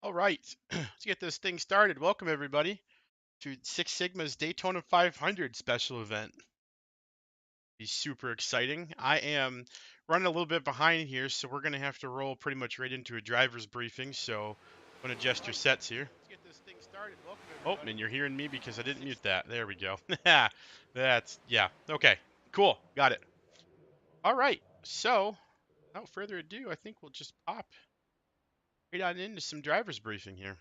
All right, let's get this thing started. Welcome everybody to Six Sigma's Daytona 500 special event. Be super exciting. I am running a little bit behind here, so we're gonna have to roll pretty much right into a driver's briefing. So I'm gonna adjust your sets here. Let's get this thing started. Welcome everybody. Oh, and you're hearing me because I didn't mute that. There we go. Yeah. Okay. Cool. Got it. All right. So without further ado, I think we'll just pop right on into some driver's briefing here.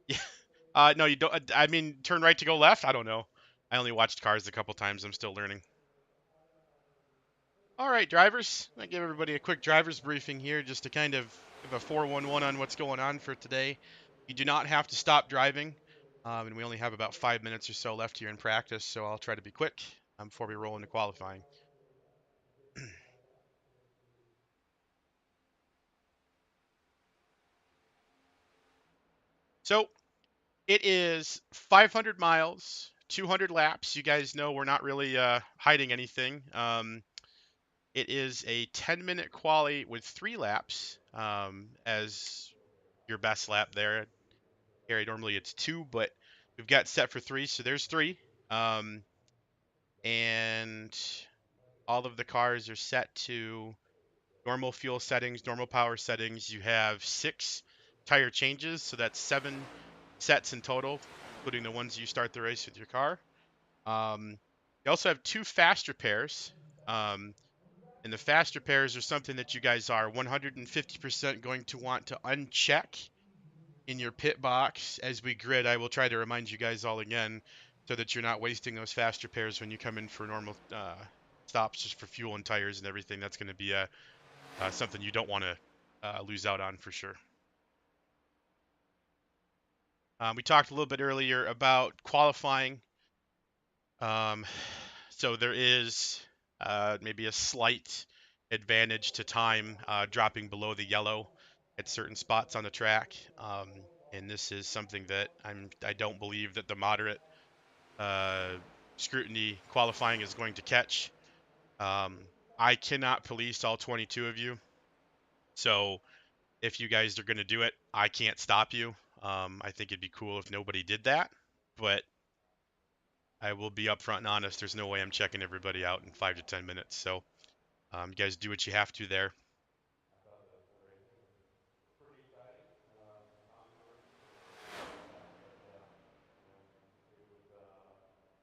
Yeah. No, you don't. I mean, turn right to go left. I don't know. I only watched Cars a couple times. I'm still learning. All right, drivers. I give everybody a quick driver's briefing here, just to kind of give a 411 on what's going on for today. You do not have to stop driving, and we only have about 5 minutes or so left here in practice, so I'll try to be quick before we roll into qualifying. So it is 500 miles, 200 laps. You guys know we're not really hiding anything. It is a 10-minute quali with 3 laps as your best lap there. Harry, normally it's 2, but we've got set for 3, so there's 3. Um, and all of the cars are set to normal fuel settings, normal power settings. You have 6 tire changes, so that's 7 sets in total, including the ones you start the race with your car. You also have 2 fast repairs. And the fast repairs are something that you guys are 150% going to want to uncheck in your pit box as we grid. I will try to remind you guys all again so that you're not wasting those fast repairs when you come in for normal stops just for fuel and tires and everything. That's going to be something you don't want to lose out on for sure. We talked a little bit earlier about qualifying. So there is maybe a slight advantage to time dropping below the yellow at certain spots on the track. And this is something that I don't believe that the moderate uh, scrutiny qualifying is going to catch. I cannot police all 22 of you. So if you guys are going to do it, I can't stop you. I think it'd be cool if nobody did that. But I will be upfront and honest. There's no way I'm checking everybody out in 5 to 10 minutes. So you guys do what you have to there.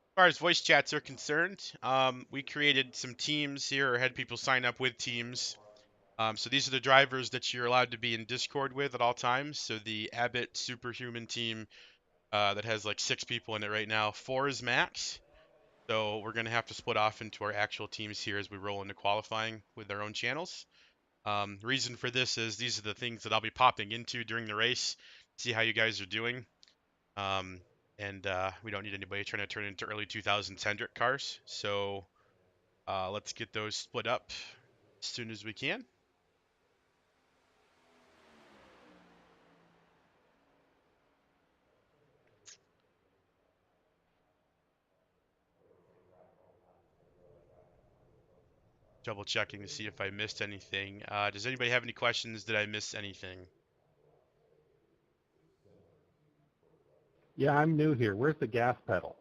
As far as voice chats are concerned, we created some teams here, or had people sign up with teams. So these are the drivers that you're allowed to be in Discord with at all times. So the Abbott Superhuman team that has like 6 people in it right now, 4 is max. So we're going to have to split off into our actual teams here as we roll into qualifying with our own channels. Reason for this is these are the things that I'll be popping into during the race, see how you guys are doing. And we don't need anybody trying to turn into early 2000s Hendrick cars. So let's get those split up as soon as we can. Double checking to see if I missed anything. Does anybody have any questions? Did I miss anything? Yeah, I'm new here. Where's the gas pedal?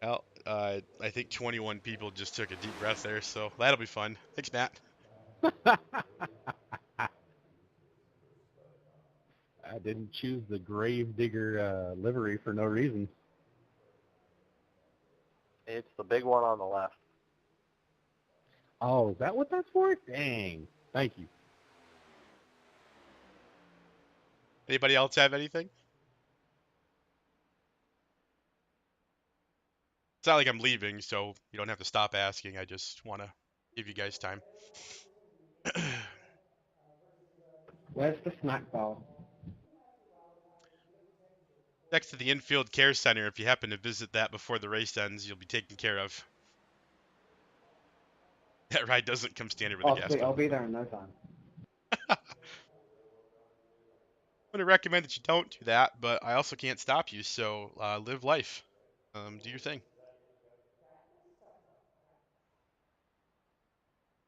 Well, I think 21 people just took a deep breath there, so that'll be fun. Thanks, Matt. I didn't choose the Gravedigger livery for no reason. It's the big one on the left. Oh, is that what that's for? Dang. Thank you. Anybody else have anything? It's not like I'm leaving, so you don't have to stop asking. I just want to give you guys time. Where's the snack bar? Next to the infield care center. If you happen to visit that before the race ends, you'll be taken care of. That ride doesn't come standard with a Oh, gas sweet, I'll pedal. be there in no time. I'm going to recommend that you don't do that, but I also can't stop you, so live life. Do your thing.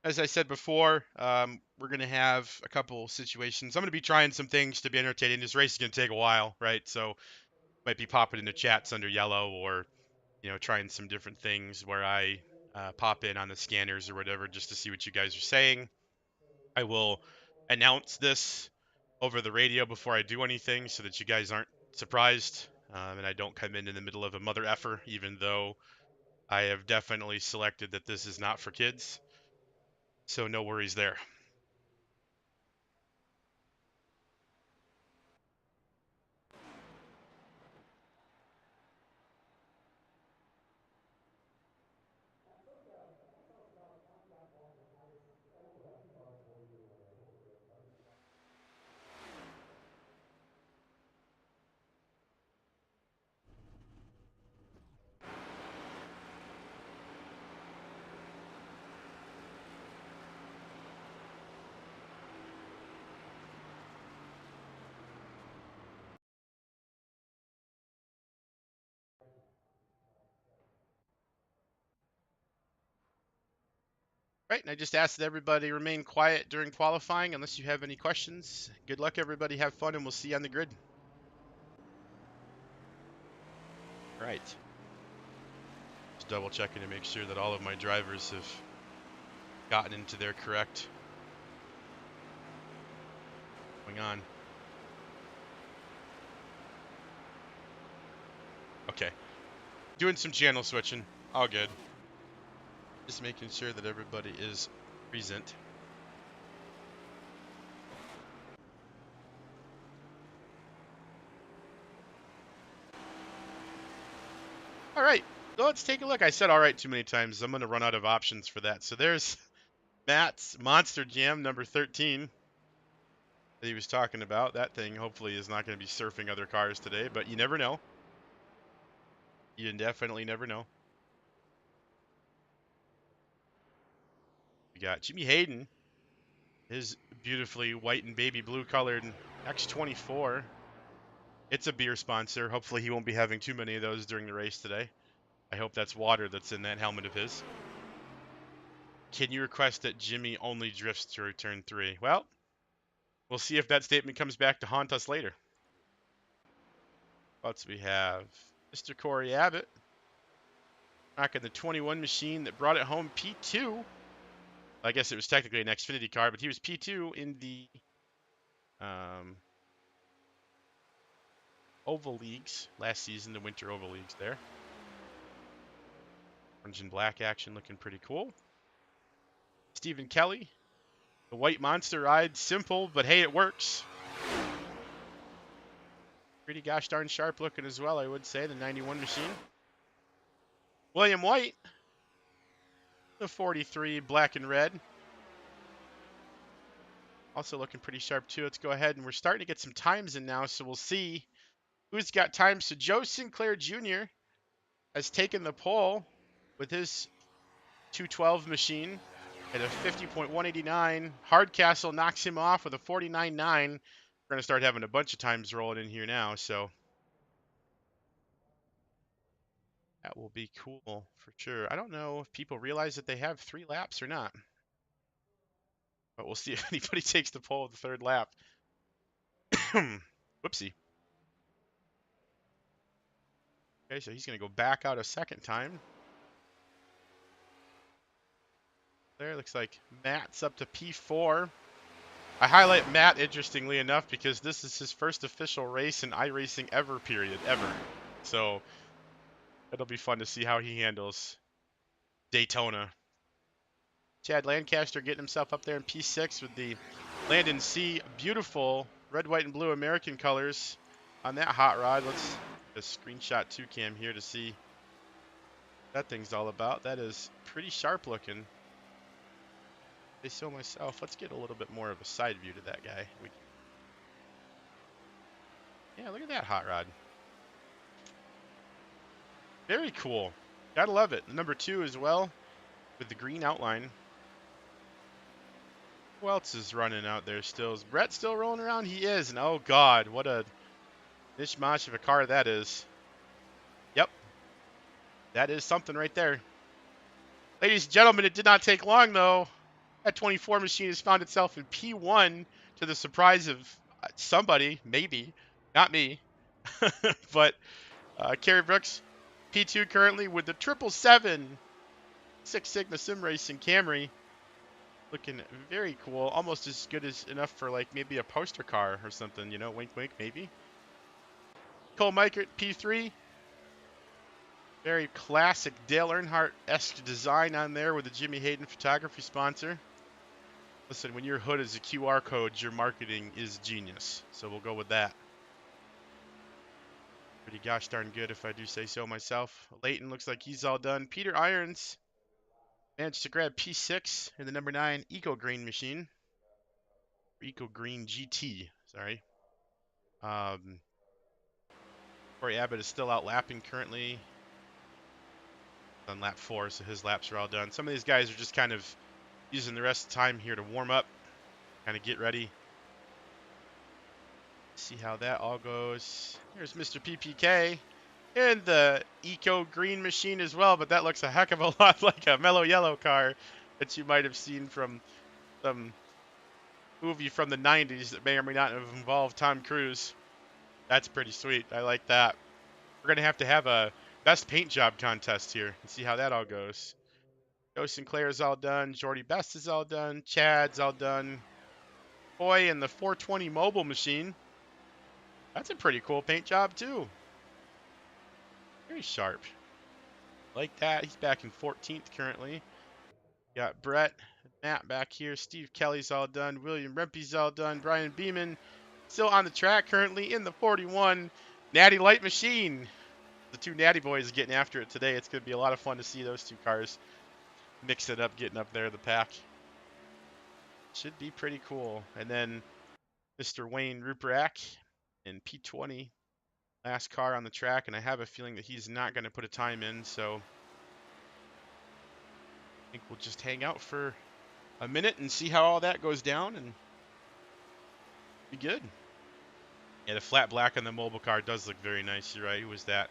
As I said before, we're going to have a couple situations. I'm going to be trying some things to be entertaining. This race is going to take a while, right? So might be popping into chats under yellow, or trying some different things where I pop in on the scanners or whatever just to see what you guys are saying. I will announce this over the radio before I do anything so that you guys aren't surprised, and I don't come in the middle of a mother effer, even though I have definitely selected that this is not for kids. So no worries there. Right, and I just asked that everybody remain quiet during qualifying unless you have any questions. Good luck, everybody. Have fun, and we'll see you on the grid. All right. Just double checking to make sure that all of my drivers have gotten into their correct going on. Okay. Doing some channel switching. All good. Just making sure that everybody is present. All right. So let's take a look. I said all right too many times. I'm going to run out of options for that. So there's Matt's Monster Jam number 13 that he was talking about. That thing hopefully is not going to be surfing other cars today, but you never know. You definitely never know. We got Jimmy Hayden, his beautifully white and baby blue colored X24. It's a beer sponsor. Hopefully he won't be having too many of those during the race today. I hope that's water that's in that helmet of his. Can you request that Jimmy only drifts through turn 3? Well, we'll see if that statement comes back to haunt us later. What else we have? Mr. Corey Abbott, rocking the 21 machine that brought it home P2. I guess it was technically an Xfinity car, but he was P2 in the Oval Leagues last season, the Winter Oval Leagues there. Orange and black action looking pretty cool. Stephen Kelly, the white monster ride, simple, but hey, it works. Pretty gosh darn sharp looking as well, I would say, the 91 machine. William White, the 43 black and red. Also looking pretty sharp too. Let's go ahead, and we're starting to get some times in now, so we'll see who's got times. So Joe Sinclair Jr. has taken the pole with his 212 machine at a 50.189. Hardcastle knocks him off with a 49.9. We're going to start having a bunch of times rolling in here now, so that will be cool for sure. I don't know if people realize that they have 3 laps or not, but we'll see if anybody takes the pole at the 3rd lap. Whoopsie. Okay, so he's going to go back out a 2nd time. There, looks like Matt's up to P4. I highlight Matt, interestingly enough, because this is his first official race in iRacing ever, period, ever. So it'll be fun to see how he handles Daytona. Chad Lancaster getting himself up there in P6 with the Landon C. Beautiful red, white, and blue American colors on that hot rod. Let's just screenshot 2cam here to see what that thing's all about. That is pretty sharp looking. I say so myself. Let's get a little bit more of a side view to that guy. Yeah, look at that hot rod. Very cool. Gotta love it. Number 2 as well, with the green outline. Who else is running out there still? Is Brett still rolling around? He is, and oh god, what a mishmash of a car that is. Yep. That is something right there. Ladies and gentlemen, it did not take long though. That 24 machine has found itself in P1 to the surprise of somebody, maybe, not me. But Kerry Brooks, P2 currently with the 777 Six Sigma Sim Racing Camry. Looking very cool, almost as good as enough for like maybe a poster car or something, you know, wink wink maybe. Cole Mikert, P3. Very classic Dale Earnhardt-esque design on there with the Jimmy Hayden photography sponsor. Listen, when your hood is a QR code, your marketing is genius. So we'll go with that. Pretty gosh darn good if I do say so myself. Leighton looks like he's all done. Peter Irons managed to grab P6 in the number 9 Eco Green machine. Eco Green GT, sorry. Corey Abbott is still out lapping currently. On lap 4, so his laps are all done. Some of these guys are just kind of using the rest of the time here to warm up, kind of get ready. See how that all goes. Here's Mr. PPK and the Eco Green machine as well, but that looks a heck of a lot like a mellow yellow car that you might have seen from some movie from the 90s that may or may not have involved Tom Cruise. That's pretty sweet. I like that. We're going to have a best paint job contest here and see how that all goes. Joe Sinclair's all done. Jordy Best is all done. Chad's all done. Boy, and the 420 mobile machine. That's a pretty cool paint job, too. Very sharp. Like that. He's back in 14th currently. Got Brett, Matt back here. Steve Kelly's all done. William Rempe's all done. Brian Beeman still on the track currently in the 41. Natty Light Machine. The two Natty boys getting after it today. It's going to be a lot of fun to see those two cars mix it up, getting up there in the pack. Should be pretty cool. And then Mr. Wayne Ruperak in P20. Last car on the track, and I have a feeling that he's not going to put a time in, so I think we'll just hang out for a minute and see how all that goes down, and be good. Yeah, the flat black on the mobile car does look very nice. You're right. Who was that?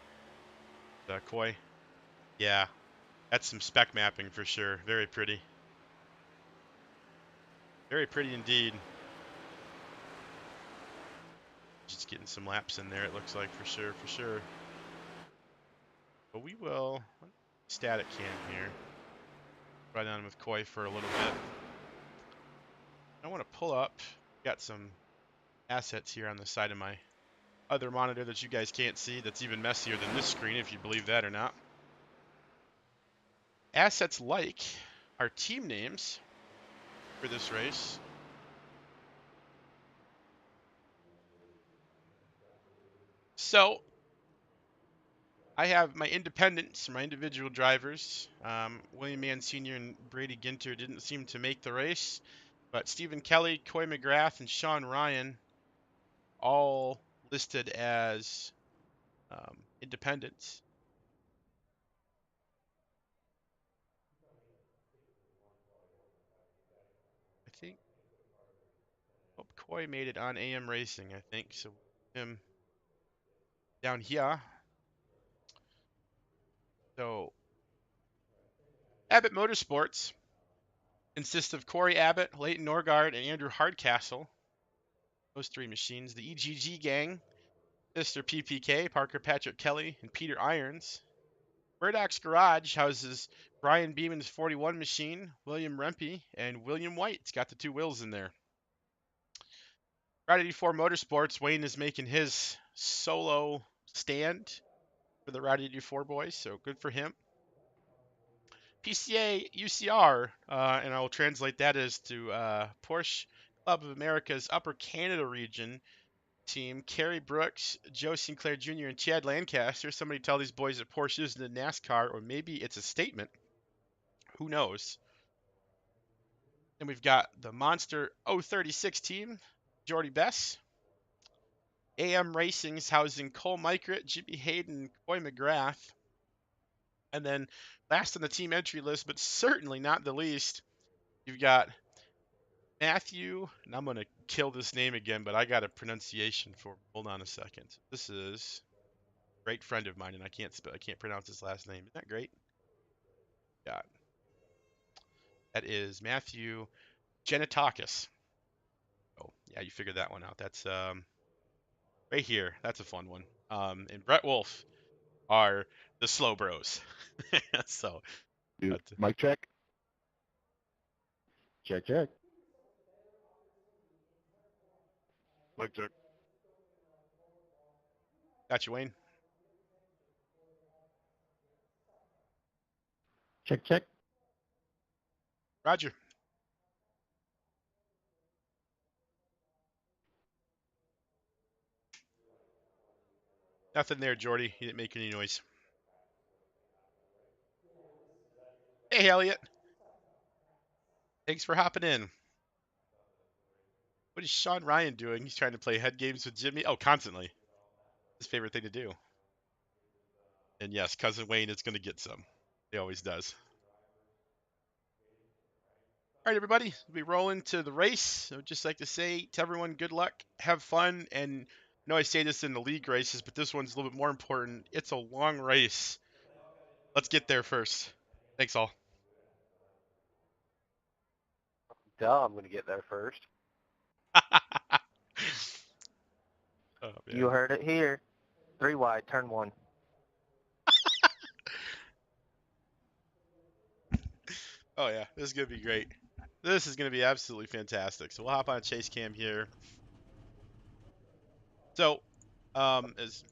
Coy? Yeah, that's some spec mapping for sure. Very pretty. Very pretty indeed. Just getting some laps in there, it looks like, for sure. But we will static cam here. Run on with Coy for a little bit. I want to pull up. Got some assets here on the side of my other monitor that you guys can't see. That's even messier than this screen, if you believe that or not. Assets like our team names for this race. So I have my independents, my individual drivers. William Mann Sr. and Brady Ginter didn't seem to make the race, but Stephen Kelly, Coy McGrath, and Sean Ryan all listed as independents. I think Coy made it on AM Racing, I think, so him down here. So Abbott Motorsports consists of Corey Abbott, Leighton Norgard, and Andrew Hardcastle. Those three machines. The EGG gang, Mr. PPK, Parker Patrick Kelly, and Peter Irons. Murdoch's Garage houses Brian Beeman's 41 machine, William Rempe, and William White. It's got the two wheels in there. Ride 84 Motorsports, Wayne is making his solo stand for the Ride 84 boys, so good for him. PCA UCR, and I will translate that as to Porsche Club of America's Upper Canada region team, Kerry Brooks, Joe Sinclair Jr., and Chad Lancaster. Somebody tell these boys that Porsche isn't a NASCAR, or maybe it's a statement. Who knows? Then we've got the Monster 036 team, Jordy Bess. AM Racing's housing Cole Mikert, Jimmy Hayden, Coy McGrath. And then last on the team entry list, but certainly not the least, you've got Matthew, and I'm going to kill this name again, but I got a pronunciation for him. Hold on a second. This is a great friend of mine, and I can't pronounce his last name. Isn't that great? Got That is Matthew Genitakis. Oh, yeah, you figured that one out. That's right here. That's a fun one. And Brett Wolf are the slow bros. So, Dude, mic check. Check, check. Mic check. got you, Wayne. Check, check. Roger. Nothing there, Jordy. He didn't make any noise. Hey, Elliot. Thanks for hopping in. What is Sean Ryan doing? He's trying to play head games with Jimmy. Oh, constantly. His favorite thing to do. And yes, cousin Wayne is going to get some. He always does. All right, everybody, we'll be rolling to the race. I would just like to say to everyone, good luck, have fun, and I know I say this in the league races, but this one's a little bit more important. It's a long race. Let's get there first. Thanks, all. Duh, I'm going to get there first. Oh, You man. heard it here. 3 wide, turn 1. Oh, yeah, this is going to be great. This is going to be absolutely fantastic. So we'll hop on chase cam here. So, as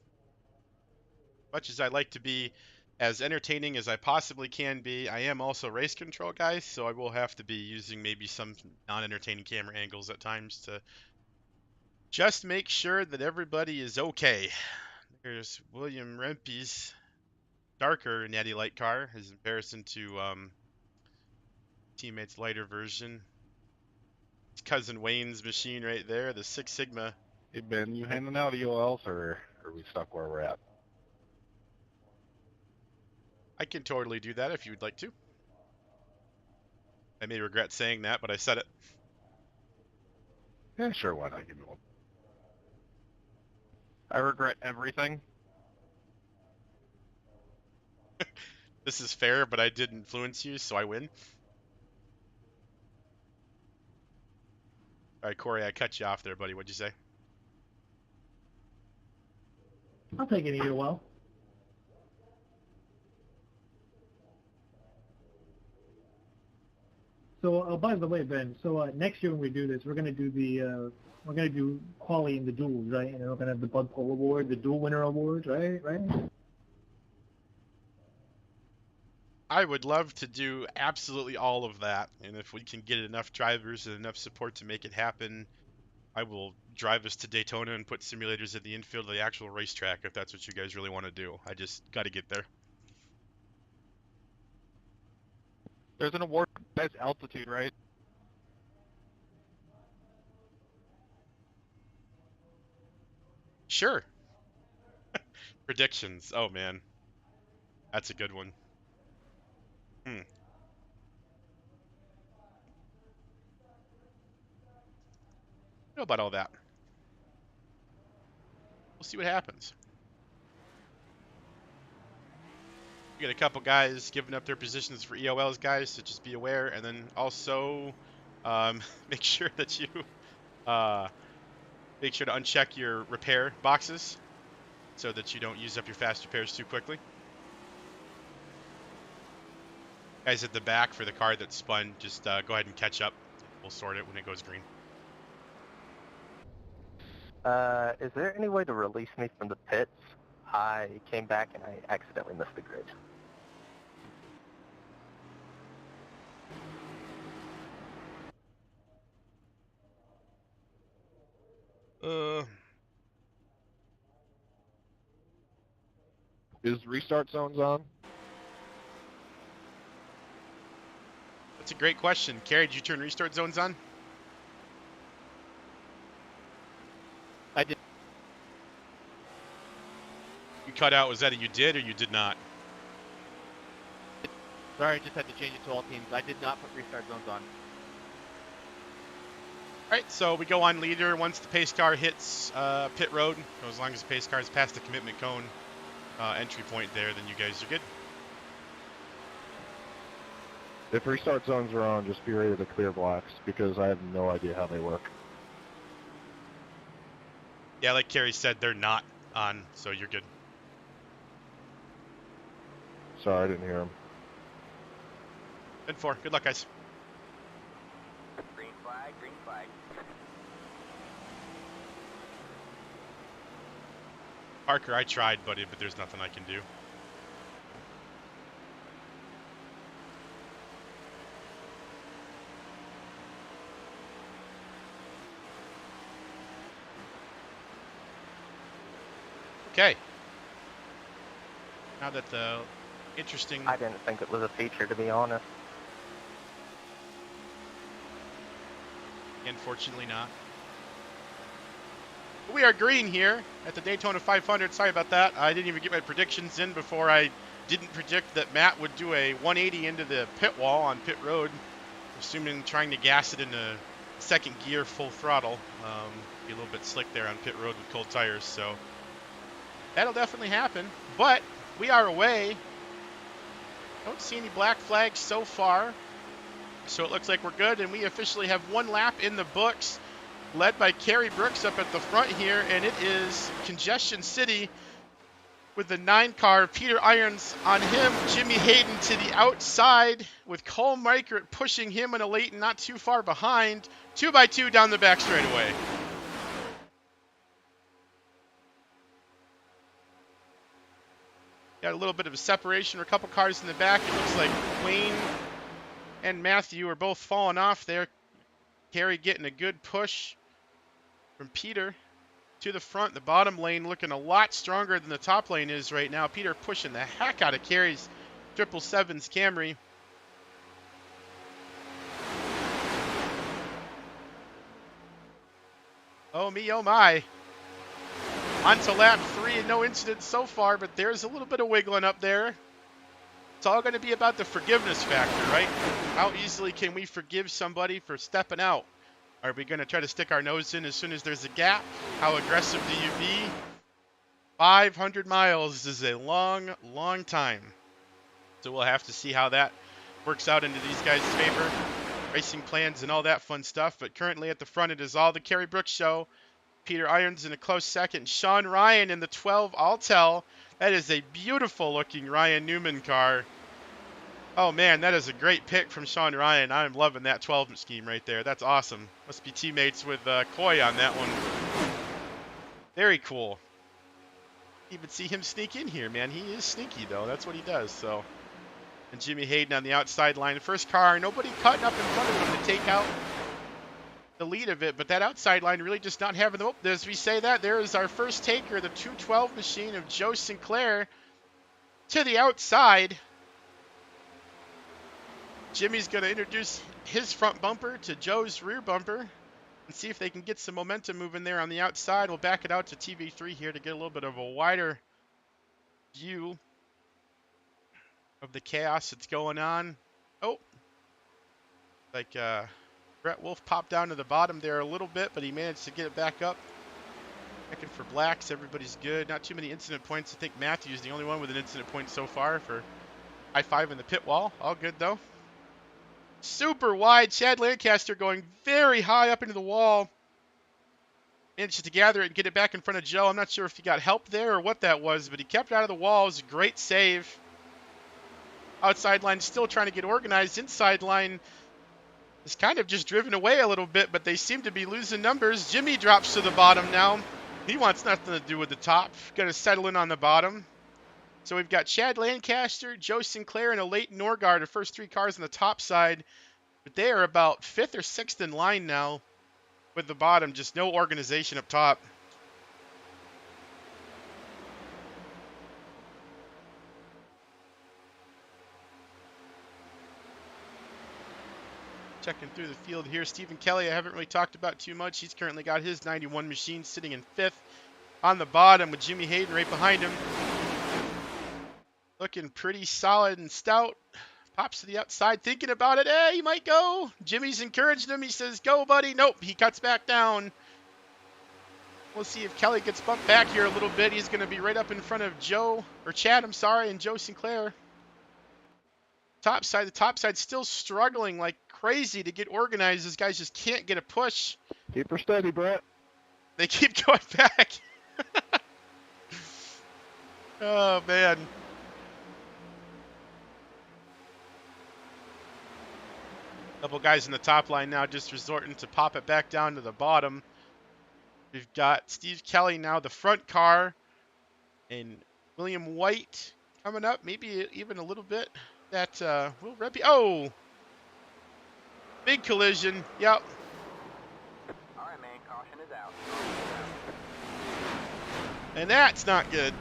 much as I like to be as entertaining as I possibly can be, I am also race control guy, so I will have to be using maybe some non-entertaining camera angles at times to just make sure that everybody is okay. There's William Rempe's darker Natty Light car, his comparison to teammate's lighter version. It's cousin Wayne's machine right there, the Six Sigma. Hey, Ben, you handing out EOLs or are we stuck where we're at? I can totally do that if you would like to. I may regret saying that, but I said it. Yeah, sure, why not? Give me one. I regret everything. This is fair, but I did influence you, so I win. All right, Corey, I cut you off there, buddy. What'd you say? I'll take it either well. So, by the way, Ben, so next year when we do this, we're gonna do quali in the duels, right? And we're gonna have the Bud Pole Award, the dual winner awards, right? Right? I would love to do absolutely all of that, and if we can get enough drivers and enough support to make it happen, I will drive us to Daytona and put simulators at the infield of the actual racetrack if that's what you guys really want to do. I just got to get there. There's an award for best altitude, right? Sure. Predictions. Oh man, that's a good one. Hmm. I know about all that. We'll see what happens. We got a couple guys giving up their positions for EOLs, guys, so just be aware. And then also, make sure that you make sure to uncheck your repair boxes so that you don't use up your fast repairs too quickly. Guys at the back for the car that spun, just go ahead and catch up. We'll sort it when it goes green. Is there any way to release me from the pits? I came back and I accidentally missed the grid. Is restart zones on? That's a great question. Carrie, did you turn restart zones on? I did. You cut out. Was that a you did or you did not? Sorry, I just had to change it to all teams. I did not put restart zones on. All right, so we go on leader once the pace car hits pit road. So as long as the pace car is past the commitment cone entry point there, then you guys are good. If restart zones are on, just be ready to clear blocks, because I have no idea how they work. Yeah, like Carrie said, they're not on, so you're good. Sorry, I didn't hear him. 10-4. Good luck, guys. Green flag, green flag. Parker, I tried, buddy, but there's nothing I can do. Okay. Now that the interesting... I didn't think it was a feature, to be honest. Unfortunately not. We are green here at the Daytona 500. Sorry about that. I didn't even get my predictions in before I didn't predict that Matt would do a 180 into the pit wall on pit road, assuming trying to gas it into second gear full throttle. Be a little bit slick there on pit road with cold tires, so that'll definitely happen. But we are away. Don't see any black flags so far, so it looks like we're good, and we officially have one lap in the books, led by Kerry Brooks up at the front here, and it is Congestion City with the 9 car. Peter Irons on him, Jimmy Hayden to the outside with Cole Meichert pushing him in a late and not too far behind. 2x2 down the back straightaway. Got a little bit of a separation, or a couple cars in the back. It looks like Wayne and Matthew are both falling off there. Kerry getting a good push from Peter to the front. The bottom lane looking a lot stronger than the top lane is right now. Peter pushing the heck out of Kerry's 777's Camry. Oh me, oh my. On to lap 3 and no incidents so far, but there's a little bit of wiggling up there. It's all going to be about the forgiveness factor, right? How easily can we forgive somebody for stepping out? Are we going to try to stick our nose in as soon as there's a gap? How aggressive do you be? 500 miles is a long, long time. So we'll have to see how that works out into these guys' favor. Racing plans and all that fun stuff. But currently at the front, it is all the Kerry Brooks show. Peter Irons in a close second. Sean Ryan in the 12 Altel. That is a beautiful looking Ryan Newman car. Oh man, that is a great pick from Sean Ryan. I'm loving that 12 scheme right there. That's awesome. Must be teammates with Coy on that one. Very cool. Even see him sneak in here, man. He is sneaky though. That's what he does. So, and Jimmy Hayden on the outside line. First car, nobody cutting up in front of him to take out the lead of it, but that outside line really just not having them. As we say that, there is our first taker, the 212 machine of Joe Sinclair to the outside. Jimmy's going to introduce his front bumper to Joe's rear bumper and see if they can get some momentum moving there on the outside. We'll back it out to TV3 here to get a little bit of a wider view of the chaos that's going on. Oh, like Brett Wolf popped down to the bottom there a little bit, but he managed to get it back up. Checking for blacks. Everybody's good. Not too many incident points. I think Matthew's the only one with an incident point so far for I-5 in the pit wall. All good, though. Super wide. Chad Lancaster going very high up into the wall. Managed to gather it and get it back in front of Joe. I'm not sure if he got help there or what that was, but he kept it out of the wall. It was a great save. Outside line still trying to get organized. Inside line is kind of just driven away a little bit, but they seem to be losing numbers. Jimmy drops to the bottom now. He wants nothing to do with the top. Going to settle in on the bottom. So we've got Chad Lancaster, Joe Sinclair, and a late Norgard, the first 3 cars on the top side. But they are about 5th or 6th in line now with the bottom. Just no organization up top. Checking through the field here. Stephen Kelly, I haven't really talked about too much. He's currently got his 91 machine sitting in 5th on the bottom with Jimmy Hayden right behind him. Looking pretty solid and stout. Pops to the outside, thinking about it. Hey, he might go. Jimmy's encouraging him. He says, go, buddy. Nope, he cuts back down. We'll see if Kelly gets bumped back here a little bit. He's going to be right up in front of Joe, or Chad, I'm sorry, and Joe Sinclair. top side. The top side's still struggling like crazy to get organized. These guys just can't get a push. Keep her steady, Brett. They keep going back. Oh, man. Couple guys in the top line now just resorting to pop it back down to the bottom. We've got Steve Kelly now, the front car, and William White coming up, maybe even a little bit. That Will Rebbe. Oh, big collision. Yep. All right, man. Caution is out. And that's not good.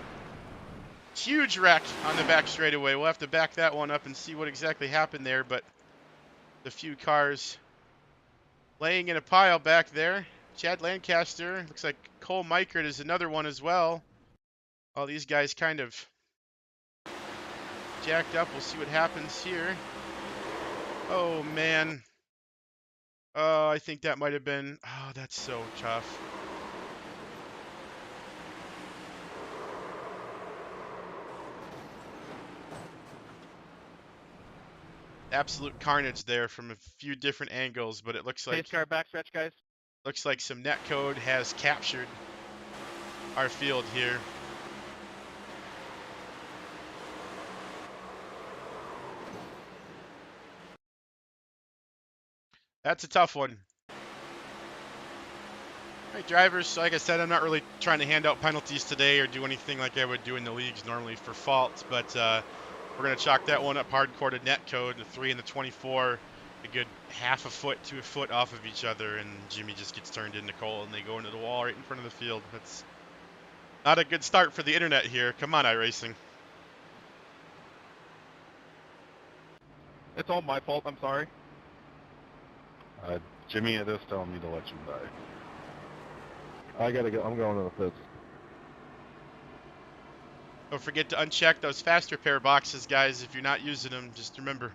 Huge wreck on the back straightaway. We'll have to back that one up and see what exactly happened there, but a few cars laying in a pile back there. Chad Lancaster, looks like Cole Meichert is another one as well. All these guys kind of jacked up. We'll see what happens here. Oh, man. Oh, I think that might have been... Oh, that's so tough. Absolute carnage there from a few different angles, but it looks like... Pace car backstretch, guys. Looks like some netcode has captured our field here. That's a tough one. All right, drivers, like I said, I'm not really trying to hand out penalties today or do anything like I would do in the leagues normally for faults, but we're going to chalk that one up hardcore to netcode, the 3 and the 24, a good half a foot to a foot off of each other, and Jimmy just gets turned into Cole, and they go into the wall right in front of the field. That's not a good start for the internet here. Come on, iRacing. It's all my fault. I'm sorry. Jimmy, it is telling me to let you die. I gotta go. I'm going to the pits. Don't forget to uncheck those fast repair boxes, guys. If you're not using them, just remember.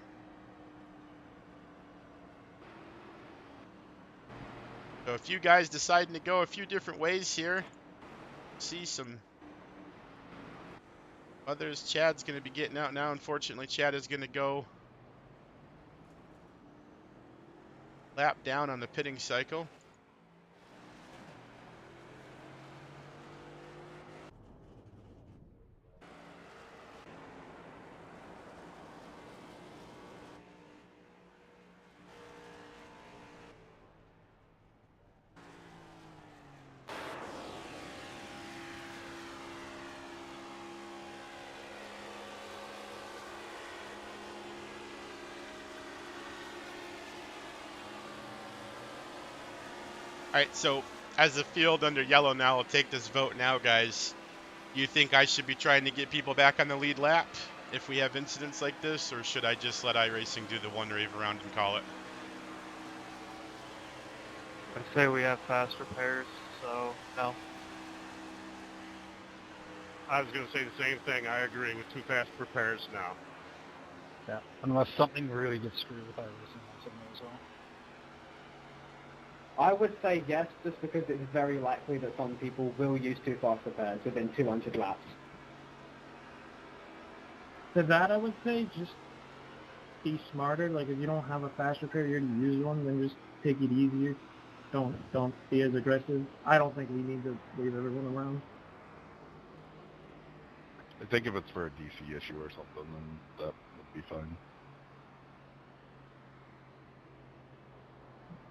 So a few guys deciding to go a few different ways here. See some others. Chad's going to be getting out now. Unfortunately, Chad is going to go lap down on the pitting cycle. All right, so as a field under yellow now, I'll take this vote now, guys. You think I should be trying to get people back on the lead lap if we have incidents like this, or should I just let iRacing do the one rave around and call it? I'd say we have fast repairs, so no. I was going to say the same thing. I agree with 2 fast repairs now. Yeah, unless something really gets screwed with iRacing, that's something as well. I would say yes, just because it's very likely that some people will use 2 fast repairs within 200 laps. To that, I would say just be smarter. Like, if you don't have a fast repair, you're going to use one, then just take it easier. Don't be as aggressive. I don't think we need to leave everyone around. I think if it's for a DC issue or something, then that would be fine.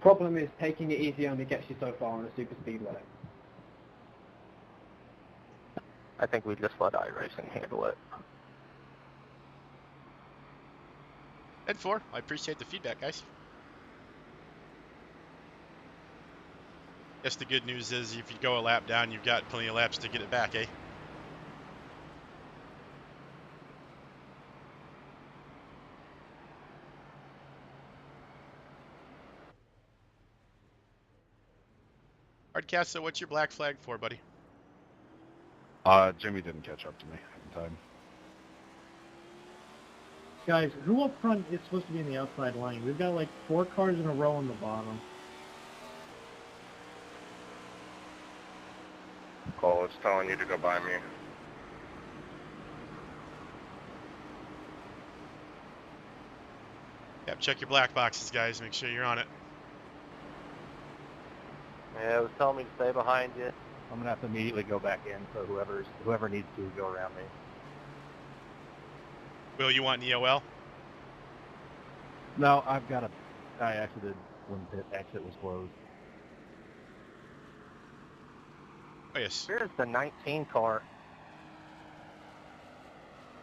Problem is, taking it easy only gets you so far on a super speedway. I think we just let iRacing handle it. And 4. I appreciate the feedback, guys. Guess the good news is if you go a lap down, you've got plenty of laps to get it back, eh? Hardcast, so what's your black flag for, buddy? Jimmy didn't catch up to me in time. Guys, who up front is supposed to be in the outside lane? We've got like 4 cars in a row on the bottom. Cole, it's telling you to go by me. Yep, check your black boxes, guys. Make sure you're on it. Yeah, it was telling me to stay behind you. I'm gonna have to immediately go back in, so whoever needs to go around me. Will, you want an EOL? No, I exited when pit exit was closed. Oh, yes. Where's the 19 car?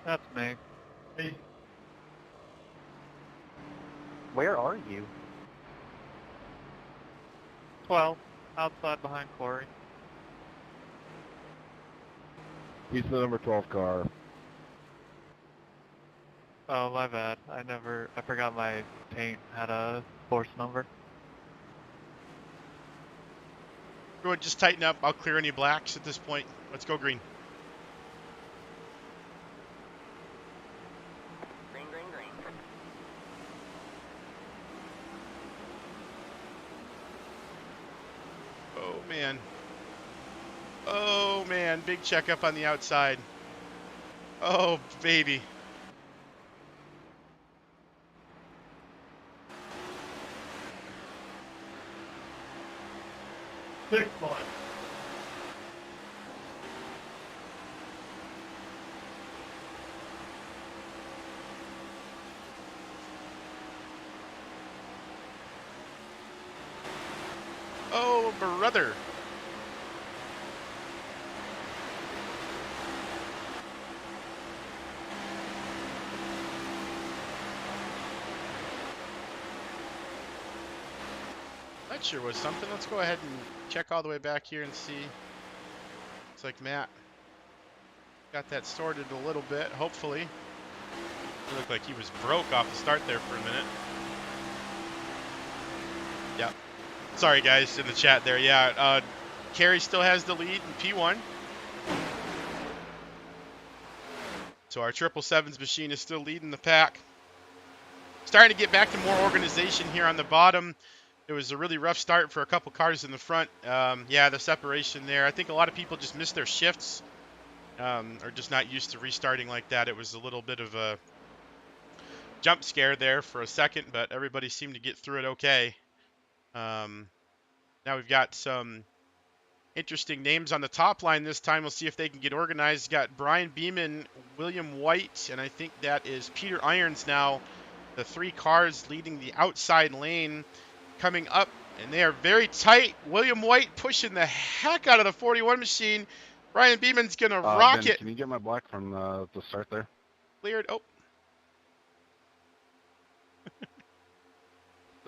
That's me. Where are you? 12. Outside behind Corey. He's the number 12 car. Oh, my bad. I forgot my paint had a horse number. Everyone, just tighten up. I'll clear any blacks at this point. Let's go green. Green, green, green. Oh, man. Oh, man. Big checkup on the outside. Oh, baby. Oh, brother. That sure was something. Let's go ahead and check all the way back here and see. It's like Matt got that sorted a little bit, hopefully. It looked like he was broke off the start there for a minute. Yep. Sorry, guys, in the chat there. Yeah, Kerry still has the lead in P1. So our 777's machine is still leading the pack. Starting to get back to more organization here on the bottom. It was a really rough start for a couple cars in the front. Yeah, the separation there. I think a lot of people just missed their shifts, or just not used to restarting like that. It was a little bit of a jump scare there for a second, but everybody seemed to get through it okay. Now we've got some interesting names on the top line this time. We'll see if they can get organized. Got Brian Beeman, William White, and I think that is Peter Irons now. The three cars leading the outside lane coming up, and they are very tight. William White pushing the heck out of the 41 machine. Brian Beeman's going to rock Ben, it. can you get my black from the start there? Cleared. Oh,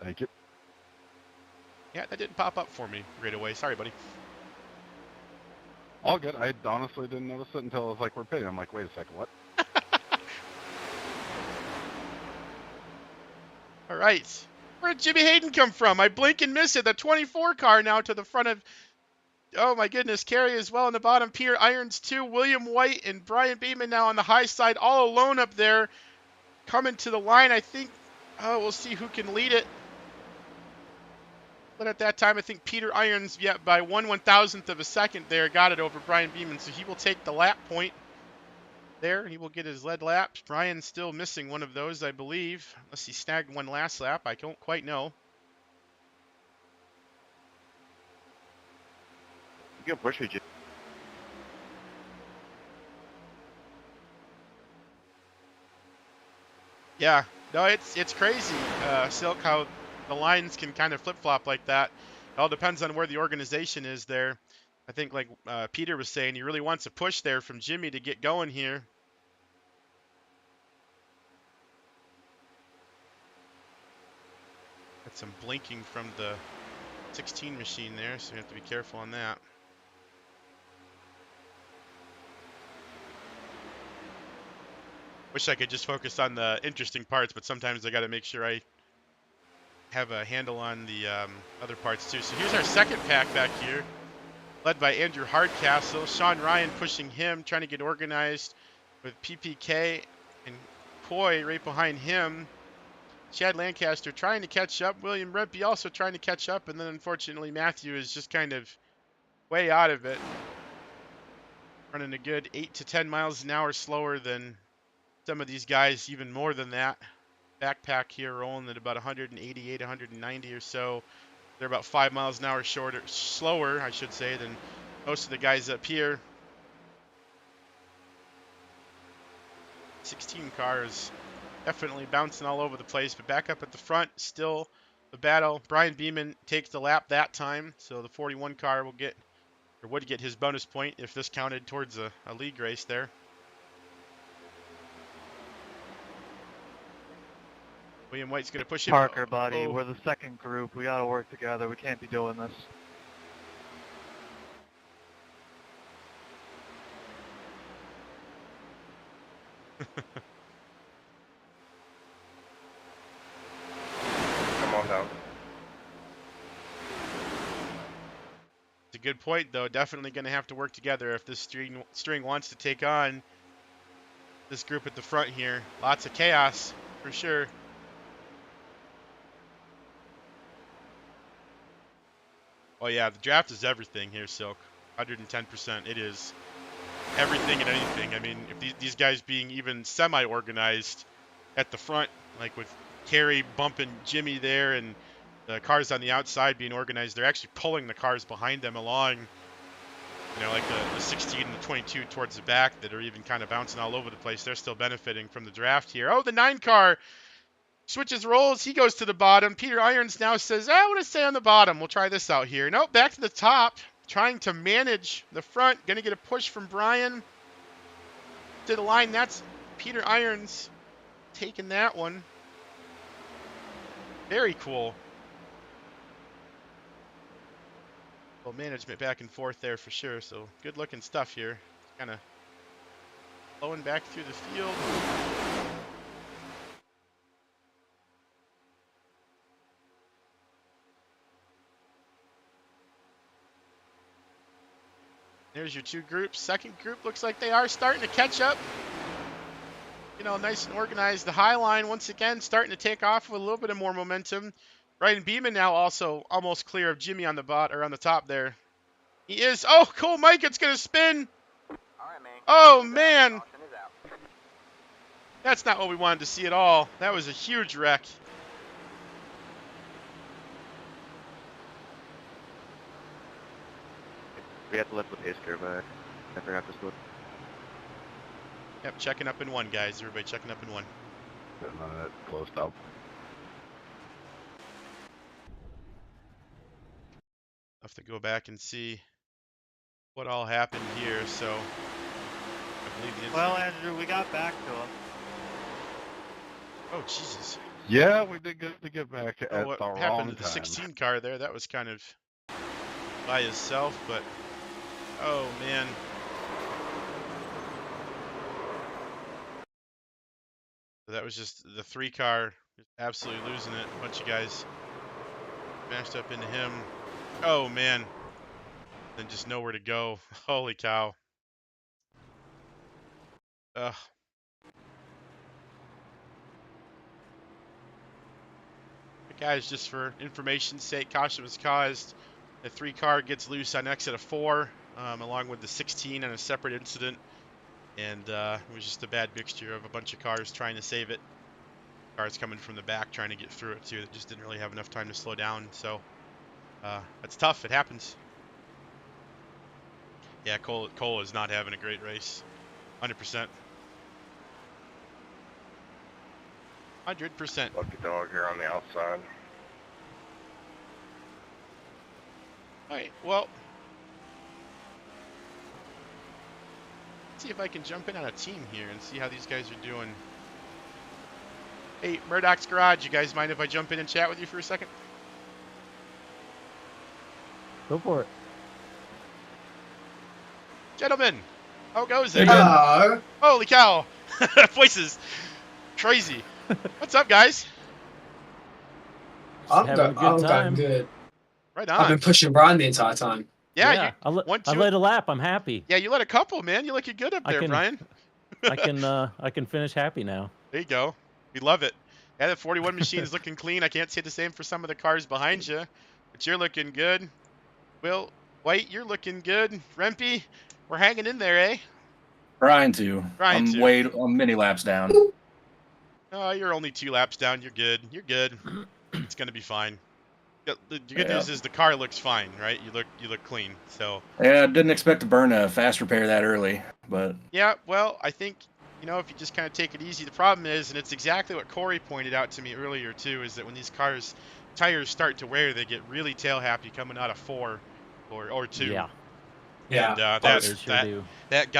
Thank you. yeah, that didn't pop up for me right away. Sorry, buddy. All good. I honestly didn't notice it until it was like we're pitting. I'm like, wait a second, what? All right. Where did Jimmy Hayden come from? I blink and miss it. The 24 car now to the front of, oh my goodness, Kerry as well in the bottom. Peter Irons too. William White and Brian Beeman now on the high side, all alone up there. Coming to the line, I think. Oh, we'll see who can lead it. But at that time, I think Peter Irons, yeah, by 1/1000th of a second there, got it over Brian Beeman. So he will take the lap point there. He will get his lead laps. Brian's still missing one of those, I believe. Unless he snagged one last lap. I don't quite know. You can push it. Yeah, no, it's crazy, Silk, how the lines can kind of flip-flop like that. It all depends on where the organization is there. I think, like Peter was saying, he really wants a push there from Jimmy to get going here. Got some blinking from the 16 machine there, so we have to be careful on that. Wish I could just focus on the interesting parts, but sometimes I got to make sure I have a handle on the other parts too. So here's our second pack back here, led by Andrew Hardcastle. Sean Ryan pushing him, trying to get organized with PPK and Coy right behind him. Chad Lancaster trying to catch up. William Rempe also trying to catch up. And then unfortunately Matthew is just kind of way out of it. Running a good 8 to 10 miles an hour slower than some of these guys, even more than that. backpack here rolling at about 188, 190 or so. They're about 5 miles an hour slower, I should say, than most of the guys up here. 16 cars definitely bouncing all over the place, but back up at the front, still the battle. Brian Beeman takes the lap that time, so the 41 car will get, or would get, his bonus point if this counted towards a league race there. William White's going to push him. Parker, buddy, Oh. we're the second group. We gotta work together. We can't be doing this. Come on down. It's a good point, though. Definitely going to have to work together if this string wants to take on this group at the front here. Lots of chaos, for sure. Oh, yeah, the draft is everything here, Silk. 110%. It is everything and anything. I mean, if these guys being even semi-organized at the front, like with Kerry bumping Jimmy there and the cars on the outside being organized, they're actually pulling the cars behind them along, you know, like the 16 and the 22 towards the back that are even kind of bouncing all over the place. They're still benefiting from the draft here. Oh, the 9 car switches roles. He goes to the bottom. Peter Irons now says, I want to stay on the bottom. We'll try this out here. Nope, back to the top. Trying to manage the front. Going to get a push from Brian to the line. That's Peter Irons taking that one. Very cool. Well, management back and forth there for sure. So good looking stuff here. Kind of flowing back through the field. There's your two groups. Second group looks like they are starting to catch up. You know, nice and organized. The high line, once again, starting to take off with a little bit of more momentum. Ryan Beeman now also almost clear of Jimmy on the on the top there. He is. Oh, cool, Mike. It's going to spin. Oh, man. That's not what we wanted to see at all. That was a huge wreck. We have to let the pace curve back. I forgot this one. Yep, checking up in one, guys. Everybody checking up in one. None of that closed up. I'll have to go back and see what all happened here. So, I believe the Well, Andrew, we got back to him. Oh, Jesus. Yeah, we did good to get back at What the wrong happened to the time. 16 car there? That was kind of by itself, but oh, man. So that was just the 3 car just absolutely losing it. A bunch of guys smashed up into him. Oh, man. Then just nowhere to go. Holy cow. Ugh. Guys, just for information's sake, caution was caused. The 3 car gets loose on exit of 4, along with the 16 on a separate incident. And it was just a bad mixture of a bunch of cars trying to save it. Cars coming from the back trying to get through it too that just didn't really have enough time to slow down. So that's tough. It happens. Yeah, Cole is not having a great race. 100%. 100%. Lucky dog here on the outside. All right, well, let's see if I can jump in on a team here and see how these guys are doing. Hey, Murdoch's Garage, you guys mind if I jump in and chat with you for a second? Go for it. Gentlemen, how goes it? Hello. Holy cow. Voices. Crazy. What's up, guys? I'm going good. Right on. I've been pushing Brian the entire time. Yeah, I led a lap. I'm happy. Yeah, you led a couple, man. You looking good up there, Brian. I can finish happy now. There you go. We love it. Yeah, the 41 machine is looking clean. I can't say the same for some of the cars behind you, but you're looking good. Will White, you're looking good. Rempy, we're hanging in there, eh? Trying to. I'm many laps down. Oh, you're only 2 laps down. You're good. You're good. It's gonna be fine. The good news is the car looks fine, right? You look clean. So Yeah, I didn't expect to burn a fast repair that early, but yeah, well, I think if you just kind of take it easy. The problem is, and it's exactly what Corey pointed out to me earlier too, is that when these cars tires start to wear, they get really tail happy coming out of 4 or 2. Yeah. And Yeah. They sure do. that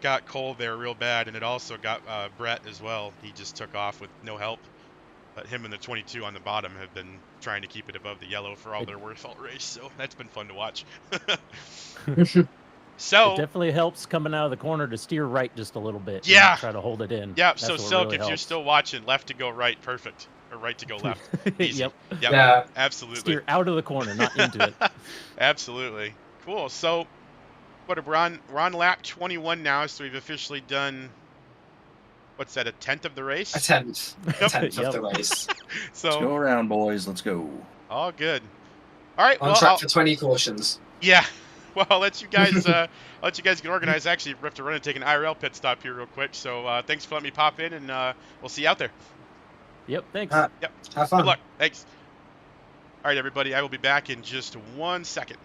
got Cole there real bad, and it also got Brett as well. He just took off with no help. But him and the 22 on the bottom have been trying to keep it above the yellow for all their worth all race, so that's been fun to watch. It So definitely helps coming out of the corner to steer right just a little bit. Yeah. And try to hold it in. yeah, That's so what Silk, really if you're helps. still watching, left to go right, perfect, or right to go left, easy. Yep. Yeah. Absolutely. Steer out of the corner, not into it. Absolutely. Cool. So we're on lap 21 now, so we've officially done, what's that, a 10th of the race? A tenth. A tenth of the race. So let's go around, boys. Let's go. all good. All right. On track for 20 cautions. Yeah. Well, I'll let you guys get organized. Actually, we have to run and take an IRL pit stop here real quick. So thanks for letting me pop in, and we'll see you out there. Yep. Thanks. Yep. Have fun. Good luck. Thanks. All right, everybody. I will be back in just 1 second.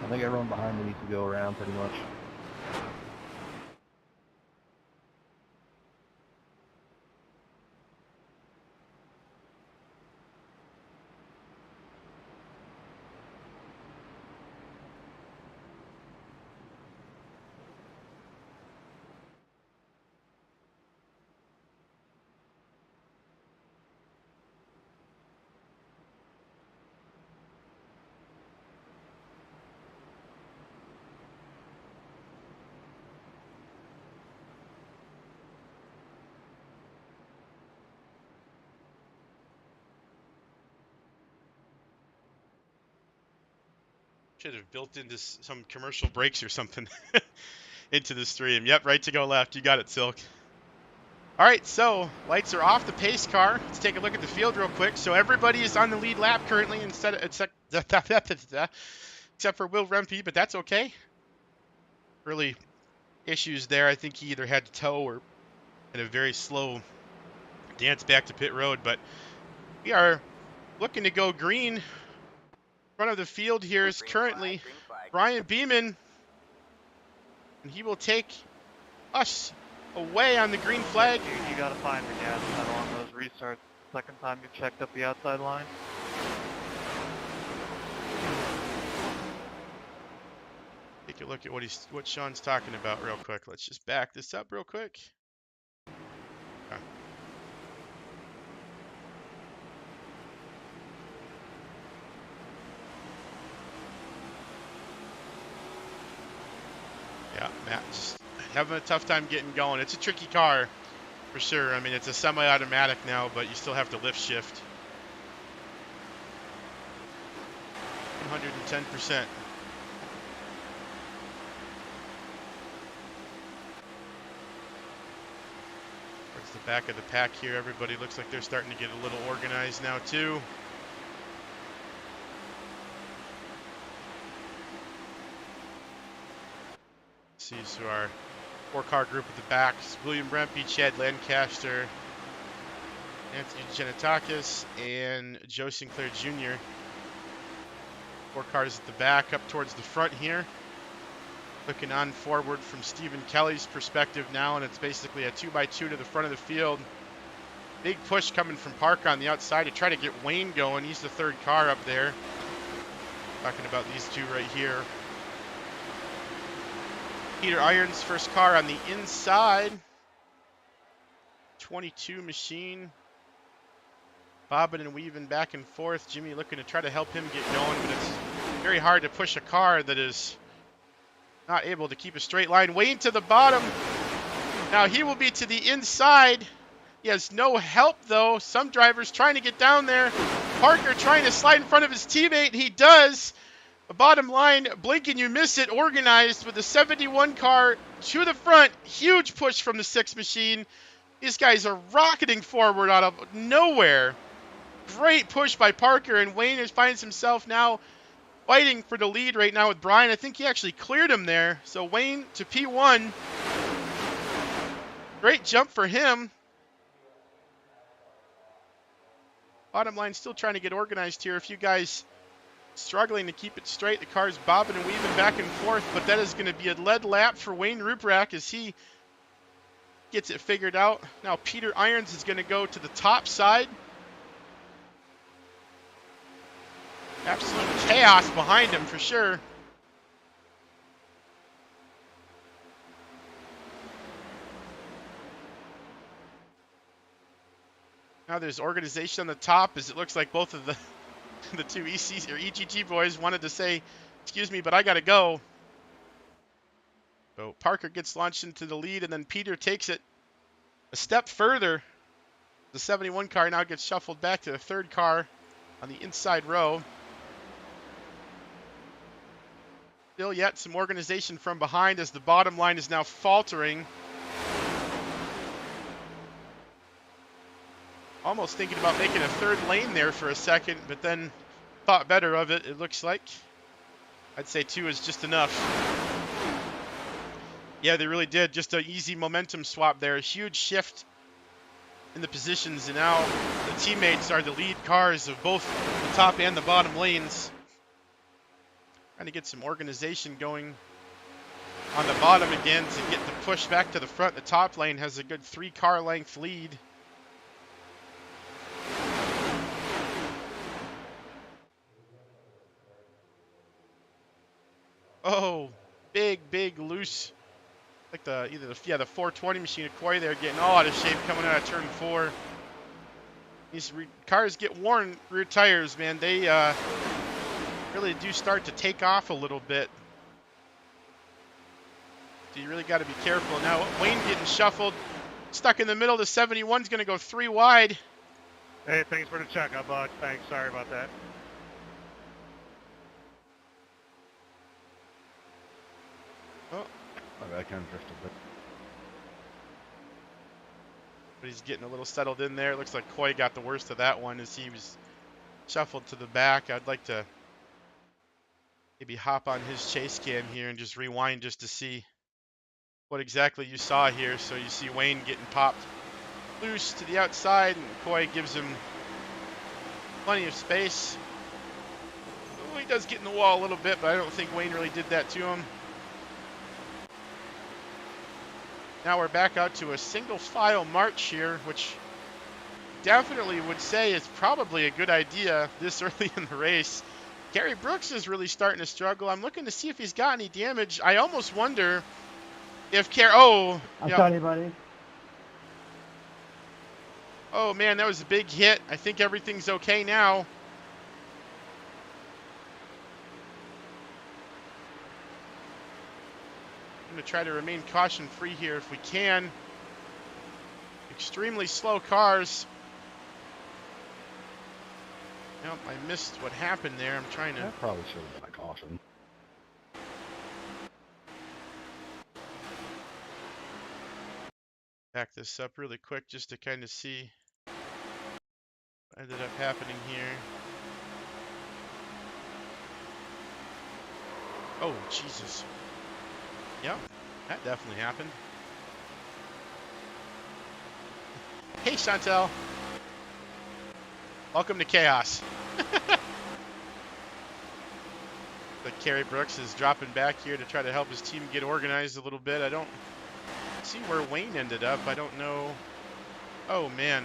I think everyone behind me needs to go around pretty much. Should have built into some commercial breaks or something into the stream. Yep, right to go left. You got it, Silk. All right, so lights are off the pace car. Let's take a look at the field real quick. So everybody is on the lead lap currently, except for Will Rempe, but that's okay. Really issues there. I think he either had to tow or had a very slow dance back to pit road. But we are looking to go green. In front of the field here is currently Brian Beeman, and he will take us away on the green flag. You gotta find the gas pedal on those restarts. Second time you've checked up the outside line. Take a look at what Sean's talking about real quick. Let's just back this up real quick. Okay. Yeah, Matt, just having a tough time getting going. It's a tricky car, for sure. I mean, it's a semi-automatic now, but you still have to lift shift. 110%. Towards the back of the pack here, everybody looks like they're starting to get a little organized now, too. See, so our 4-car group at the back is William Rempe, Chad Lancaster, Anthony Genitakis, and Joe Sinclair Jr. 4 cars at the back, up towards the front here. Looking on forward from Stephen Kelly's perspective now, and it's basically a 2x2 to the front of the field. Big push coming from Parker on the outside to try to get Wayne going. He's the 3rd car up there. Talking about these two right here. Peter Irons, first car on the inside. 22 machine. Bobbing and weaving back and forth. Jimmy looking to try to help him get going, but it's very hard to push a car that is not able to keep a straight line. Wayne to the bottom. Now he will be to the inside. He has no help, though. Some drivers trying to get down there. Parker trying to slide in front of his teammate. He does. The bottom line, blink and you miss it, organized with the 71 car to the front. Huge push from the 6 machine. These guys are rocketing forward out of nowhere. Great push by Parker, and Wayne finds himself now fighting for the lead right now with Brian. I think he actually cleared him there. So Wayne to P1. Great jump for him. Bottom line, still trying to get organized here. A few guys struggling to keep it straight. The car's bobbing and weaving back and forth, but that is going to be a lead lap for Wayne Ruprecht as he gets it figured out. Now Peter Irons is going to go to the top side. Absolute chaos behind him for sure. Now there's organization on the top as it looks like both of the two ECC or EGT boys wanted to say, excuse me, but I got to go. So Parker gets launched into the lead, and then Peter takes it a step further. The 71 car now gets shuffled back to the third car on the inside row. Still yet some organization from behind as the bottom line is now faltering. Almost thinking about making a third lane there for a second, but then thought better of it, it looks like. I'd say 2 is just enough. Yeah, they really did. Just an easy momentum swap there. A huge shift in the positions, and now the teammates are the lead cars of both the top and the bottom lanes. Trying to get some organization going on the bottom again to get the push back to the front. The top lane has a good 3-car length lead. Oh, big loose. Like the 420 machine of Koi there getting all out of shape coming out of turn 4. These cars get worn rear tires, man. They really do start to take off a little bit. So you really got to be careful. Now Wayne getting shuffled, stuck in the middle. The 71's going to go 3 wide. Hey, thanks for the checkup, bud. Thanks. Sorry about that. Oh. I kind of drifted, But he's getting a little settled in there. It looks like Koi got the worst of that one as he was shuffled to the back. I'd like to maybe hop on his chase cam here and just rewind just to see what exactly you saw here. So you see Wayne getting popped loose to the outside, and Koi gives him plenty of space. Oh, he does get in the wall a little bit, but I don't think Wayne really did that to him. Now we're back out to a single file march here, which definitely would say is probably a good idea this early in the race. Gary Brooks is really starting to struggle. I'm looking to see if he's got any damage. I almost wonder if I'm sorry, buddy. Oh man, that was a big hit. I think everything's okay now. I'm going to try to remain caution-free here if we can. Extremely slow cars. Nope, I missed what happened there. I'm trying to... That probably should have been a caution. Back this up really quick just to kind of see what ended up happening here. Oh, Jesus. Yep, that definitely happened. Hey, Chantel. Welcome to Chaos. But Kerry Brooks is dropping back here to try to help his team get organized a little bit. I don't see where Wayne ended up. I don't know. Oh, man.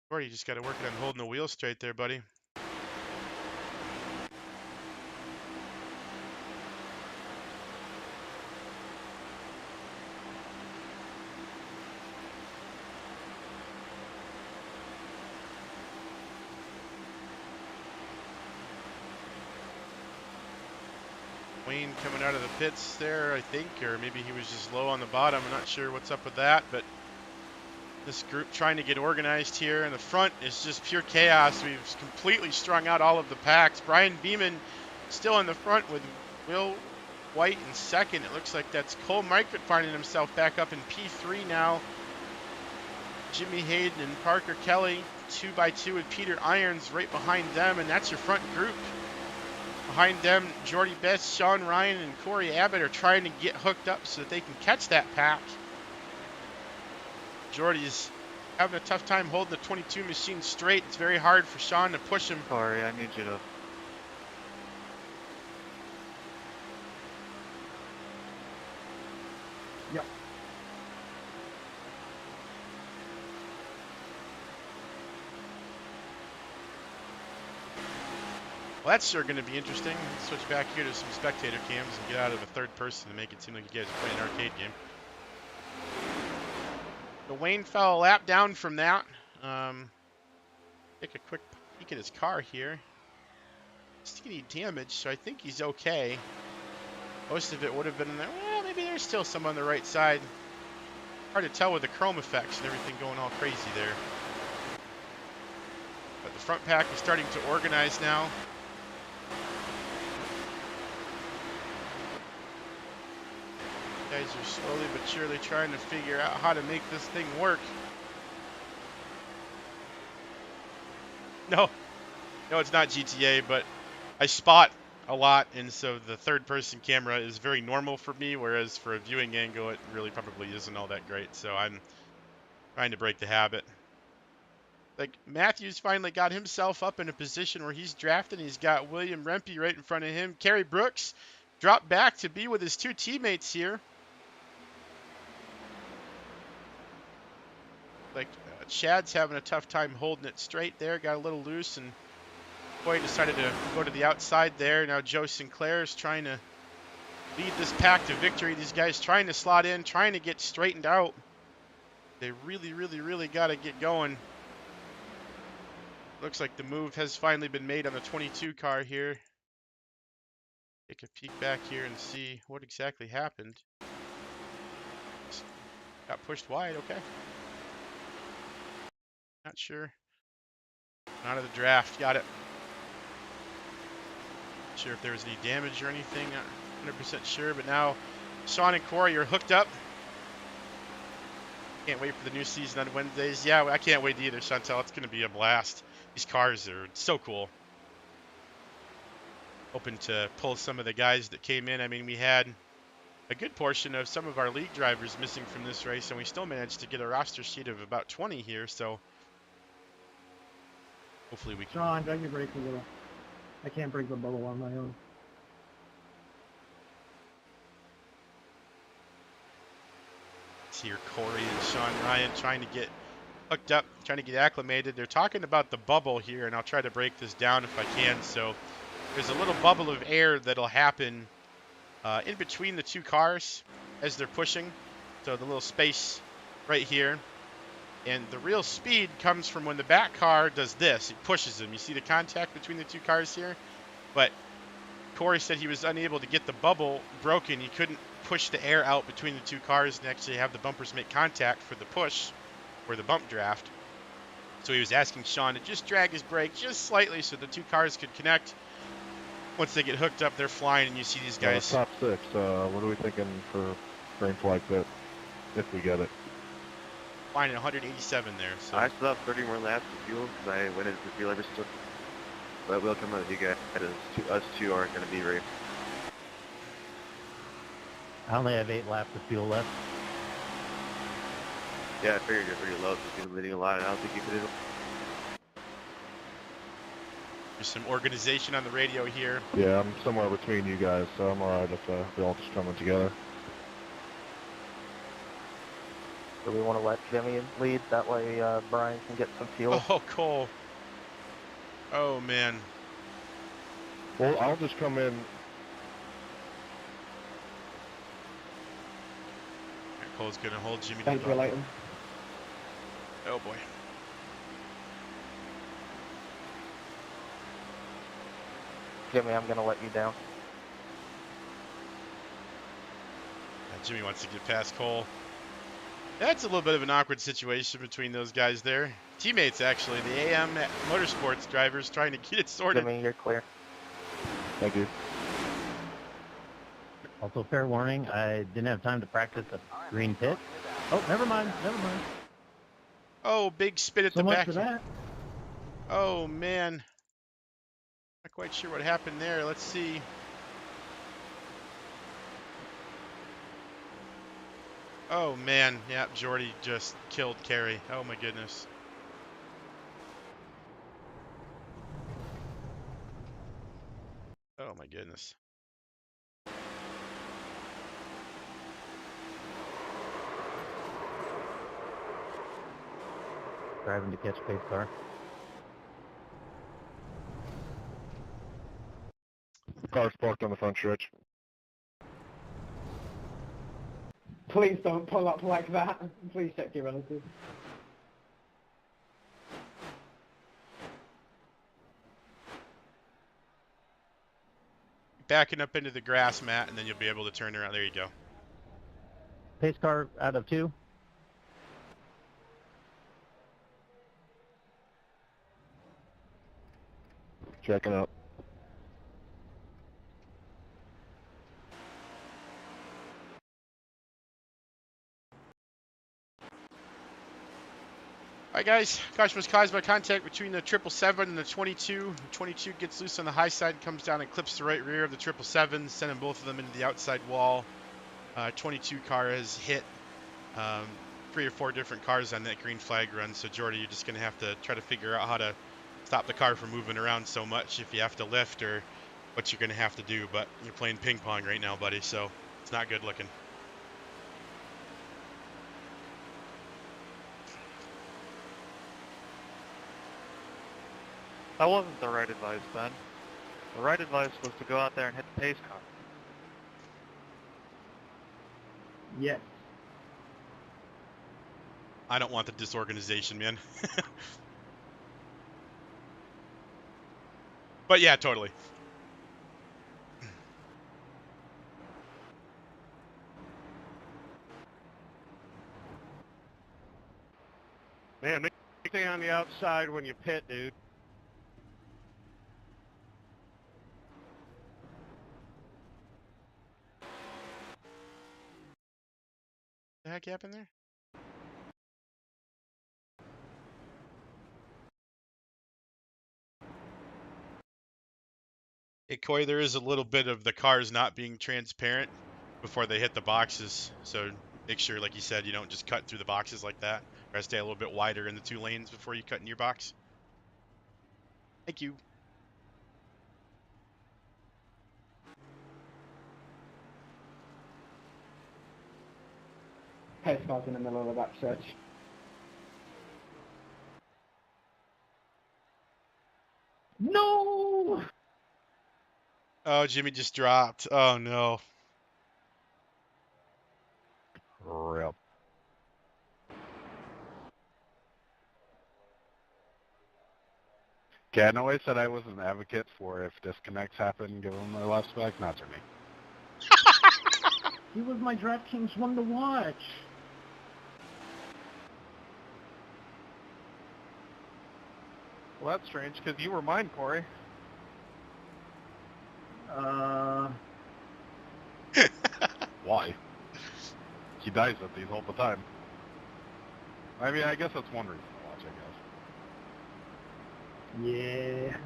Or you just got to work on holding the wheel straight there, buddy. Wayne coming out of the pits there, I think, or maybe he was just low on the bottom. I'm not sure what's up with that, but this group trying to get organized here. In the front is just pure chaos. We've completely strung out all of the packs. Brian Beeman still in the front with Will White in second. It looks like that's Cole Mykert finding himself back up in P3 now. Jimmy Hayden and Parker Kelly 2x2 with Peter Irons right behind them, and that's your front group. behind them, Jordy Best, Sean Ryan, and Corey Abbott are trying to get hooked up so that they can catch that pack. Jordy's having a tough time holding the 22 machine straight. It's very hard for Sean to push him. Corey, I need you to... Yep. Well, that's sure going to be interesting. Let's switch back here to some spectator cams and get out of a third person to make it seem like you guys are playing an arcade game. The Wayne fell a lap down from that. Take a quick peek at his car here. See any damage, so I think he's okay. Most of it would have been in there. Well, maybe there's still some on the right side. Hard to tell with the chrome effects and everything going all crazy there. But the front pack is starting to organize now. Guys are slowly but surely trying to figure out how to make this thing work. No, it's not GTA, but I spot a lot, and so the third-person camera is very normal for me, whereas for a viewing angle, it really probably isn't all that great. So I'm trying to break the habit. Like, Matthews finally got himself up in a position where he's drafting. He's got William Rempe right in front of him. Kerry Brooks dropped back to be with his two teammates here. Like, Chad's having a tough time holding it straight there. Got a little loose, and Boy decided to go to the outside there. Now Joe Sinclair is trying to lead this pack to victory. These guys trying to slot in, trying to get straightened out. They really got to get going. Looks like the move has finally been made on the 22 car here. Take a peek back here and see what exactly happened. Got pushed wide, okay. Not sure. Out of the draft, got it. Not sure if there was any damage or anything, not 100% sure, but now Sean and Corey are hooked up. Can't wait for the new season on Wednesdays. Yeah, I can't wait either, Chantel. It's going to be a blast. These cars are so cool. Hoping to pull some of the guys that came in. I mean, we had a good portion of some of our league drivers missing from this race, and we still managed to get a roster sheet of about 20 here, so hopefully we can... Sean, drag your brake a little. I can't break the bubble on my own. It's here Corey and Sean Ryan trying to get hooked up, trying to get acclimated. They're talking about the bubble here, and I'll try to break this down if I can. So there's a little bubble of air that'll happen in between the two cars as they're pushing. So the little space right here. And the real speed comes from when the back car does this. It pushes them. You see the contact between the two cars here? But Corey said he was unable to get the bubble broken. He couldn't push the air out between the two cars and actually have the bumpers make contact for the push or the bump draft. So he was asking Sean to just drag his brake just slightly so the two cars could connect. Once they get hooked up, they're flying, and you see these guys. Top six. What are we thinking for green flag pit if we get it? Flying at 187 there. So. I still have 30 more laps of fuel because I went into the fuel every still. But we'll come with you guys. Us two aren't going to be ready. I only have 8 laps of fuel left. Yeah, I figured you're pretty low, so you're leading a lot. I don't think you could do it. There's some organization on the radio here. Yeah, I'm somewhere between you guys, so I'm alright if we all just coming together. Do we want to let Jimmy lead? That way Brian can get some fuel. Oh, Cole. Oh, man. Well, I'll just come in. Cole's going to hold Jimmy. Thanks for lighting. Oh, boy. Jimmy, I'm going to let you down. Jimmy wants to get past Cole. That's a little bit of an awkward situation between those guys there. Teammates, actually. The AM Motorsports drivers trying to get it sorted. Jimmy, you're clear. Thank you. Also, fair warning, I didn't have time to practice the green pit. Oh, never mind. Oh, big spin at So the much back. for that. Oh, man. Not quite sure what happened there. Let's see. Oh man, yeah, Jordy just killed Kerry. Oh my goodness. Oh my goodness. Driving to catch pace car. Car's parked on the front stretch. Please don't pull up like that. Please check your relatives. Backing up into the grass, Matt, and then you'll be able to turn around. There you go. Pace car out of 2. Checking up. All right, guys. Caution was caused by contact between the 777 and the 22. The 22 gets loose on the high side, comes down and clips the right rear of the 777, sending both of them into the outside wall. 22 car has hit 3 or 4 different cars on that green flag run. So, Jordy, you're just going to have to try to figure out how to stop the car from moving around so much, if you have to lift or what you're going to have to do. But you're playing ping pong right now, buddy, so it's not good looking. That wasn't the right advice, Ben. The right advice was to go out there and hit the pace car. Yes. I don't want the disorganization, man. But yeah, totally. Man, make stay on the outside when you pit, dude. The heck happened there? Hey, Coy, there is a little bit of the cars not being transparent before they hit the boxes. So make sure, like you said, you don't just cut through the boxes like that. Or stay a little bit wider in the 2 lanes before you cut in your box. Thank you. Pace car's in the middle of the back stretch. No! Oh, Jimmy just dropped. Oh, no. Rip. Okay, I know I said I was an advocate for if disconnects happen, give them their left back, not to me. He was my DraftKings one to watch. Well, that's strange, because you were mine, Corey. Why? He dies at these all the time. I mean, I guess that's one reason to watch, I guess. Yeah.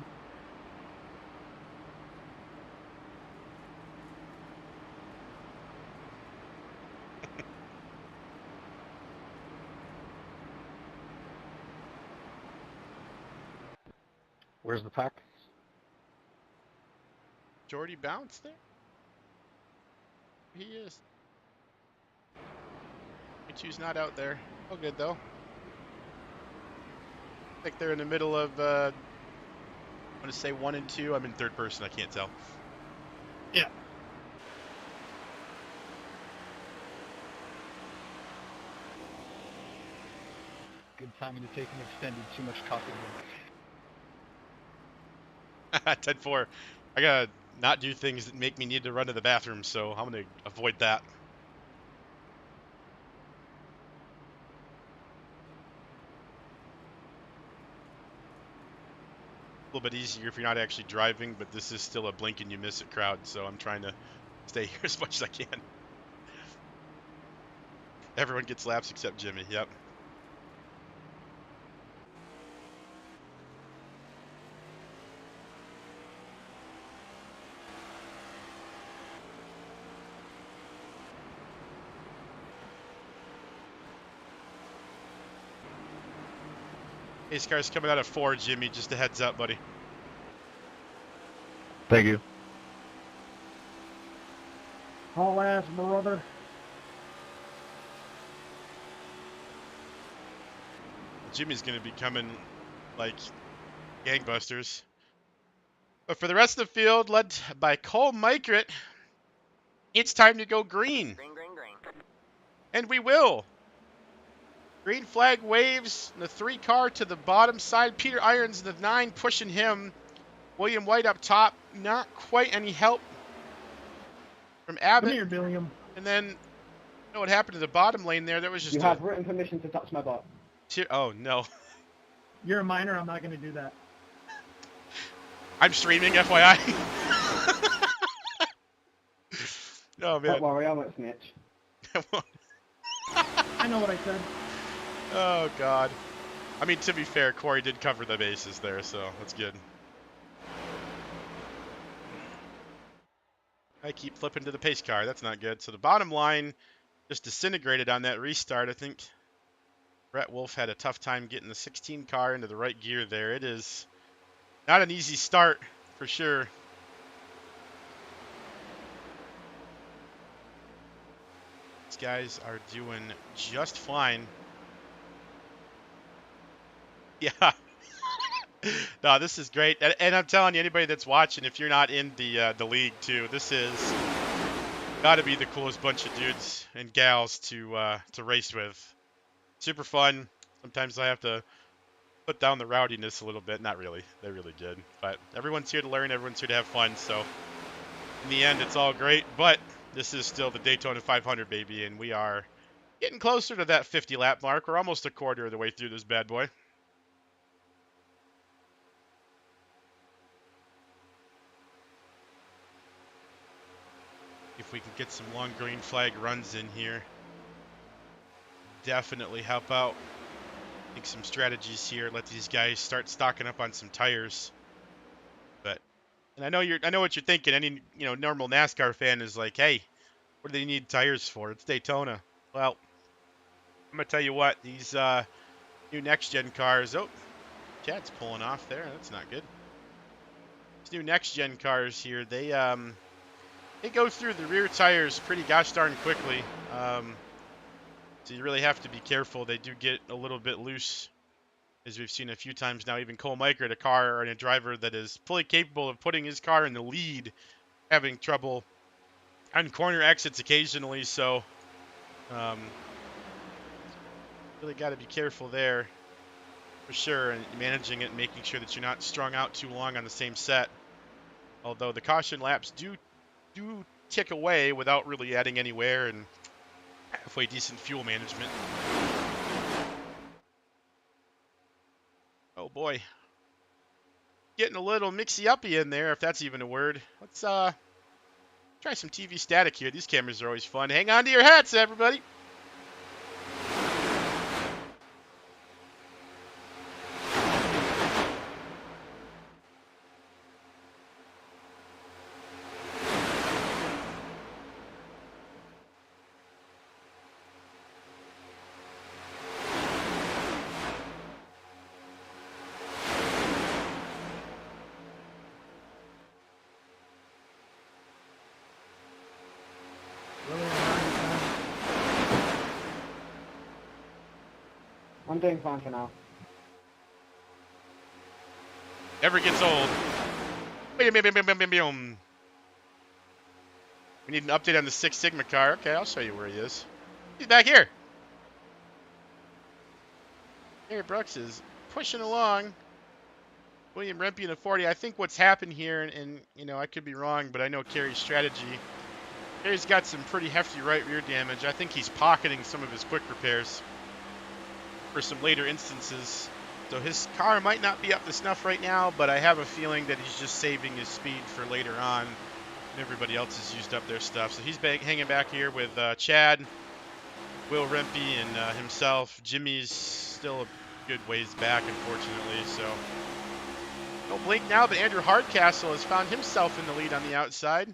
Where's the pack? Jordy bounced there? He is. 22's not out there. Oh, good, though. I think they're in the middle of, I'm going to say 1 and 2. I'm in third person. I can't tell. Yeah. Good timing to take an extended too much coffee. 10-4. I got to not do things that make me need to run to the bathroom, so I'm going to avoid that. A little bit easier if you're not actually driving, but this is still a blink and you miss it crowd, so I'm trying to stay here as much as I can. Everyone gets laps except Jimmy. Yep. Pace car's coming out of 4, Jimmy. Just a heads up, buddy. Thank you. Haul ass, brother. Jimmy's going to be coming like gangbusters. But for the rest of the field, led by Cole Mykert, it's time to go green. Green. And we will. Green flag waves, the 3 car to the bottom side. Peter Irons, the 9, pushing him. William White up top. Not quite any help from Abbott. Come here, William. And then, you know what happened to the bottom lane there? That was just You have written permission to touch my butt. Oh, no. You're a minor. I'm not going to do that. I'm streaming, FYI. Oh, man. Don't worry, I won't snitch. I know what I said. Oh, God. I mean, to be fair, Corey did cover the bases there, so that's good. I keep flipping to the pace car. That's not good. So the bottom line just disintegrated on that restart. I think Brett Wolf had a tough time getting the 16 car into the right gear there. It is not an easy start for sure. These guys are doing just fine. Yeah. No, this is great. And I'm telling you, anybody that's watching, if you're not in the league too, this is got to be the coolest bunch of dudes and gals to race with. Super fun. Sometimes I have to put down the rowdiness a little bit. Not really. They really did. But everyone's here to learn. Everyone's here to have fun. So in the end, it's all great. But this is still the Daytona 500, baby. And we are getting closer to that 50 lap mark. We're almost a quarter of the way through this bad boy. If we can get some long green flag runs in here, definitely help out. I think some strategies here. Let these guys start stocking up on some tires. And I know what you're thinking. Any normal NASCAR fan is like, hey, what do they need tires for? It's Daytona. Well, I'm gonna tell you what. These new next gen cars. Oh, Chad's pulling off there. That's not good. These new next gen cars here. They go through the rear tires pretty gosh darn quickly. So you really have to be careful. They do get a little bit loose, as we've seen a few times now. Even Cole Mykert, a car and a driver that is fully capable of putting his car in the lead, having trouble on corner exits occasionally. So really got to be careful there for sure, and managing it and making sure that you're not strung out too long on the same set. Although the caution laps do tick away without really adding any wear and halfway decent fuel management. Oh boy. Getting a little mixy-uppy in there, if that's even a word. Let's try some TV static here. These cameras are always fun. Hang on to your hats, everybody. I'm doing fine for now. Never gets old. We need an update on the Six Sigma car. Okay, I'll show you where he is. He's back here. Gary Brooks is pushing along. William Rempe in a 40. I think what's happened here, and I could be wrong, but I know Kerry's strategy. Kerry's got some pretty hefty right rear damage. I think he's pocketing some of his quick repairs for some later instances. So his car might not be up to snuff right now, but I have a feeling that he's just saving his speed for later on. And everybody else has used up their stuff. So he's hanging back here with Chad, Will Rempe, and himself. Jimmy's still a good ways back, unfortunately. So no blink now, but Andrew Hardcastle has found himself in the lead on the outside.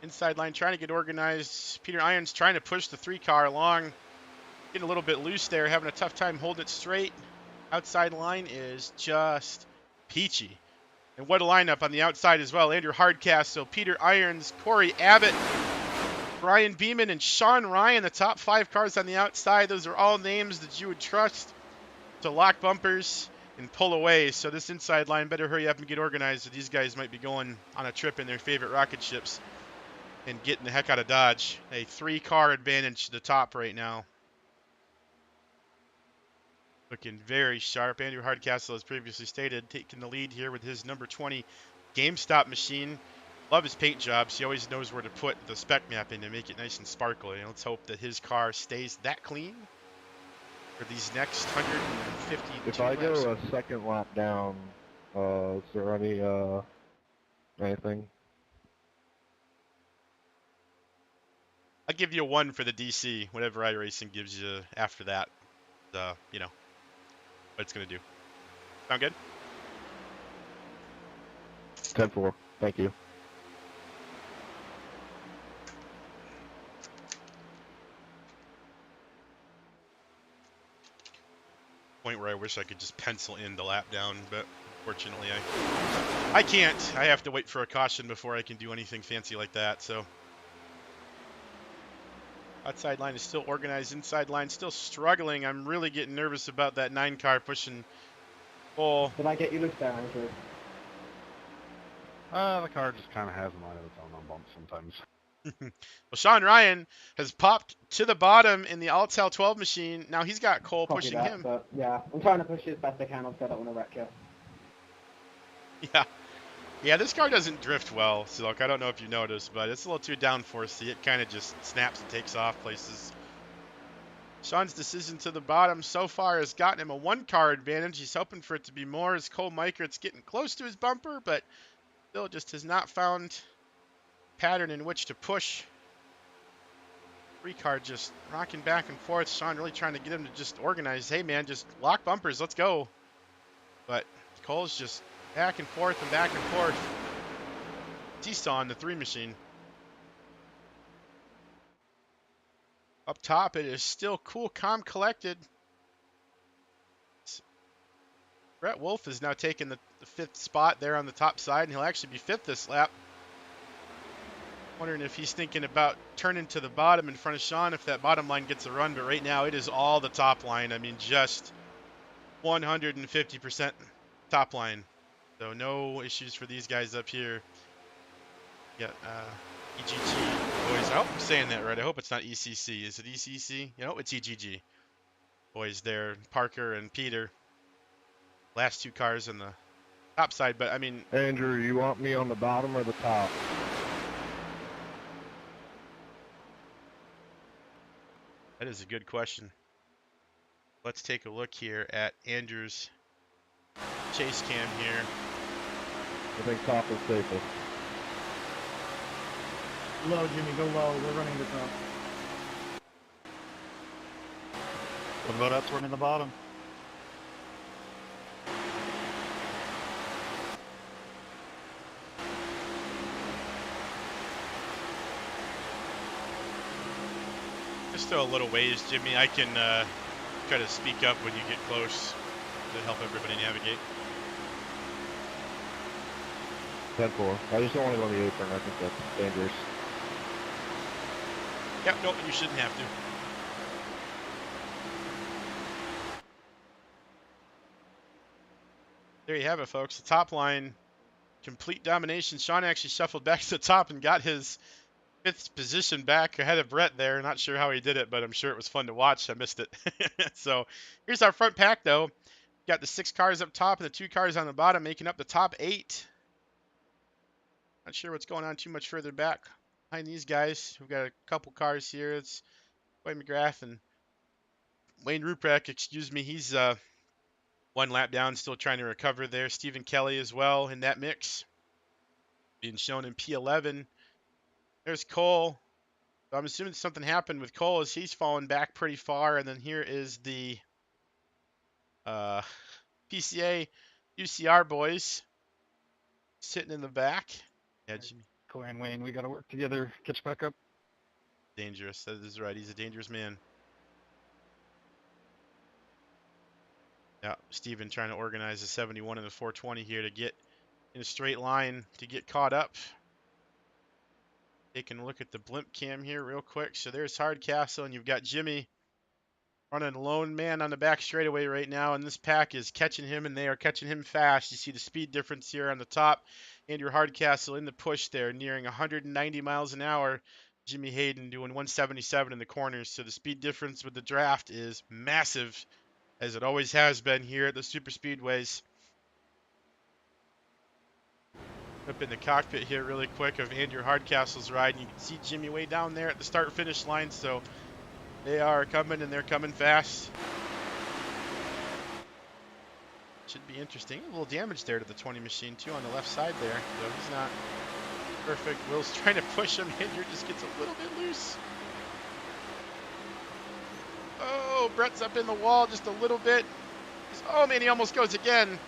Inside line trying to get organized. Peter Irons trying to push the 3 car along. getting a little bit loose there, having a tough time holding it straight. Outside line is just peachy. And what a lineup on the outside as well. Andrew Hardcastle, Peter Irons, Corey Abbott, Brian Beeman, and Sean Ryan, the top 5 cars on the outside. Those are all names that you would trust to lock bumpers and pull away. So this inside line better hurry up and get organized, or these guys might be going on a trip in their favorite rocket ships and getting the heck out of Dodge. A 3-car advantage to the top right now. Looking very sharp. Andrew Hardcastle, as previously stated, taking the lead here with his number 20 GameStop machine. Love his paint jobs. He always knows where to put the spec map in to make it nice and sparkly. And let's hope that his car stays that clean for these next 152 If I laps. go a second lap down, is there anything? I'll give you a 1 for the DC. Whatever iRacing gives you after that, you know, what it's going to do. Sound good? 10-4. Thank you. Point where I wish I could just pencil in the lap down, but unfortunately I can't. I have to wait for a caution before I can do anything fancy like that. So outside line is still organized. Inside line still struggling. I'm really getting nervous about that 9-car pushing Cole. Did I get you loose there, Andrew? The car just kind of has a mind of its own on bumps sometimes. Well, Sean Ryan has popped to the bottom in the Altel 12 machine. Now he's got Cole Copy pushing that, him. But yeah, I'm trying to push it as best I can. Obviously, I don't want to wreck you. Yeah, this car doesn't drift well, Silk. I don't know if you noticed, but it's a little too downforcey. It kind of just snaps and takes off places. Sean's decision to the bottom so far has gotten him a 1-car advantage. He's hoping for it to be more as Cole Meikert's getting close to his bumper, but still just has not found pattern in which to push. 3-car just rocking back and forth. Sean really trying to get him to just organize. Hey, man, just lock bumpers. Let's go. But Cole's just back and forth and back and forth. Seesaw in the 3 machine. Up top, it is still cool, calm, collected. Brett Wolf is now taking the 5th spot there on the top side, and he'll actually be 5th this lap. Wondering if he's thinking about turning to the bottom in front of Sean if that bottom line gets a run, but right now it is all the top line. I mean, just 150% top line. So no issues for these guys up here. Got EGG boys. I hope I'm saying that right. I hope it's not ECC. Is it ECC? You know, it's EGG boys there. Parker and Peter. Last 2 cars on the top side, but I mean, Andrew, you want me on the bottom or the top? that is a good question. Let's take a look here at Andrew's chase cam here. I think top is safest. Low, Jimmy, go low. We're running the top. What about us running the bottom? Just still a little ways, Jimmy. I can try to speak up when you get close to help everybody navigate. 10-4. I just don't want to go on the apron. I think that's dangerous. Yep, no, you shouldn't have to. There you have it, folks. The top line, complete domination. Sean actually shuffled back to the top and got his 5th position back ahead of Brett there. Not sure how he did it, but I'm sure it was fun to watch. I missed it. So here's our front pack, though. Got the 6 cars up top and the 2 cars on the bottom, making up the top 8. Not sure what's going on too much further back behind these guys. We've got a couple cars here. It's Wayne McGrath and Wayne Ruprecht, excuse me. He's 1 lap down, still trying to recover there. Stephen Kelly as well in that mix, being shown in P11. There's Cole. So I'm assuming something happened with Cole as he's fallen back pretty far. And then here is the PCA UCR boys sitting in the back. Yeah, Jimmy. Corey and Wayne, we got to work together. Catch back up. Dangerous. That is right. He's a dangerous man. Steven trying to organize the 71 and the 420 here to get in a straight line to get caught up. Taking a look at the blimp cam here real quick. So there's Hardcastle, and you've got Jimmy running lone man on the back straightaway right now, and this pack is catching him, and they are catching him fast. You see the speed difference here on the top. Andrew Hardcastle in the push there, nearing 190 miles an hour. Jimmy Hayden doing 177 in the corners. So the speed difference with the draft is massive, as it always has been here at the super speedways. Up in the cockpit here really quick of Andrew Hardcastle's ride, and you can see Jimmy way down there at the start finish line. So they are coming, and they're coming fast. Should be interesting. A little damage there to the 20 machine too on the left side there, so he's not perfect. Will's trying to push him. Andrew just gets a little bit loose. Oh, Brett's up in the wall just a little bit. Oh man, he almost goes again.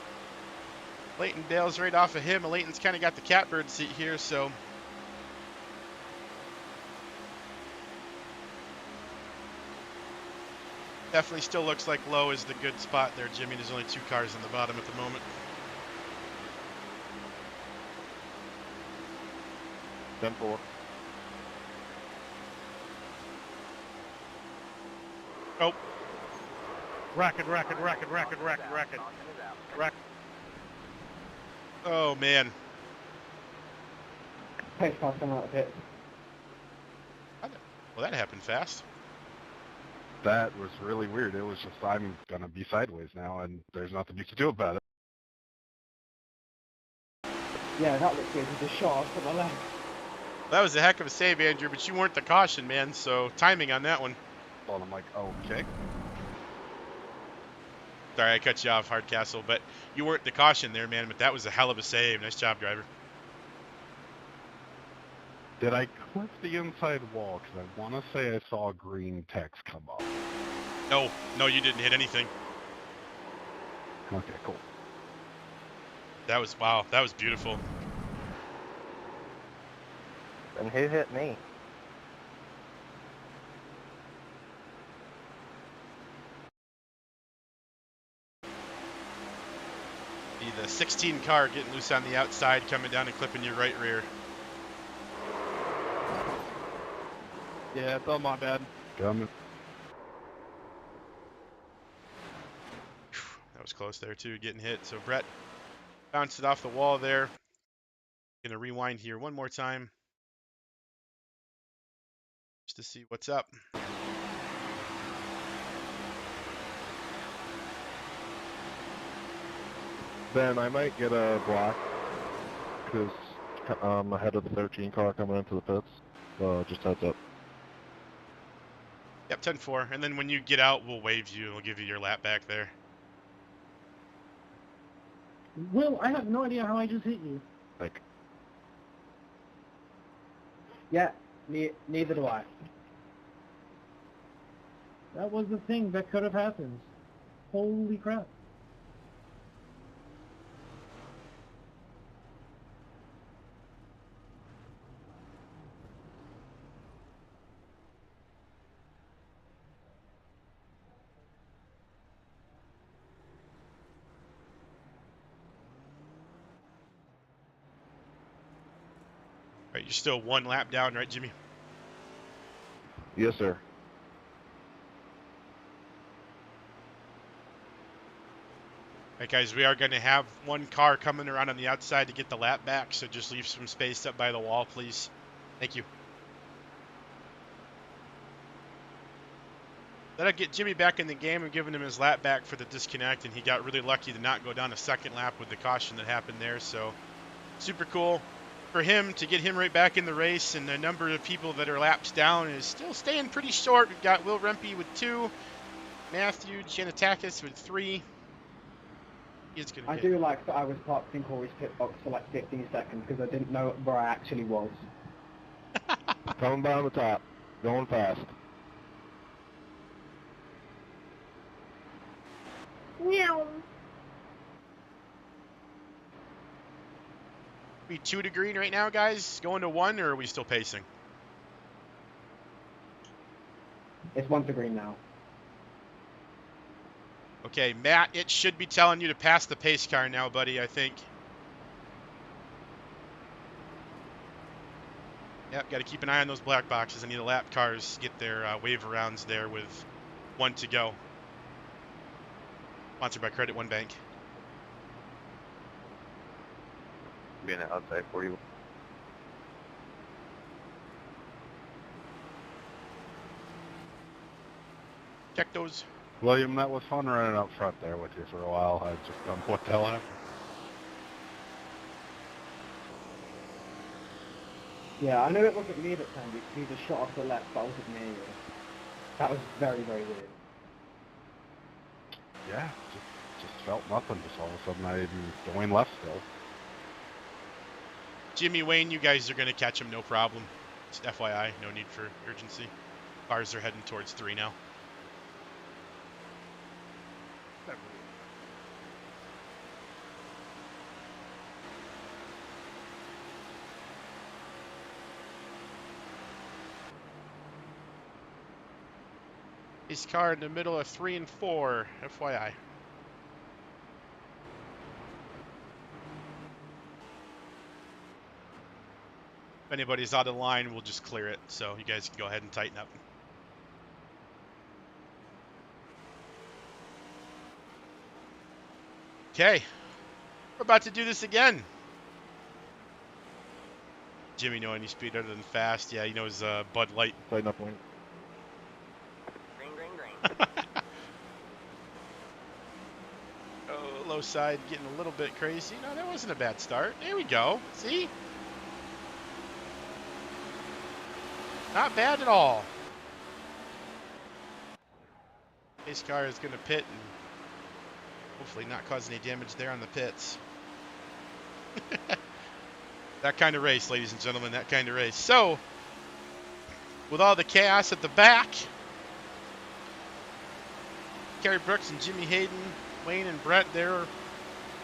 Leighton bails right off of him, and Leighton's kind of got the catbird seat here, so definitely still looks like low is the good spot there, Jimmy. There's only 2 cars on the bottom at the moment. Ten-4. Oh. Racket. Oh man. Pace car coming out of pit. Well, that happened fast. That was really weird. It was just, I'm going to be sideways now, and there's nothing you can do about it. Yeah, that looks good. He just shot off to the left. That was a heck of a save, Andrew, but you weren't the caution, man, so timing on that one. Well, I'm like, okay. Sorry, I cut you off, Hardcastle, but you weren't the caution there, man, but that was a hell of a save. Nice job, driver. Did I clip the inside wall? Because I want to say I saw green text come up. No, you didn't hit anything. Okay, cool. That was, wow, that was beautiful. And who hit me? Be the 16 car getting loose on the outside, coming down and clipping your right rear. Yeah, it's all my bad. Coming. That was close there, too, getting hit. So Brett bounced it off the wall there. Gonna rewind here one more time, just to see what's up. Ben, I might get a block because I'm ahead of the 13 car coming into the pits. Just heads up. Yep, 10-4. And then when you get out, we'll wave you and we'll give you your lap back there. Will, I have no idea how I just hit you. Like, Yeah, neither do I. That was the thing that could have happened. Holy crap. All right, you're still 1 lap down, right, Jimmy? yes, sir. All right, guys, we are going to have 1 car coming around on the outside to get the lap back, so just leave some space up by the wall, please. Thank you. That'll get Jimmy back in the game and giving him his lap back for the disconnect, and he got really lucky to not go down a second lap with the caution that happened there, so super cool for him to get him right back in the race. And the number of people that are laps down is still staying pretty short. We've got Will Rempe with 2, Matthew Janatakis with 3. I do like that I was parked in Corey's pit box for like 15 seconds because I didn't know where I actually was. Coming by on the top. Going fast. Meow. We 2 to green right now, guys? Going to 1, or are we still pacing? It's 1 to green now. Okay, Matt, it should be telling you to pass the pace car now, buddy, I think. Yep, got to keep an eye on those black boxes. Any of the lap cars get their wave arounds there with 1 to go. Sponsored by Credit One Bank. Being outside for you. Check those. William, that was fun running up front there with you for a while. I just don't know what the hell happened. Yeah, I knew it wasn't me that turned you, because you just shot off the left, but I wasn't near you. That was very, very weird. Yeah, just felt nothing. Just all of a sudden I'm going left still. Jimmy, Wayne, you guys are going to catch him, no problem. Just FYI, no need for urgency. Cars are heading towards 3 now. His car in the middle of 3 and 4, FYI. If anybody's out of line, we'll just clear it, so you guys can go ahead and tighten up. Okay, we're about to do this again. Jimmy know any speed other than fast? Yeah, he knows Bud Light. Tighten up, Wayne. Oh, low side getting a little bit crazy. No, that wasn't a bad start. There we go. See? Not bad at all. Pace car is going to pit and hopefully not cause any damage there on the pits. That kind of race, ladies and gentlemen, that kind of race. So, with all the chaos at the back, Kerry Brooks and Jimmy Hayden, Wayne and Brett there.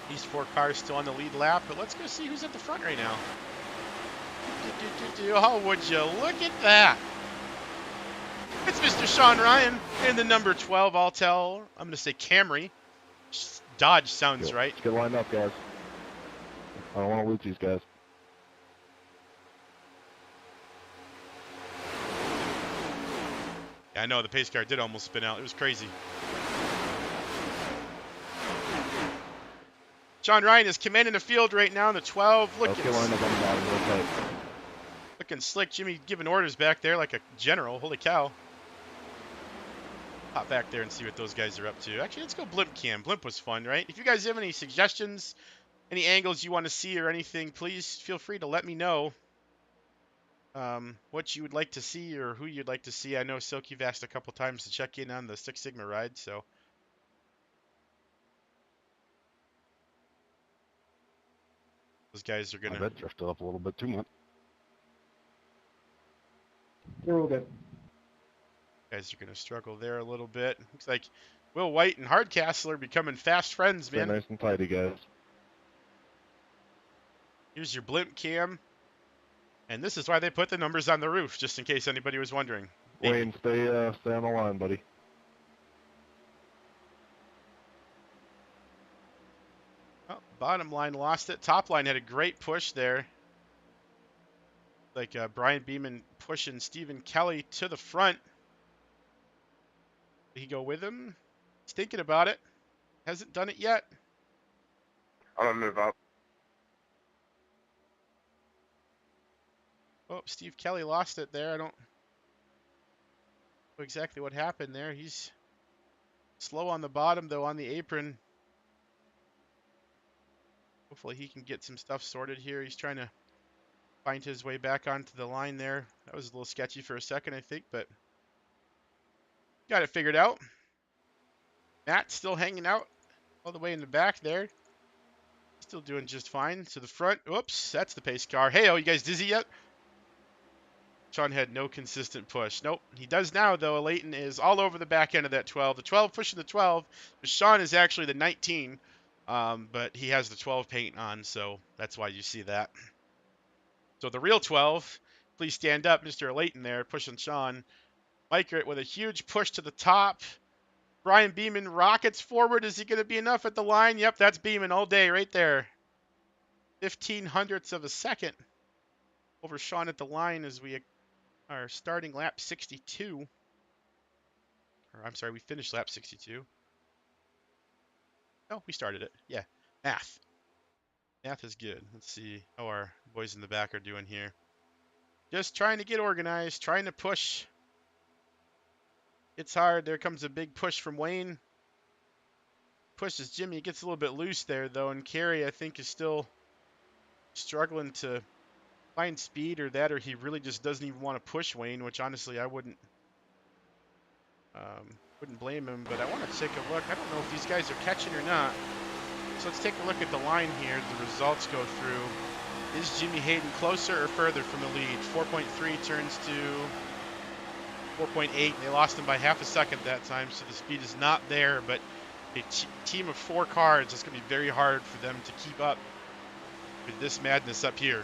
These 4 cars still on the lead lap, but let's go see who's at the front right now. Oh, would you look at that? It's Mr. Sean Ryan in the number 12 Altel. I'm going to say Camry. Dodge sounds right. Let's get lined up, guys. I don't want to lose these guys. Yeah, I know, the pace car did almost spin out. It was crazy. Sean Ryan is commanding the field right now in the 12. Looking slick. Jimmy giving orders back there like a general. Holy cow. Hop back there and see what those guys are up to. Actually, let's go blimp cam. Blimp was fun, right? If you guys have any suggestions, any angles you want to see or anything, please feel free to let me know what you would like to see or who you'd like to see. I know Silk, you've asked a couple times to check in on the Six Sigma ride, so those guys are going to... I bet drifted up a little bit too much. You're all good. Guys are going to struggle there a little bit. Looks like Will White and Hardcastle are becoming fast friends, man. Stay nice and tidy, guys. Here's your blimp cam. And this is why they put the numbers on the roof, just in case anybody was wondering. Wayne, stay on the line, buddy. Oh, bottom line lost it. Top line had a great push there. Like Brian Beeman pushing Stephen Kelly to the front. Did he go with him? He's thinking about it. Hasn't done it yet. I'm gonna move up. Oh, Steve Kelly lost it there. I don't know exactly what happened there. He's slow on the bottom, though, on the apron. Hopefully he can get some stuff sorted here. He's trying to find his way back onto the line there. That was a little sketchy for a second, I think, but got it figured out. Matt still hanging out all the way in the back there. Still doing just fine. To the front. Oops, that's the pace car. Hey, you guys dizzy yet? Sean had no consistent push. Nope, he does now, though. Layton is all over the back end of that 12. The 12 pushing the 12. But Sean is actually the 19, but he has the 12 paint on, so that's why you see that. So the real 12, please stand up, Mr. Layton there, pushing Sean. Mike with a huge push to the top. Brian Beeman rockets forward. Is he going to be enough at the line? Yep, that's Beeman all day right there. 0.15 of a second over Sean at the line as we are starting lap 62. Or I'm sorry, we finished lap 62. Oh, we started it. Yeah, math. Math is good. Let's see how our boys in the back are doing here. Just trying to get organized, trying to push. It's hard. There comes a big push from Wayne. Pushes Jimmy. Gets a little bit loose there, though. And Kerry, I think, is still struggling to find speed or that, or he really just doesn't even want to push Wayne, which honestly I wouldn't blame him. But I want to take a look. I don't know if these guys are catching or not. So let's take a look at the line here. The results go through. Is Jimmy Hayden closer or further from the lead? 4.3 turns to 4.8. They lost him by half a second that time, so the speed is not there. But a team of 4 cars, it's going to be very hard for them to keep up with this madness up here.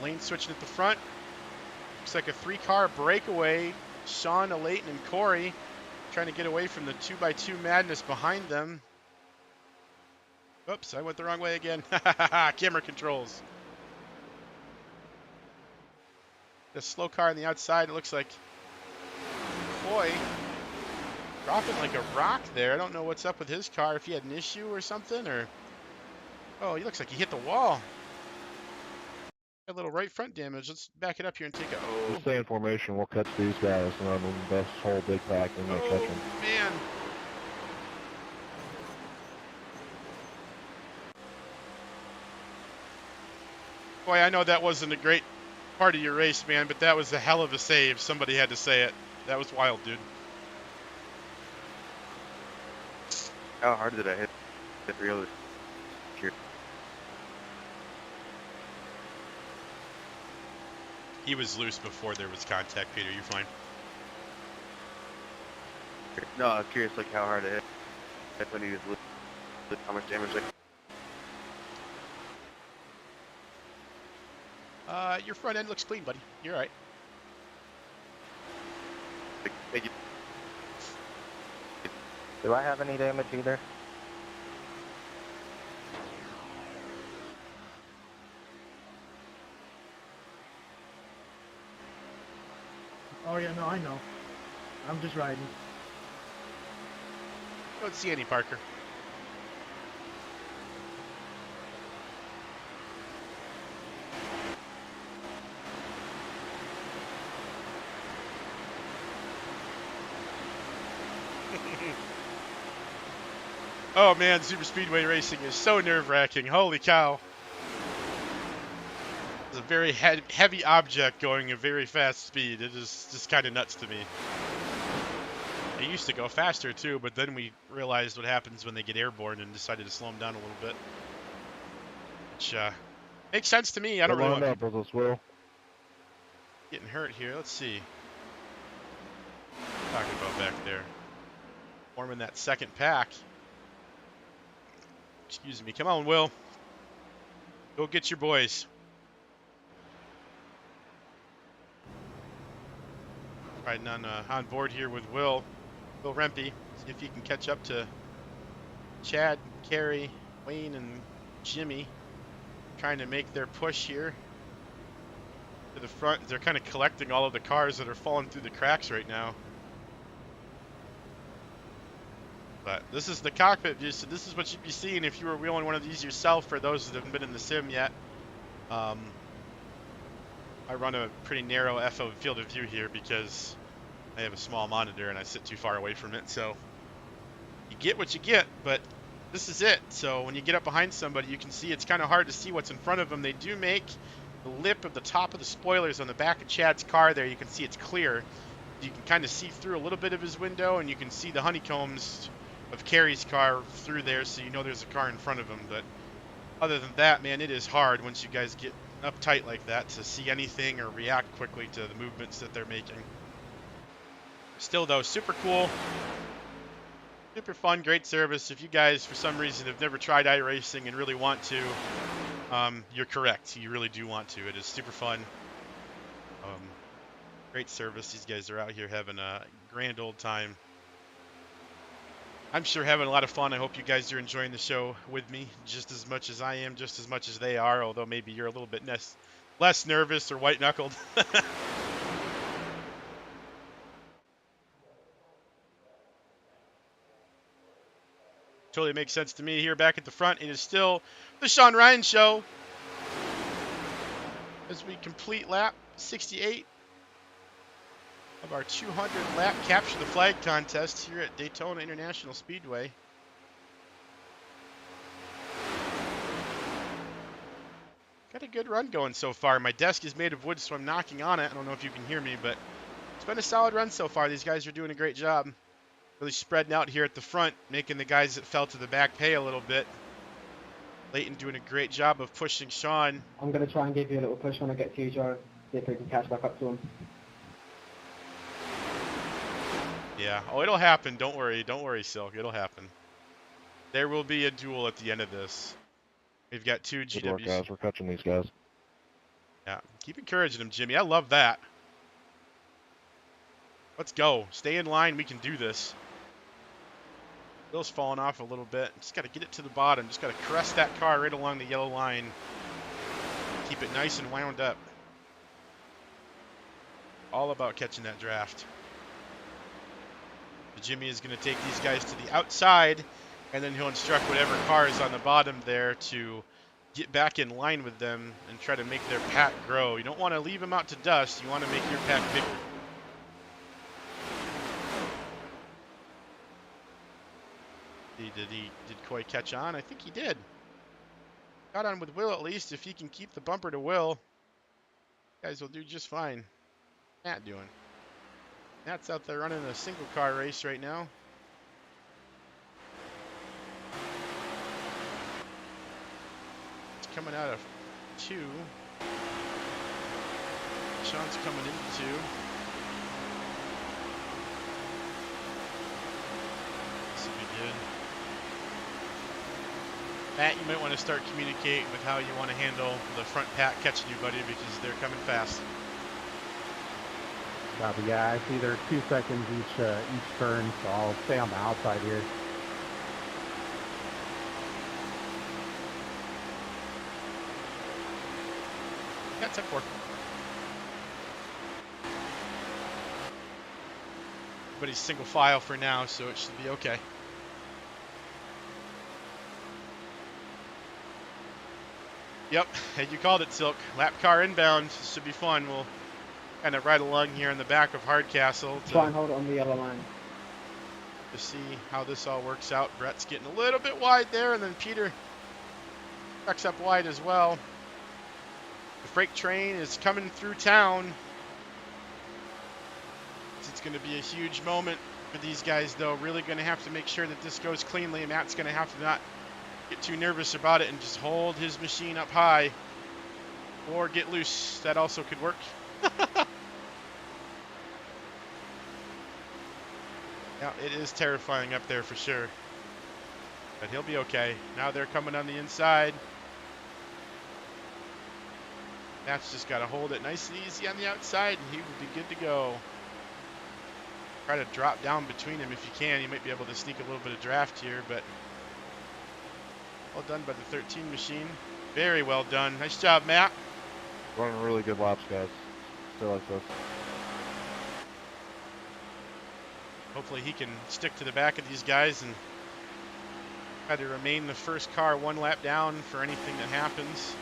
Lane switching at the front. Looks like a 3-car breakaway. Sean, Layton, and Corey trying to get away from the 2x2 madness behind them. Oops, I went the wrong way again. Camera controls. The slow car on the outside. It looks like Coy dropping like a rock there. I don't know what's up with his car. If he had an issue or something, or oh, he looks like he hit the wall. A little right front damage. Let's back it up here and take a. Oh. Just stay in formation. We'll catch these guys, and then this whole big pack, and we'll catch them. Man. Boy, I know that wasn't a great part of your race, man, but that was a hell of a save. Somebody had to say it. That was wild, dude. How hard did I hit the other? He was loose before there was contact, Peter. You're fine. No, I was curious, like, how hard it hit when he was loose, how much damage Your front end looks clean, buddy. You're all right. Thank you. Do I have any damage either? Oh yeah, no, I know. I'm just riding. Don't see any, Parker. Oh man, super speedway racing is so nerve-wracking. Holy cow. It's a very heavy object going at very fast speed. It is just kind of nuts to me. They used to go faster too, but then we realized what happens when they get airborne and decided to slow them down a little bit. Which makes sense to me. I don't really want to getting hurt here. Let's see. Talking about back there. Forming that second pack. Excuse me. Come on, Will. Go get your boys. Riding on board here with Will Rempe. See if he can catch up to Chad, Kerry, Wayne, and Jimmy. Trying to make their push here to the front. They're kind of collecting all of the cars that are falling through the cracks right now. But this is the cockpit view, so this is what you'd be seeing if you were wheeling one of these yourself, for those that haven't been in the sim yet. I run a pretty narrow FO field of view here because I have a small monitor and I sit too far away from it, so you get what you get, but this is it. So when you get up behind somebody, you can see it's kind of hard to see what's in front of them. They do make the lip of the top of the spoilers on the back of Chad's car there. You can see it's clear. You can kind of see through a little bit of his window, and you can see the honeycombs of Kerry's car through there, so you know there's a car in front of him. But other than that, man, it is hard once you guys get uptight like that to see anything or react quickly to the movements that they're making. Still though, super cool Super fun, great service. If you guys, for some reason, have never tried iRacing and really want to, you're correct. You really do want to. It is super fun. Great service. These guys are out here having a grand old time. I'm sure having a lot of fun. I hope you guys are enjoying the show with me just as much as I am, just as much as they are, although maybe you're a little bit less nervous or white-knuckled. Totally makes sense to me. Here back at the front, it is still the Sean Ryan Show as we complete lap 68 of our 200 lap capture the flag contest here at Daytona International Speedway. Got a good run going so far. My desk is made of wood, so I'm knocking on it. I don't know if you can hear me, but it's been a solid run so far. These guys are doing a great job. Really spreading out here at the front, making the guys that fell to the back pay a little bit. Leighton doing a great job of pushing Sean. I'm going to try and give you a little push when I get to you, Joe. See if we can catch back up to him. Yeah. Oh, it'll happen. Don't worry. Don't worry, Silk. It'll happen. There will be a duel at the end of this. We've got two GWs. Good work, guys. We're catching these guys. Yeah. Keep encouraging them, Jimmy. I love that. Let's go. Stay in line. We can do this. Will's falling off a little bit. Just got to get it to the bottom. Just got to crest that car right along the yellow line. Keep it nice and wound up. All about catching that draft. But Jimmy is going to take these guys to the outside, and then he'll instruct whatever car is on the bottom there to get back in line with them and try to make their pack grow. You don't want to leave them out to dust. You want to make your pack bigger. Did Coy catch on? I think he did. Got on with Will at least. If he can keep the bumper to Will, guys will do just fine. Matt doing? Matt's out there running a single car race right now. It's coming out of 2. Sean's coming into 2. This will be good. Matt, you might want to start communicating with how you want to handle the front pack catching you, buddy, because they're coming fast. Copy, yeah. I see they're 2 seconds each turn, so I'll stay on the outside here. Got 10-4. Everybody's single file for now, so it should be okay. Yep, and you called it, Silk. Lap car inbound. This should be fun. We'll kind of ride along here in the back of Hardcastle Try and hold it on the yellow line. To see how this all works out. Brett's getting a little bit wide there, and then Peter tucks up wide as well. The freight train is coming through town. It's going to be a huge moment for these guys, though. Really going to have to make sure that this goes cleanly. Matt's going to have to not get too nervous about it and just hold his machine up high or get loose. That also could work. Yeah, it is terrifying up there for sure, but he'll be okay. Now they're coming on the inside. Matt's just got to hold it nice and easy on the outside, and he will be good to go. Try to drop down between them if you can. You might be able to sneak a little bit of draft here, but well done by the 13 machine. Very well done. Nice job, Matt. Running really good laps, guys. Stay like this. Hopefully he can stick to the back of these guys and try to remain the first car 1 lap down for anything that happens.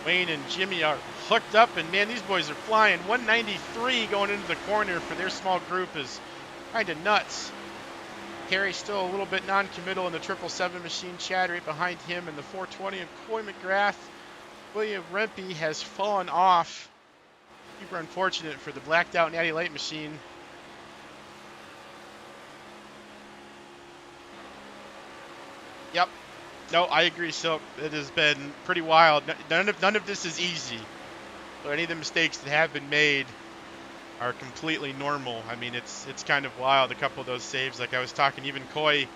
Wayne and Jimmy are hooked up, and man, these boys are flying. 193 going into the corner for their small group is kind of nuts. Harry's still a little bit non-committal in the 777 machine. Chad right behind him in the 420 of Coy McGrath. William Rempe has fallen off. Super unfortunate for the blacked out Natty Light machine. Yep. No, I agree, Silk. It has been pretty wild. None of this is easy. Or any of the mistakes that have been made are completely normal. I mean, it's kind of wild. A couple of those saves, like I was talking, even Coy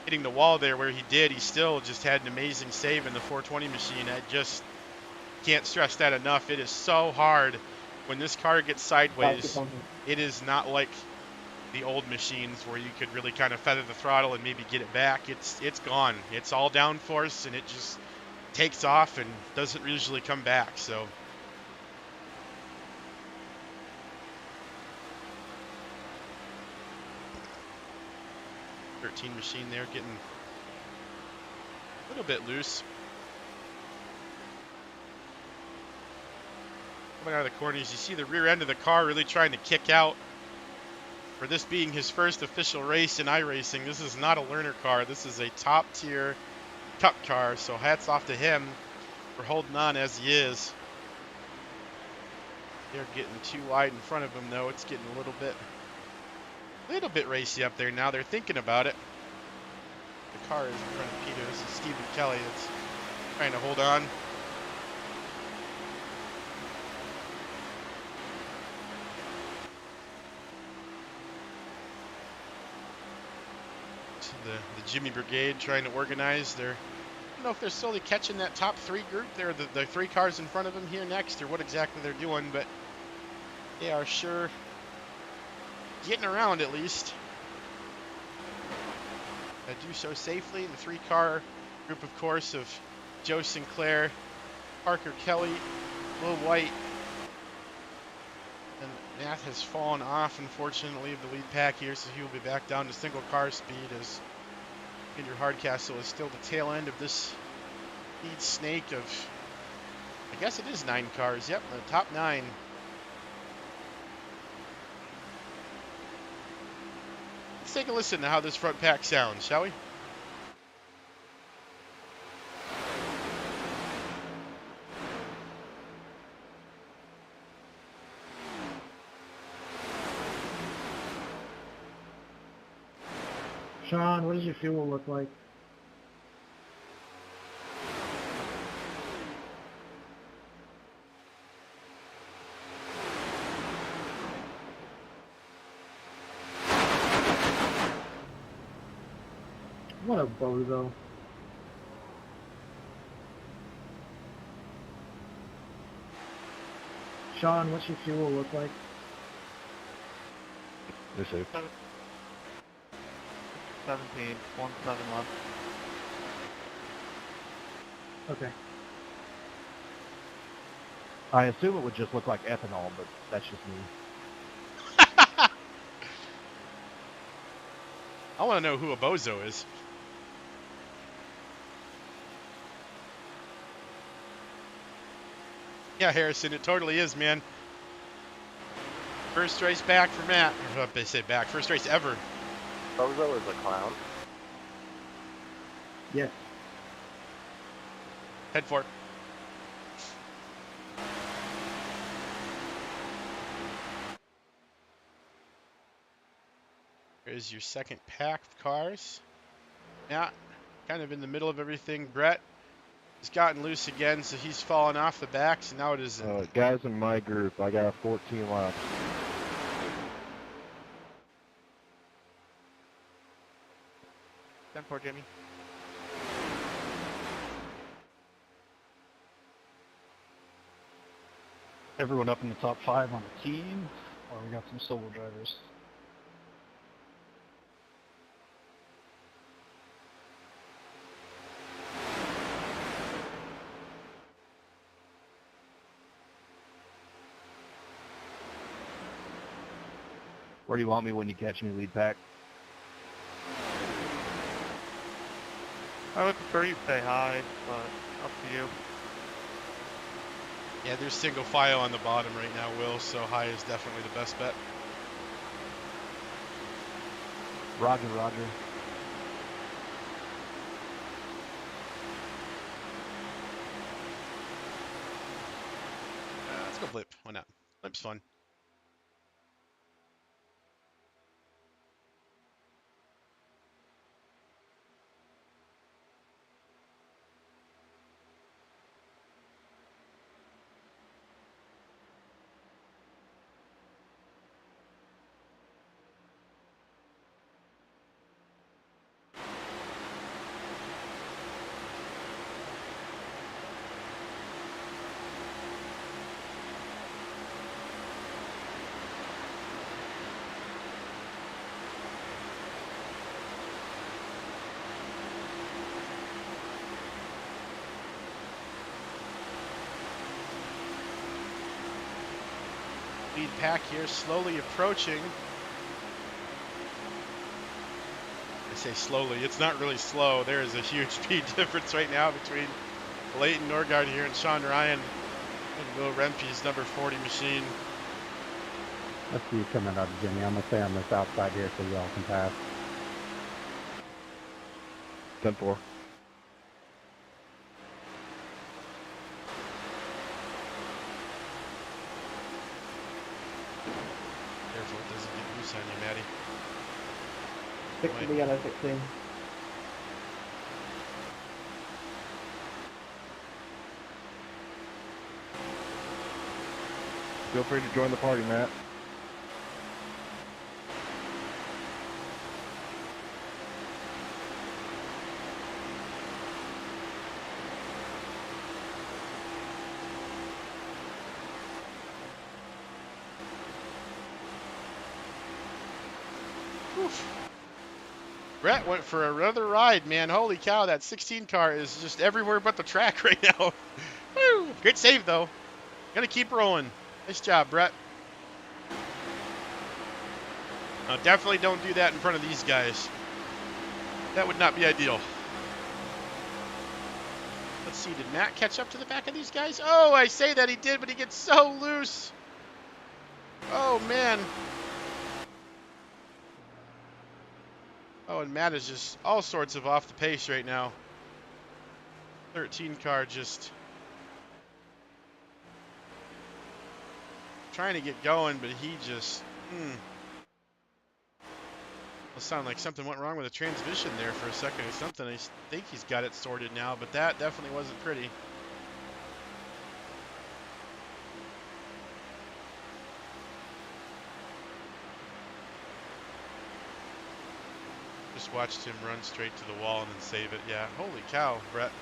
hitting the wall there where he did, he still just had an amazing save in the 420 machine. I just can't stress that enough. It is so hard when this car gets sideways. It is not like the old machines where you could really kind of feather the throttle and maybe get it back. It's gone. It's all downforce, and it just takes off and doesn't usually come back. So 13 machine there getting a little bit loose. Coming out of the corners, you see the rear end of the car really trying to kick out. For this being his first official race in iRacing, this is not a learner car. This is a top-tier cup car, so hats off to him for holding on as he is. They're getting too wide in front of him, though. It's getting a little bit racy up there now. They're thinking about it. The car is in front of Peter. This is Stephen Kelly that's trying to hold on. The Jimmy Brigade trying to organize. I don't know if they're slowly catching that top three group. They're the three cars in front of them here next, or what exactly they're doing, but they are sure getting around at least. I do so safely. The three-car group, of course, of Joe Sinclair, Parker Kelly, Will White, and Matt has fallen off, unfortunately, of the lead pack here, so he will be back down to single car speed as Peter Hardcastle is still the tail end of this lead snake of, I guess it is 9 cars. Yep, the top 9. Let's take a listen to how this front pack sounds, shall we? Sean, what does your fuel look like? What a bozo. Sean, what's your fuel look like? You're safe. 17, 1-7 left. Okay. I assume it would just look like ethanol, but that's just me. I want to know who a bozo is. Yeah, Harrison, it totally is, man. First race back for Matt. Or they say back. First race ever. Bozo is a clown. Yes. Head for it. Here's your second pack of cars. Matt, kind of in the middle of everything. Brett has gotten loose again, so he's fallen off the back, so now it is... Guys in my group, I got 14 laps. Stand for Jimmy. Everyone up in the top 5 on the team, or we got some solo drivers? Where do you want me when you catch me lead pack? I would prefer you stay high, but up to you. Yeah, there's single file on the bottom right now, Will, so high is definitely the best bet. Roger, roger. Let's go blip. Why not? Blip's fun. pack here, slowly approaching. I say slowly, it's not really slow. There is a huge speed difference right now between Leighton Norgard here and Sean Ryan and Will Rempe's number 40 machine. Let's see you coming up, Jimmy. I'm going to stay on this outside here so y'all can pass. 10-4. Careful, it doesn't get loose on you, Maddie. 6 to the yellow 16. Feel free to join the party, Matt. Oof. Brett went for another ride, man. Holy cow, that 16 car is just everywhere but the track right now. Woo! Great save, though. Gonna keep rolling. Nice job, Brett. Now, definitely don't do that in front of these guys. That would not be ideal. Let's see, did Matt catch up to the back of these guys? Oh, I say that he did, but he gets so loose. Oh, man. Oh, and Matt is just all sorts of off the pace right now. 13 car just trying to get going, but he just, It'll sound like something went wrong with the transmission there for a second or something. I think he's got it sorted now, but that definitely wasn't pretty. Just watched him run straight to the wall and then save it. Yeah, holy cow, Brett.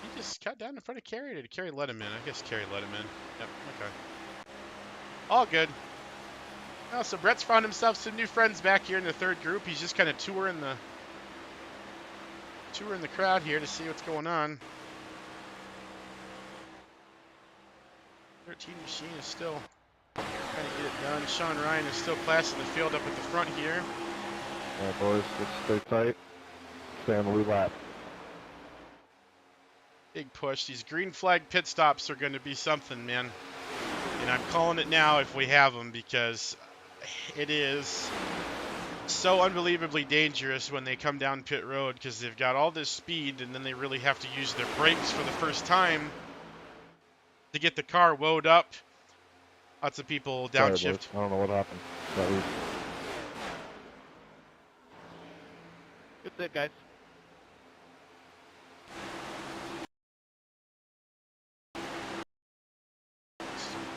He just cut down in front of Kerry. Did Kerry let him in? I guess Kerry let him in. Yep, okay. All good. Well, so Brett's found himself some new friends back here in the third group. He's just kind of touring the crowd here to see what's going on. 13 machine is still trying to get it done. Sean Ryan is still classing the field up at the front here. All right, boys, let's stay tight. Stay on the lead lap. Big push. These green flag pit stops are going to be something, man. And I'm calling it now if we have them, because it is so unbelievably dangerous when they come down pit road, because they've got all this speed and then they really have to use their brakes for the first time to get the car woed up. Lots of people downshift. Sorry, I don't know what happened. Good sit, guys.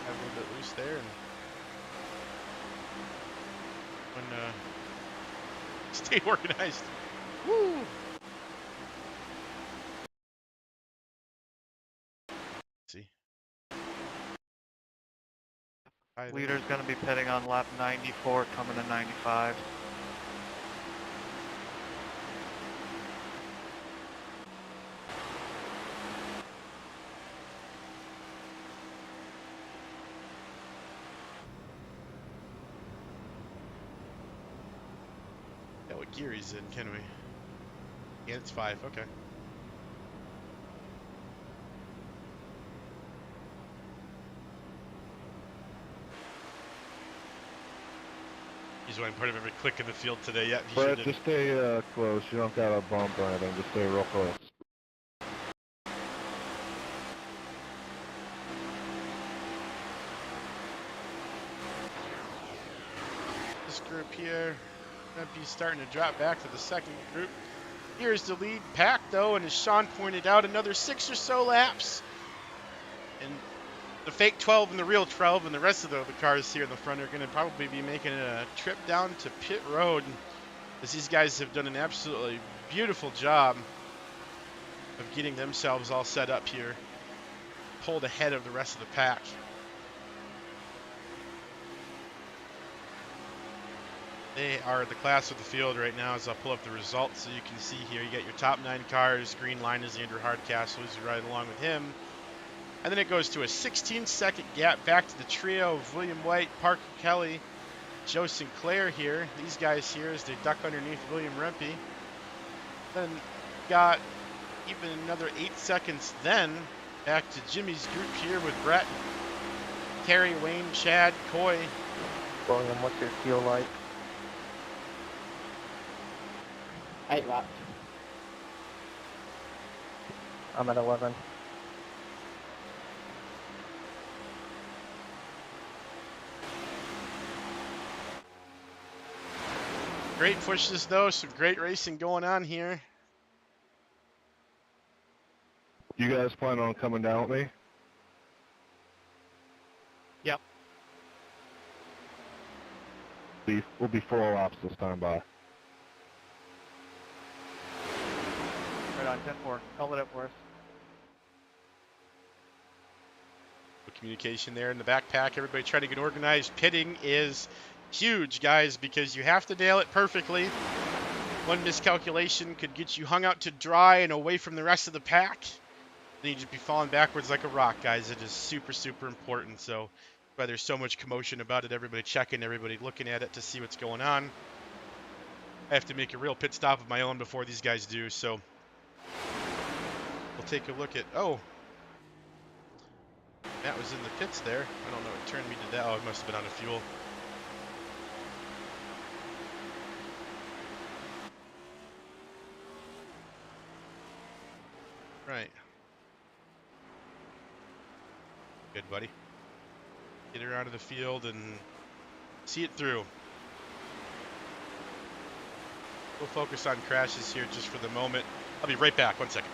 Have a little bit loose there, and when stay organized. Woo! Let's see. Leader's going to be pitting on lap 94, coming to 95. Yeah, what gear he's in, can we? Yeah, it's 5, okay. He's waiting part of every click in the field today yet. Brett, just stay close. You don't got a bump or anything. Just stay real close. This group here, Rempe's starting to drop back to the second group. Here's the lead pack, though, and as Sean pointed out, another 6 or so laps. And the fake 12 and the real 12 and the rest of the cars here in the front are going to probably be making a trip down to pit road, as these guys have done an absolutely beautiful job of getting themselves all set up here, pulled ahead of the rest of the pack. They are the class of the field right now. As I'll pull up the results, so you can see here, you got your top 9 cars. Green line is Andrew Hardcastle, who's right along with him. And then it goes to a 16-second gap back to the trio of William White, Parker Kelly, Joe Sinclair here. These guys here as they duck underneath William Rempe. Then got even another 8 seconds then back to Jimmy's group here with Brett, Terry, Wayne, Chad, Coy. William, what's your fuel like? 8 laps. I'm at 11. Great pushes though, some great racing going on here. You guys plan on coming down with me? Yep. We'll be 4 laps this time by. Right on, 10-4. Call it up for us. Communication there in the backpack. Everybody trying to get organized. Pitting is huge, guys, because you have to nail it perfectly. One miscalculation could get you hung out to dry and away from the rest of the pack. Then you'd just be falling backwards like a rock, guys. It is super, super important. So why there's so much commotion about it, everybody checking, everybody looking at it to see what's going on. I have to make a real pit stop of my own before these guys do, so we'll take a look at, oh, Matt was in the pits there. I don't know, it turned me to that. Oh, it must have been out of fuel. Right. Good, buddy. Get her out of the field and see it through. We'll focus on crashes here just for the moment. I'll be right back. 1 second.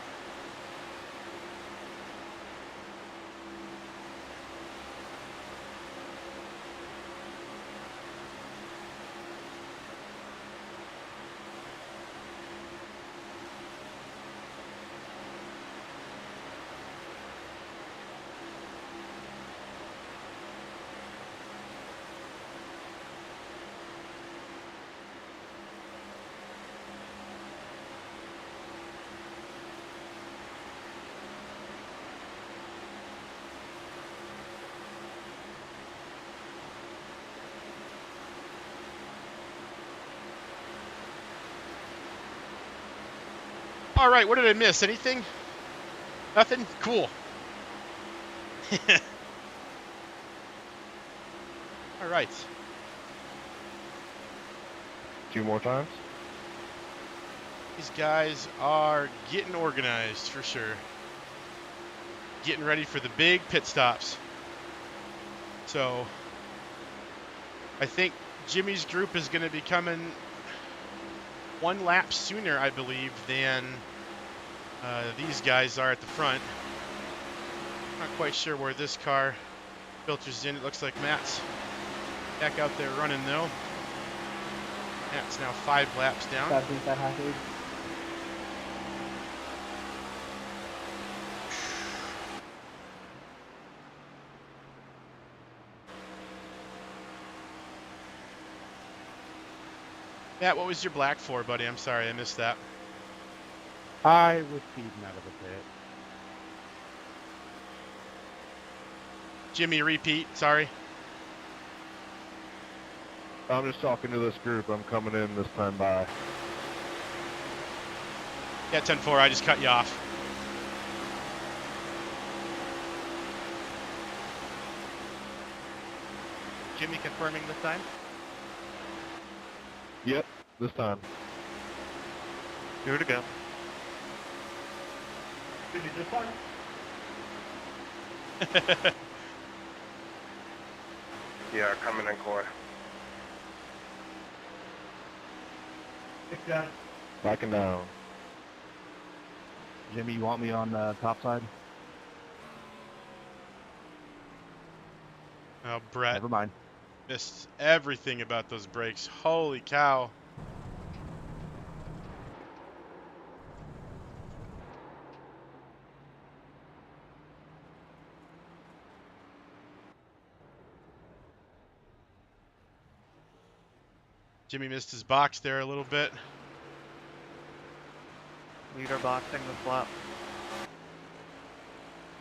All right, what did I miss? Anything? Nothing? Cool. All right. 2 more times? These guys are getting organized for sure. Getting ready for the big pit stops. So I think Jimmy's group is going to be coming 1 lap sooner, I believe, than these guys are at the front. Not quite sure where this car filters in. It looks like Matt's back out there running though. Matt's now 5 laps down. Matt, what was your black for, buddy? I'm sorry, I missed that. I was speeding out of the pit. Jimmy, repeat. Sorry. I'm just talking to this group. I'm coming in this time by. Yeah, 10-4. I just cut you off. Jimmy confirming this time? Yep, this time. Here to go. Did you just fine? Yeah, coming in core. Backing down. Jimmy, you want me on the top side? Oh, Brett. Never mind. Missed everything about those brakes. Holy cow. Jimmy missed his box there a little bit. Leader boxing this lap.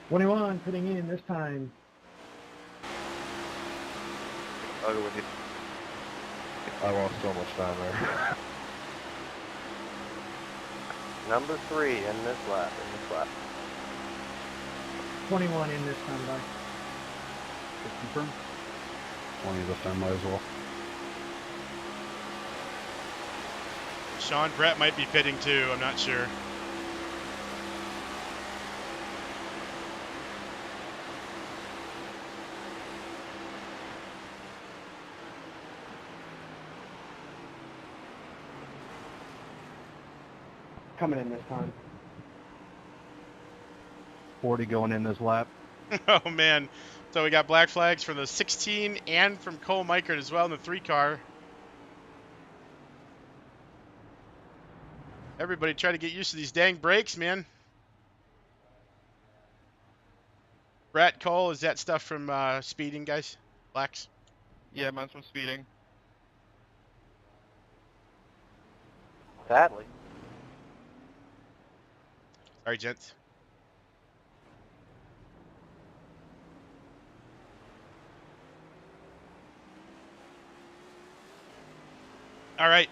21 putting in this time. I lost so much time there. Number 3 in this lap. 21 in this time, bye. Confirm. 20 this time, might as well. Sean Brett might be pitting too. I'm not sure. Coming in this time. 40 going in this lap. Oh man. So we got black flags from the 16 and from Cole Meichert as well in the 3 car. Everybody try to get used to these dang brakes, man. Brett, Cole, is that stuff from speeding, guys? Blacks? Yeah, mine's from speeding. Sadly. Sorry, gents. All right.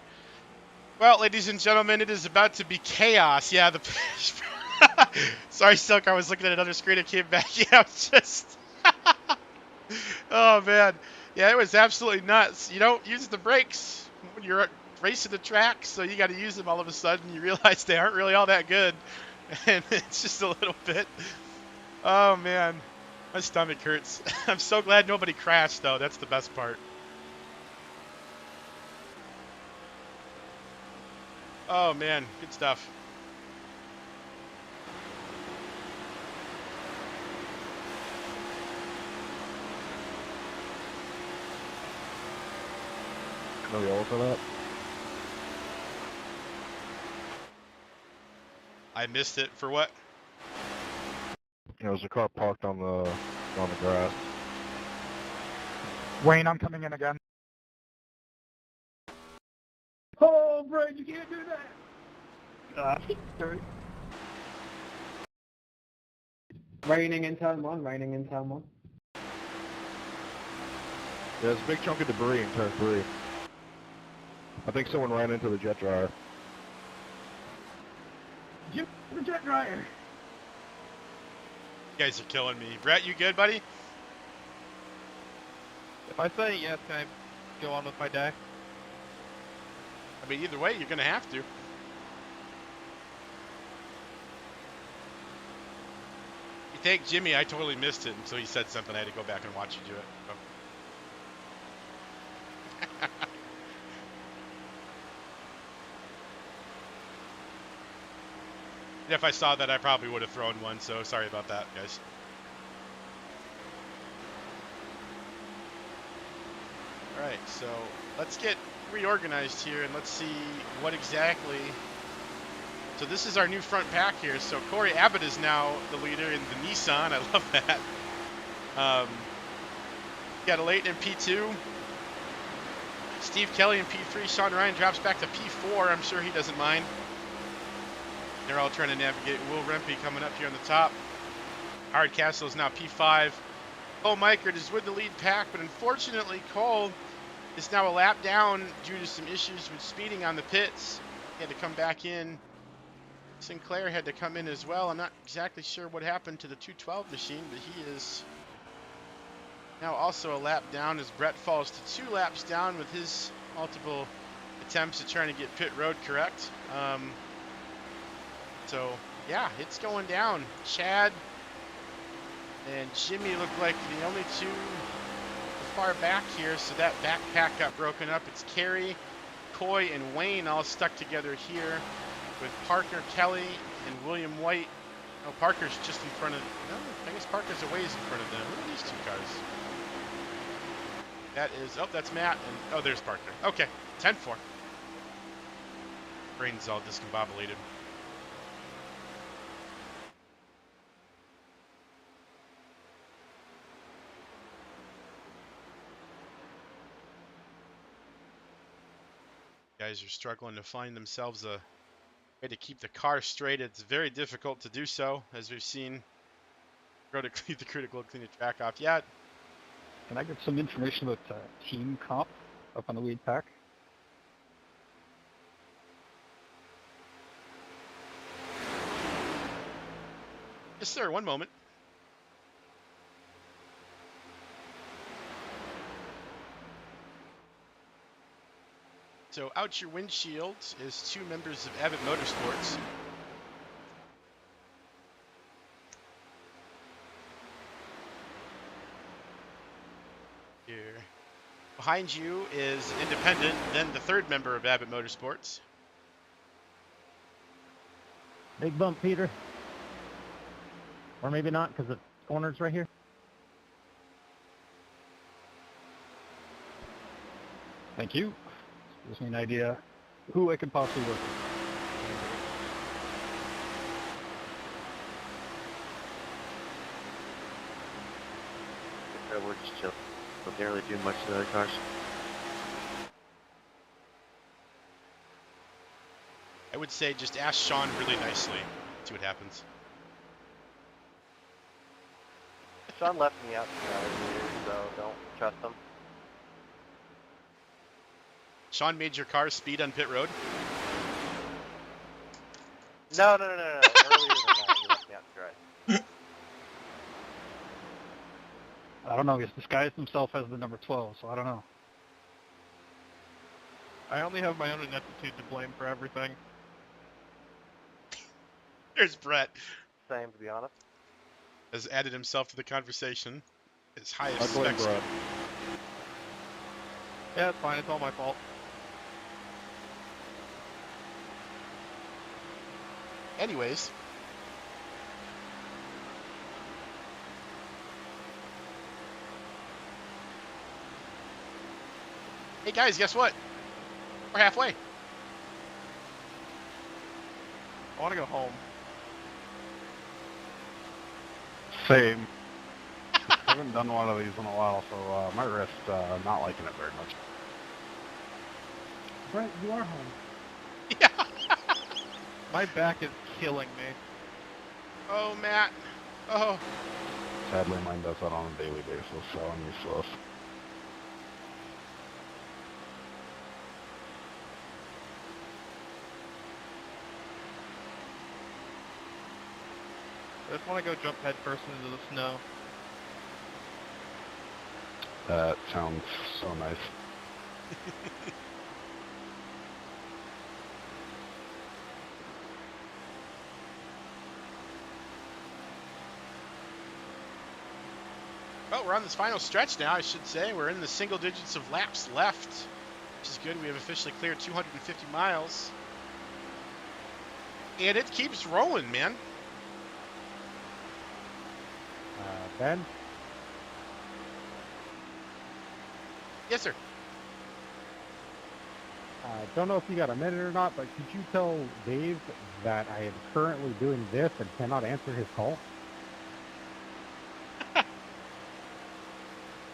Well, ladies and gentlemen, it is about to be chaos. Yeah, the sorry, Silk. I was looking at another screen. It came back. Yeah, it's just. Oh man. Yeah, it was absolutely nuts. You don't use the brakes when you're racing the track, so you got to use them all of a sudden. You realize they aren't really all that good, and it's just a little bit. Oh man, my stomach hurts. I'm so glad nobody crashed though. That's the best part. Oh man, good stuff. No yellow for that. I missed it for what? There was a car parked on the grass. Wayne, I'm coming in again. Oh, Brad, you can't do that. Raining in turn 1, raining in turn 1. There's a big chunk of debris in turn 3. I think someone ran into the jet dryer. Jim, the jet dryer. You guys are killing me. Brett, you good, buddy? If I say yes, can I go on with my day? I mean, either way, you're going to have to. You thank Jimmy, I totally missed it until he said something. I had to go back and watch you do it. So. If I saw that, I probably would have thrown one, so sorry about that, guys. All right, so let's get reorganized here, and let's see what exactly... So this is our new front pack here. So Corey Abbott is now the leader in the Nissan. I love that. Got a Leighton in P2. Steve Kelly in P3. Sean Ryan drops back to P4. I'm sure he doesn't mind. They're all trying to navigate. Will Rempe coming up here on the top. Hardcastle is now P5. Cole Meichert is with the lead pack, but unfortunately Cole is now a lap down due to some issues with speeding on the pits. He had to come back in. Sinclair had to come in as well. I'm not exactly sure what happened to the 212 machine, but he is now also a lap down as Brett falls to 2 laps down with his multiple attempts at trying to get pit road correct. So, yeah, it's going down. Chad and Jimmy look like the only 2 far back here, so that back pack got broken up. It's Kerry, Coy, and Wayne all stuck together here with Parker, Kelly, and William White. Oh, Parker's just in front of... No, I guess Parker's a ways in front of them. Who are these 2 cars? That is... Oh, that's Matt. And oh, there's Parker. Okay, 10-4. Brain's all discombobulated. Guys are struggling to find themselves a way to keep the car straight. It's very difficult to do so, as we've seen. Go to clean the crew to go clean the track off. Yeah. Can I get some information about team comp up on the lead pack? Yes, sir. One moment. So out your windshield is 2 members of Abbott Motorsports. Here. Behind you is Independent, then the 3rd member of Abbott Motorsports. Big bump, Peter. Or maybe not, because the corner's right here. Thank you. Gives me an idea who I can possibly work with. We're just chill. Don't really do much to the other cars. I would say just ask Sean really nicely. See what happens. Sean left me out here, so don't trust him. Sean made your car speed on pit road? No. Earlier than that, he left me out to dry. I don't know. He's disguised himself as the number 12, so I don't know. I only have my own ineptitude to blame for everything. There's Brett. Same, to be honest. Has added himself to the conversation. His highest I blame specs. Brett. Yeah, it's fine. It's all my fault. Anyways. Hey guys, guess what? We're halfway. I want to go home. Same. I haven't done one of these in a while, so my wrist not liking it very much. Brett, you are home. Yeah. My back is killing me. Oh, Matt. Oh. Sadly, mine does that on a daily basis, so I'm useless. I just want to go jump headfirst into the snow. That sounds so nice. Well, we're on this final stretch now, I should say. We're in the single digits of laps left, which is good. We have officially cleared 250 miles. And it keeps rolling, man. Ben? Yes, sir. Don't know if you got a minute or not, but could you tell Dave that I am currently doing this and cannot answer his call?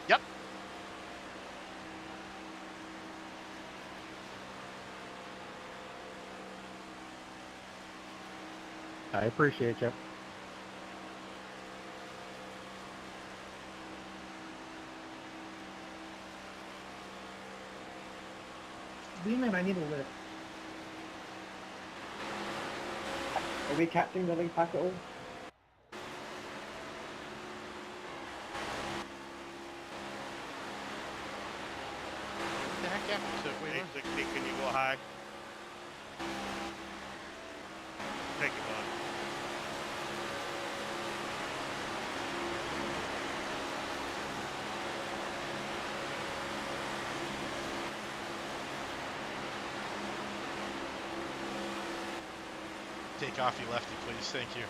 Yep. I appreciate you. Demon, I need a lift. Are we catching the lead pack at all? What the heck happened to it? 860, can you go high? Thank you, bud. Take off, you lefty, please. Thank you.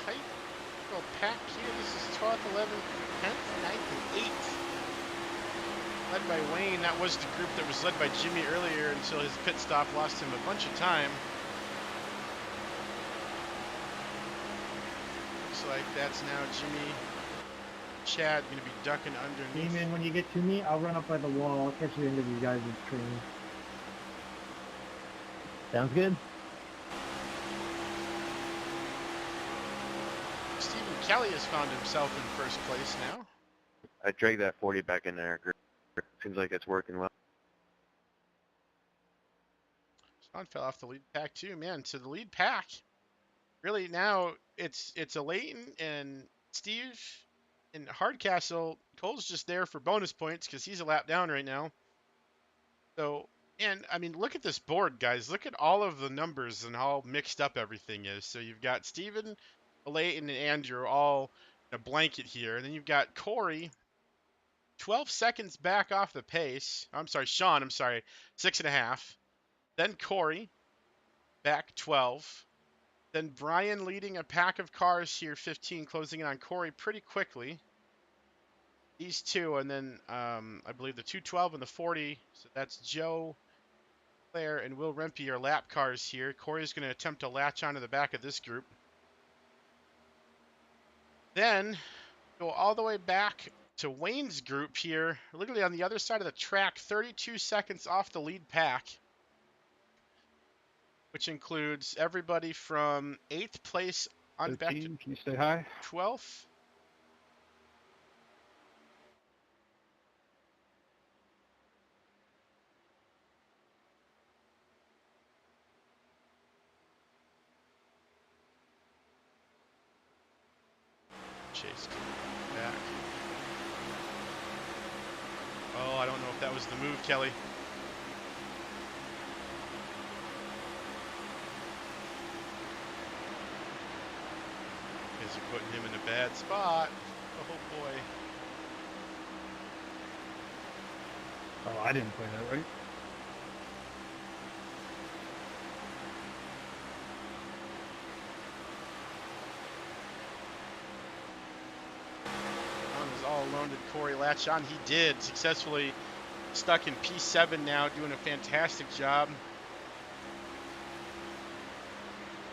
tight little pack here. This is 12th, 11th, 10th, 9th, and 8th. Led by Wayne. That was the group that was led by Jimmy earlier until his pit stop lost him a bunch of time. Looks like that's now Jimmy. Chad going to be ducking underneath. Demon, when you get to me, I'll run up by the wall. I'll catch you into these guys' train. Sounds good. Stephen Kelly has found himself in first place now. I dragged that 40 back in there. Seems like it's working well. Sean fell off the lead pack too, man. So the lead pack, really now it's a Leighton and Steve and Hardcastle. Cole's just there for bonus points because he's a lap down right now. So, and I mean, look at this board, guys. Look at all of the numbers and how mixed up everything is. So you've got Steven, Leighton, and Andrew all in a blanket here. And then you've got Corey 12 seconds back off the pace. I'm sorry, Sean, 6.5. Then Corey back 12. Then Brian leading a pack of cars here, 15, closing in on Corey pretty quickly. These two, and then I believe the 212 and the 40. So that's Joe, Claire, and Will Rempe are lap cars here. Corey's going to attempt to latch onto the back of this group. Then go all the way back to Wayne's group here, literally on the other side of the track, 32 seconds off the lead pack, which includes everybody from 8th place on back to can you say hi? 12th. Chase back. Oh, I don't know if that was the move, Kelly. Because you're putting him in a bad spot. Oh boy. Oh, I didn't play that right. All alone did Corey latch on? He did, successfully stuck in P7 now, doing a fantastic job.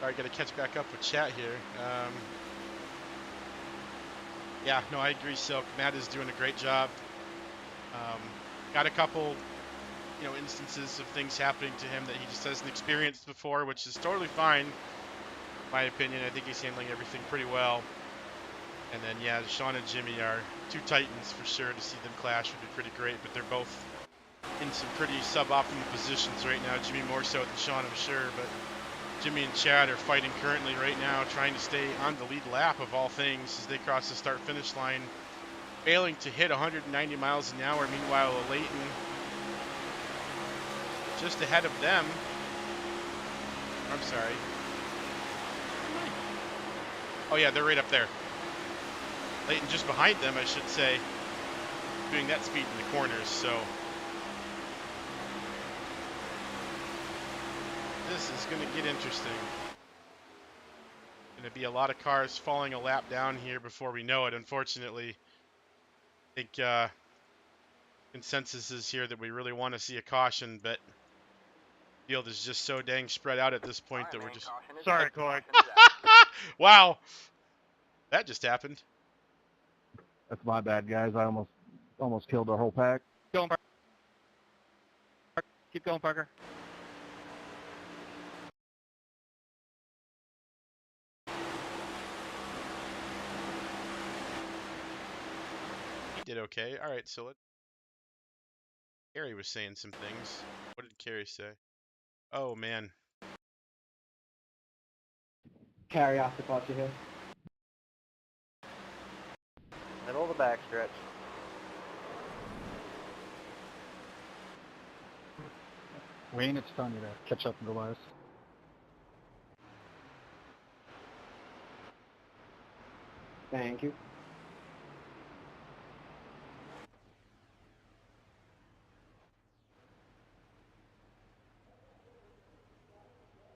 Sorry, got to catch back up with chat here. Yeah, no, I agree, Silk. Matt is doing a great job. Got a couple, instances of things happening to him that he just hasn't experienced before, which is totally fine. In my opinion, I think he's handling everything pretty well. And then, yeah, Sean and Jimmy are two titans for sure. To see them clash would be pretty great, but they're both in some pretty suboptimal positions right now. Jimmy more so than Sean, I'm sure, but Jimmy and Chad are fighting currently right now, trying to stay on the lead lap of all things as they cross the start-finish line, failing to hit 190 miles an hour. Meanwhile, Leighton just ahead of them. I'm sorry. Oh, yeah, they're right up there. Leighton just behind them, I should say, doing that speed in the corners, so this is going to get interesting. Going to be a lot of cars falling a lap down here before we know it, unfortunately. I think consensus is here that we really want to see a caution, but the field is just so dang spread out at this point that we're just... Sorry, Corey. Wow. That just happened. That's my bad, guys. I almost killed our whole pack. Going, Parker. Keep going, Parker. He did okay. All right, so Carrie was saying some things. What did Carrie say? Oh, man. Carry after party here. Middle of the backstretch. Wayne, it's time to catch up and go last. Thank you.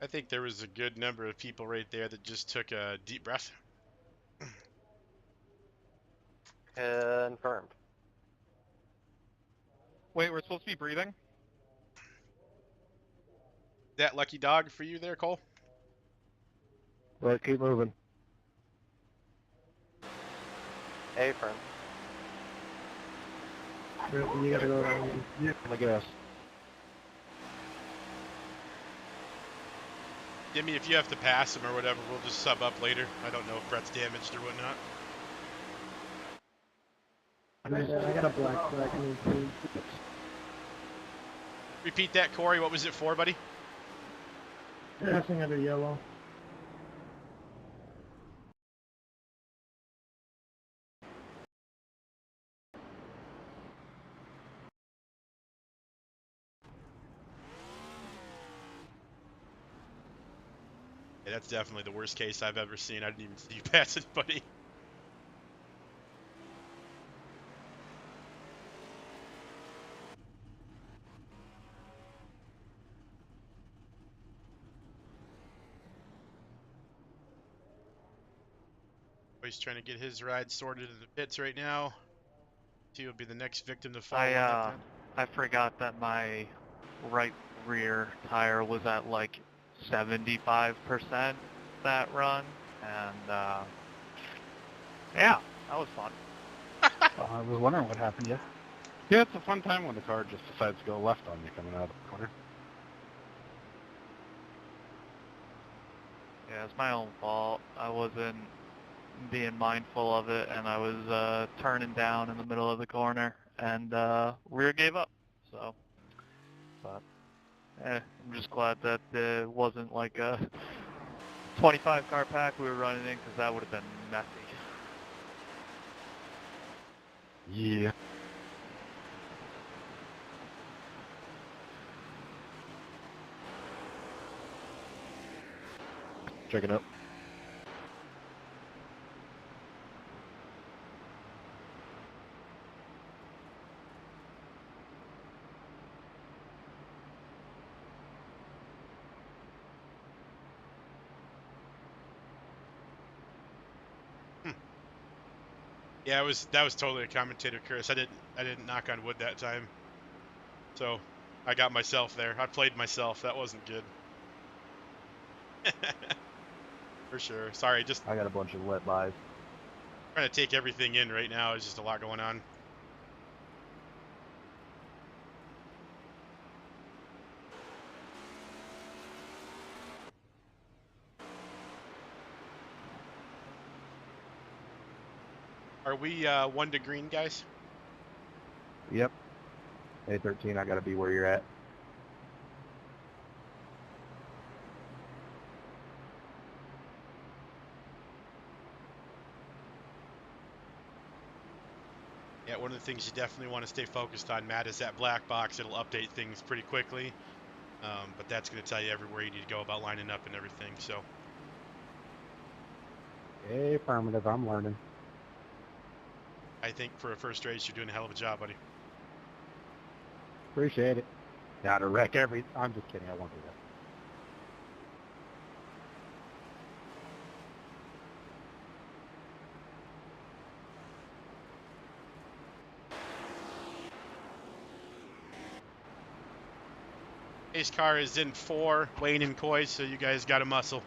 I think there was a good number of people right there that just took a deep breath Wait, we're supposed to be breathing? That lucky dog for you there, Cole? Right, keep moving. Hey, friend. You gotta go around. Yeah, I guess. Jimmy, if you have to pass him or whatever, we'll just sub up later. I don't know if Brett's damaged or whatnot. I got a black flag. Repeat that, Corey. What was it for, buddy? Passing under yellow. Yeah, that's definitely the worst case I've ever seen. I didn't even see you pass anybody. He's trying to get his ride sorted in the pits right now. He will be the next victim to fall. I forgot that my right rear tire was at like 75% that run, and yeah, that was fun. I was wondering what happened to you. Yeah, it's a fun time when the car just decides to go left on you coming out of the corner. Yeah, it's my own fault. I wasn't being mindful of it, and I was turning down in the middle of the corner, and rear gave up. So, but I'm just glad that it wasn't like a 25 car pack we were running in, because that would have been messy. Yeah. Checking up. Yeah, that was totally a commentator curse. I didn't knock on wood that time. So I got myself there. I played myself. That wasn't good. For sure. Sorry, just I got a bunch of wet buys. trying to take everything in right now. There's just a lot going on. Are we 1 to green, guys? Yep. A13, I gotta be where you're at. Yeah, one of the things you definitely want to stay focused on, Matt, is that black box. It'll update things pretty quickly, but that's going to tell you everywhere you need to go about lining up and everything. So, Affirmative, I'm learning. I think for a first race, you're doing a hell of a job, buddy. Appreciate it. Gotta wreck every... I'm just kidding, I won't do that. Ace car is in 4, Wayne and Coy, so you guys got a muscle.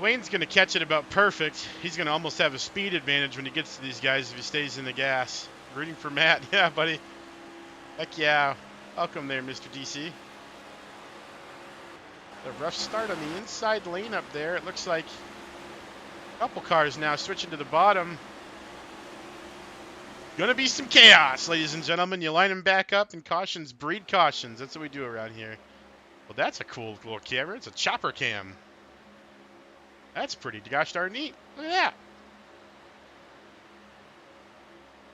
Wayne's going to catch it about perfect. He's going to almost have a speed advantage when he gets to these guys if he stays in the gas. Rooting for Matt. Yeah, buddy. Heck yeah. Welcome there, Mr. DC. A rough start on the inside lane up there. It looks like a couple cars now switching to the bottom. Gonna be some chaos, ladies and gentlemen. You line them back up, and cautions breed cautions. That's what we do around here. Well, that's a cool little camera. It's a chopper cam. That's pretty gosh darn neat. Look at that.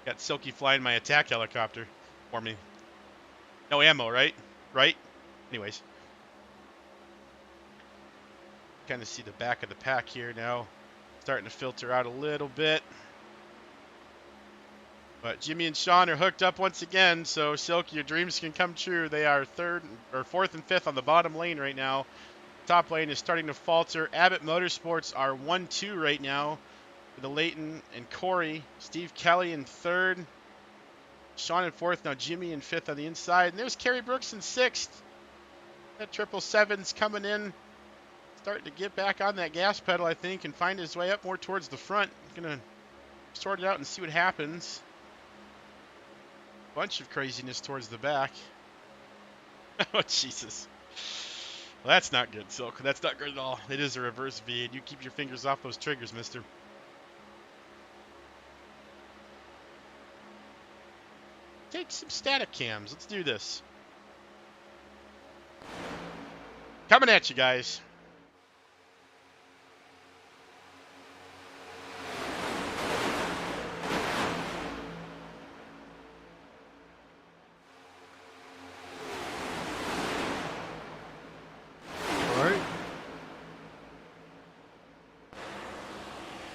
Got Silky flying my attack helicopter for me. No ammo, right? Right? Anyways. Kind of see the back of the pack here now. Starting to filter out a little bit. But Jimmy and Sean are hooked up once again, so Silk, your dreams can come true. They are fourth and fifth on the bottom lane right now. Top lane is starting to falter. Abbott Motorsports are 1-2 right now with the Leighton and Corey. Steve Kelly in third. Sean in fourth. Now Jimmy in fifth on the inside. And there's Kerry Brooks in sixth. That 777's coming in. Starting to get back on that gas pedal, I think, and find his way up more towards the front. Gonna sort it out and see what happens. Bunch of craziness towards the back. Oh, Jesus. Well, that's not good, Silk. That's not good at all. It is a reverse V, and you keep your fingers off those triggers, mister. Take some static cams. Let's do this. Coming at you guys.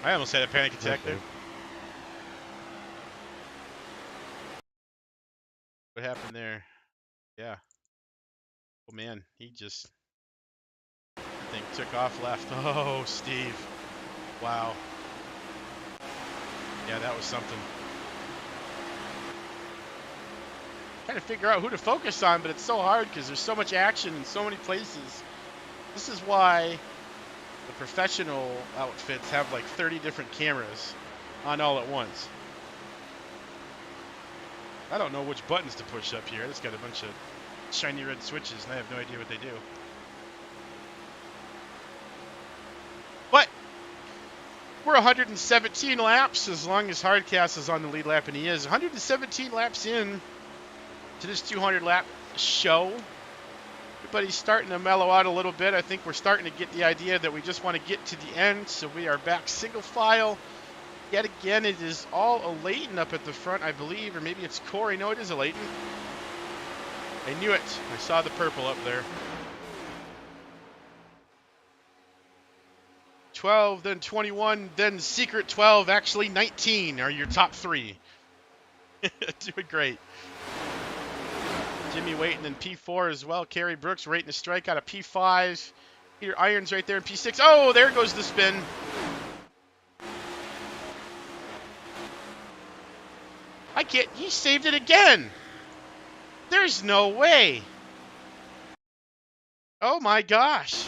I almost had a panic attack there. What happened there? Yeah. Oh man, he just, I think, took off left. Oh, Steve. Wow. Yeah, that was something. Trying to figure out who to focus on, but it's so hard because there's so much action in so many places. This is why the professional outfits have like 30 different cameras on all at once. I don't know which buttons to push up here. I just got a bunch of shiny red switches and I have no idea what they do. But we're 117 laps as long as Hardcast is on the lead lap, and he is 117 laps in to this 200 lap show. Everybody's starting to mellow out a little bit. I think we're starting to get the idea that we just want to get to the end, so we are back single file. Yet again, it is all a Leighton up at the front, I believe, or maybe it's Corey. No, it is a Leighton. I knew it. I saw the purple up there. 12, then 21, then Secret 12, actually 19 are your top three. Doing great. Jimmy waiting in P4 as well. Kerry Brooks rating a strike out of P5. Peter Irons right there in P6. Oh, there goes the spin. I can't. He saved it again. There's no way. Oh my gosh.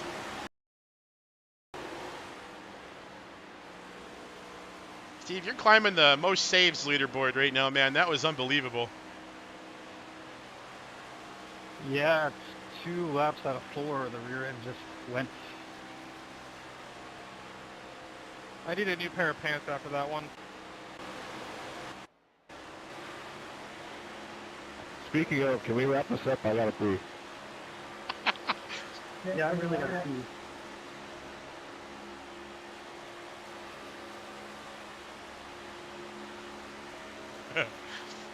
Steve, you're climbing the most saves leaderboard right now, man. That was unbelievable. Yeah, it's 2 laps out of 4. The rear end just went. I need a new pair of pants after that one. Speaking of, can we wrap this up? I gotta pee. Yeah, I really gotta pee.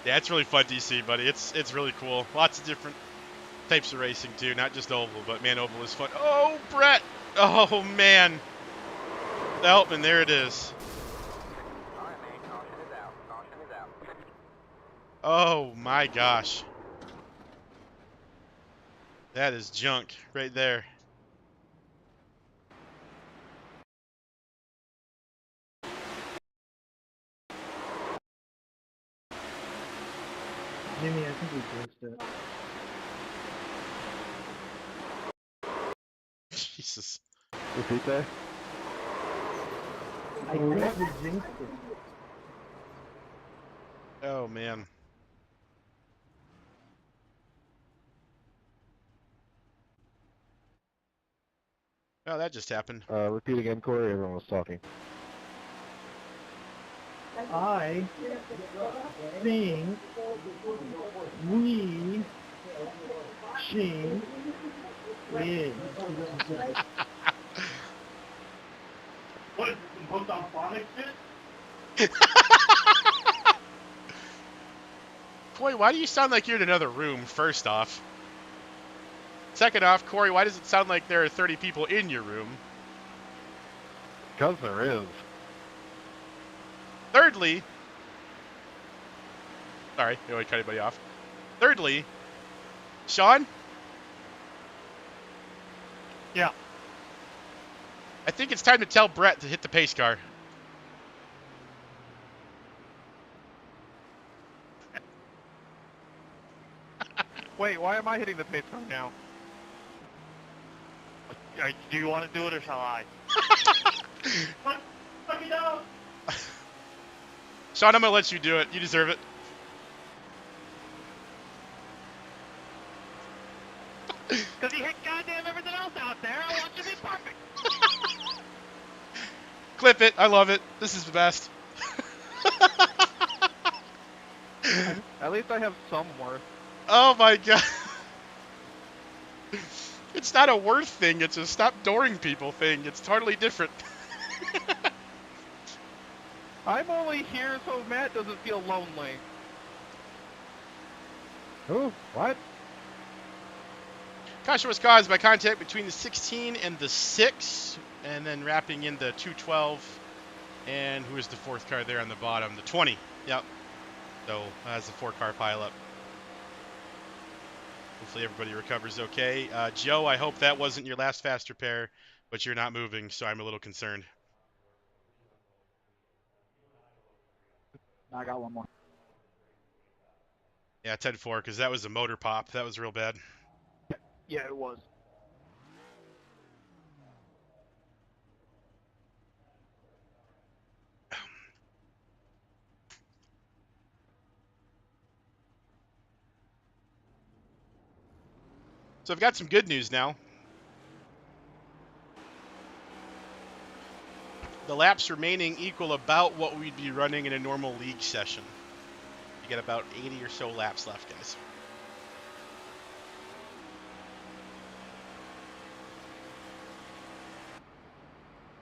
Yeah, it's really fun, DC, buddy. It's really cool. Lots of different types of racing too, not just oval, but man, oval is fun. Oh, Brett! Oh man, the Helpman, there it is. Oh my gosh, that is junk right there. Jimmy, I think we fixed it. Jesus. Repeat that? I think we jinxed it. Oh man. Oh, that just happened. Repeat again, Corey. Everyone was talking. I think we jinxed it. What? Hooked on phonics shit? Corey, why do you sound like you're in another room, first off? Second off, Corey, why does it sound like there are 30 people in your room? Because there is. Thirdly, Sorry, I don't want to cut anybody off. Thirdly, Sean? Yeah. I think it's time to tell Brett to hit the pace car. Wait, why am I hitting the pace car now? Do you want to do it or shall I? Fuck it up! Sean, I'm going to let you do it. You deserve it. Because you hit goddamn everything else out there. I want you to be perfect. Clip it. I love it. This is the best. At least I have some worth. Oh my god. It's not a worth thing. It's a stop dooring people thing. It's totally different. I'm only here so Matt doesn't feel lonely. Who? What? Caution was caused by contact between the 16 and the 6, and then wrapping in the 212. And who is the fourth car there on the bottom? The 20. Yep. So that's a 4-car pileup. Hopefully everybody recovers okay. Joe, I hope that wasn't your last fast repair, but you're not moving, so I'm a little concerned. I got one more. Yeah, 10-4, because that was a motor pop. That was real bad. Yeah, it was. So I've got some good news now. The laps remaining equal about what we'd be running in a normal league session. You got about 80 or so laps left, guys.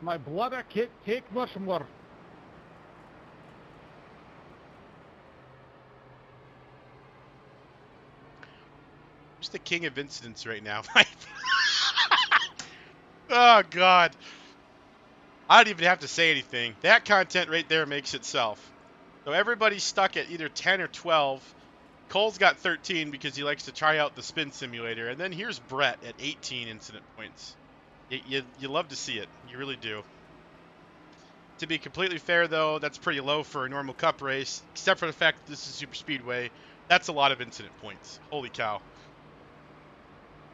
My bladder can't take much more. Who's the king of incidents right now? Oh, God. I don't even have to say anything. That content right there makes itself. So everybody's stuck at either 10 or 12. Cole's got 13 because he likes to try out the spin simulator. And then here's Brett at 18 incident points. You love to see it. You really do. To be completely fair, though, that's pretty low for a normal cup race, except for the fact that this is super speedway. That's a lot of incident points. Holy cow.